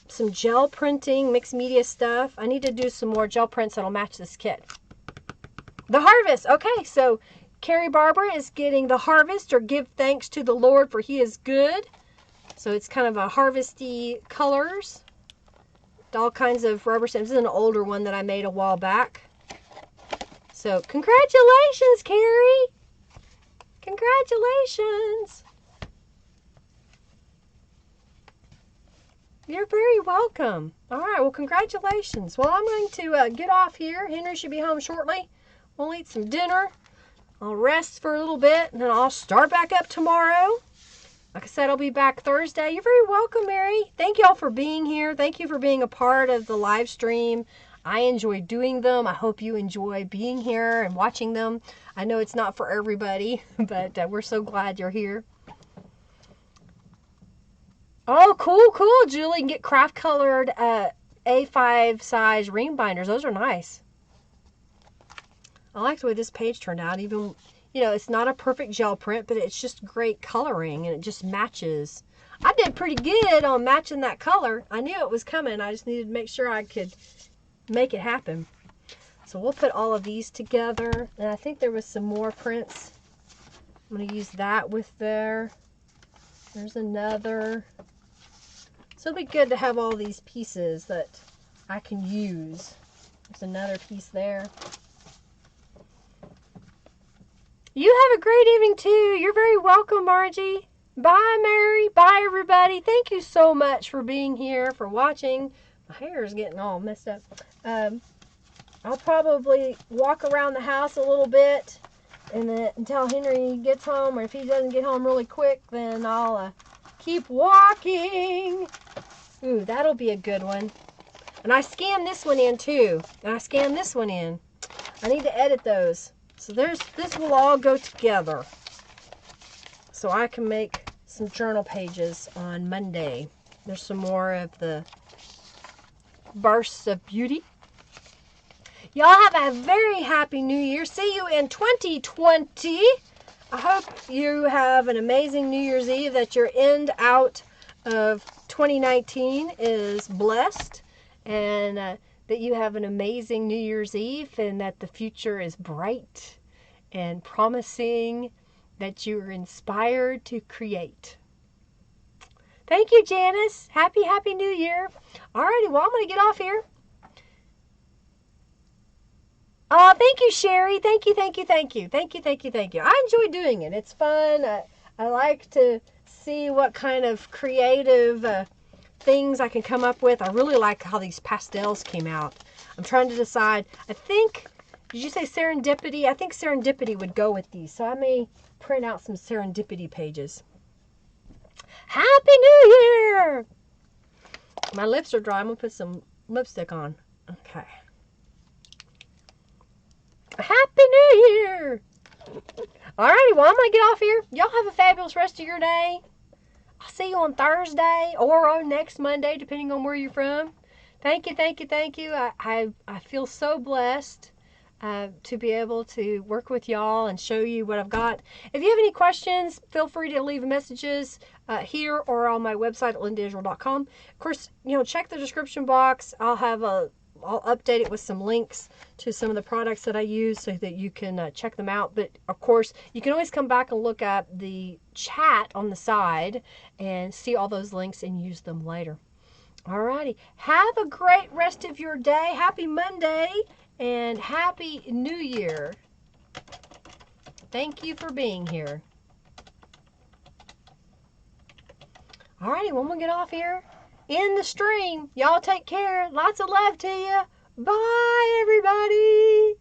some gel printing, mixed media stuff. I need to do some more gel prints that'll match this kit. The Harvest. Okay, so Carrie Barbara is getting the Harvest, or Give Thanks to the Lord, for He is good. So it's kind of a harvesty colors. All kinds of rubber stamps. This is an older one that I made a while back. So congratulations, Carrie. Congratulations. You're very welcome. All right, well, congratulations. Well, I'm going to get off here. Henry should be home shortly. We'll eat some dinner. I'll rest for a little bit, and then I'll start back up tomorrow. Like I said, I'll be back Thursday. You're very welcome, Mary. Thank you all for being here. Thank you for being a part of the live stream. I enjoy doing them. I hope you enjoy being here and watching them. I know it's not for everybody, but we're so glad you're here. Oh, cool, cool, Julie. You can get craft colored A5 size ring binders. Those are nice. I like the way this page turned out. Even, you know, it's not a perfect gel print, but it's just great coloring and it just matches. I did pretty good on matching that color. I knew it was coming. I just needed to make sure I could make it happen. So we'll put all of these together. And I think there was some more prints. I'm going to use that with there. There's another. So it'll be good to have all these pieces that I can use. There's another piece there. You have a great evening too. You're very welcome, Margie. Bye, Mary. Bye, everybody. Thank you so much for being here, for watching. My hair is getting all messed up. I'll probably walk around the house a little bit and then until Henry gets home, or if he doesn't get home really quick, then I'll keep walking. Ooh, that'll be a good one. And I scanned this one in too. And I scanned this one in. I need to edit those. So this will all go together. So I can make some journal pages on Monday. There's some more of the bursts of beauty. Y'all have a very happy new year. See you in 2020. I hope you have an amazing New Year's Eve, that your end out of 2019 is blessed, and that you have an amazing New Year's Eve, and that the future is bright and promising, that you're inspired to create. Thank you, Janice. Happy New Year. Alrighty, well, I'm going to get off here. Oh, thank you, Sherry. Thank you. I enjoy doing it. It's fun. I like to see what kind of creative things I can come up with. I really like how these pastels came out. I'm trying to decide. I think, did you say serendipity? I think serendipity would go with these. So I may print out some serendipity pages. Happy New Year! My lips are dry. I'm going to put some lipstick on. Okay. Happy New Year! Alrighty, well, I'm going to get off here. Y'all have a fabulous rest of your day. I'll see you on Thursday or on next Monday, depending on where you're from. Thank you. I feel so blessed to be able to work with y'all and show you what I've got. If you have any questions, feel free to leave messages here or on my website at lindaisrael.com. Of course, you know, check the description box. I'll update it with some links to some of the products that I use so that you can check them out. But of course, you can always come back and look at the chat on the side and see all those links and use them later. Alrighty, have a great rest of your day. Happy Monday and Happy New Year. Thank you for being here. Alrighty, well, I'm gonna get off here. In the stream. Y'all take care. Lots of love to you. Bye, everybody.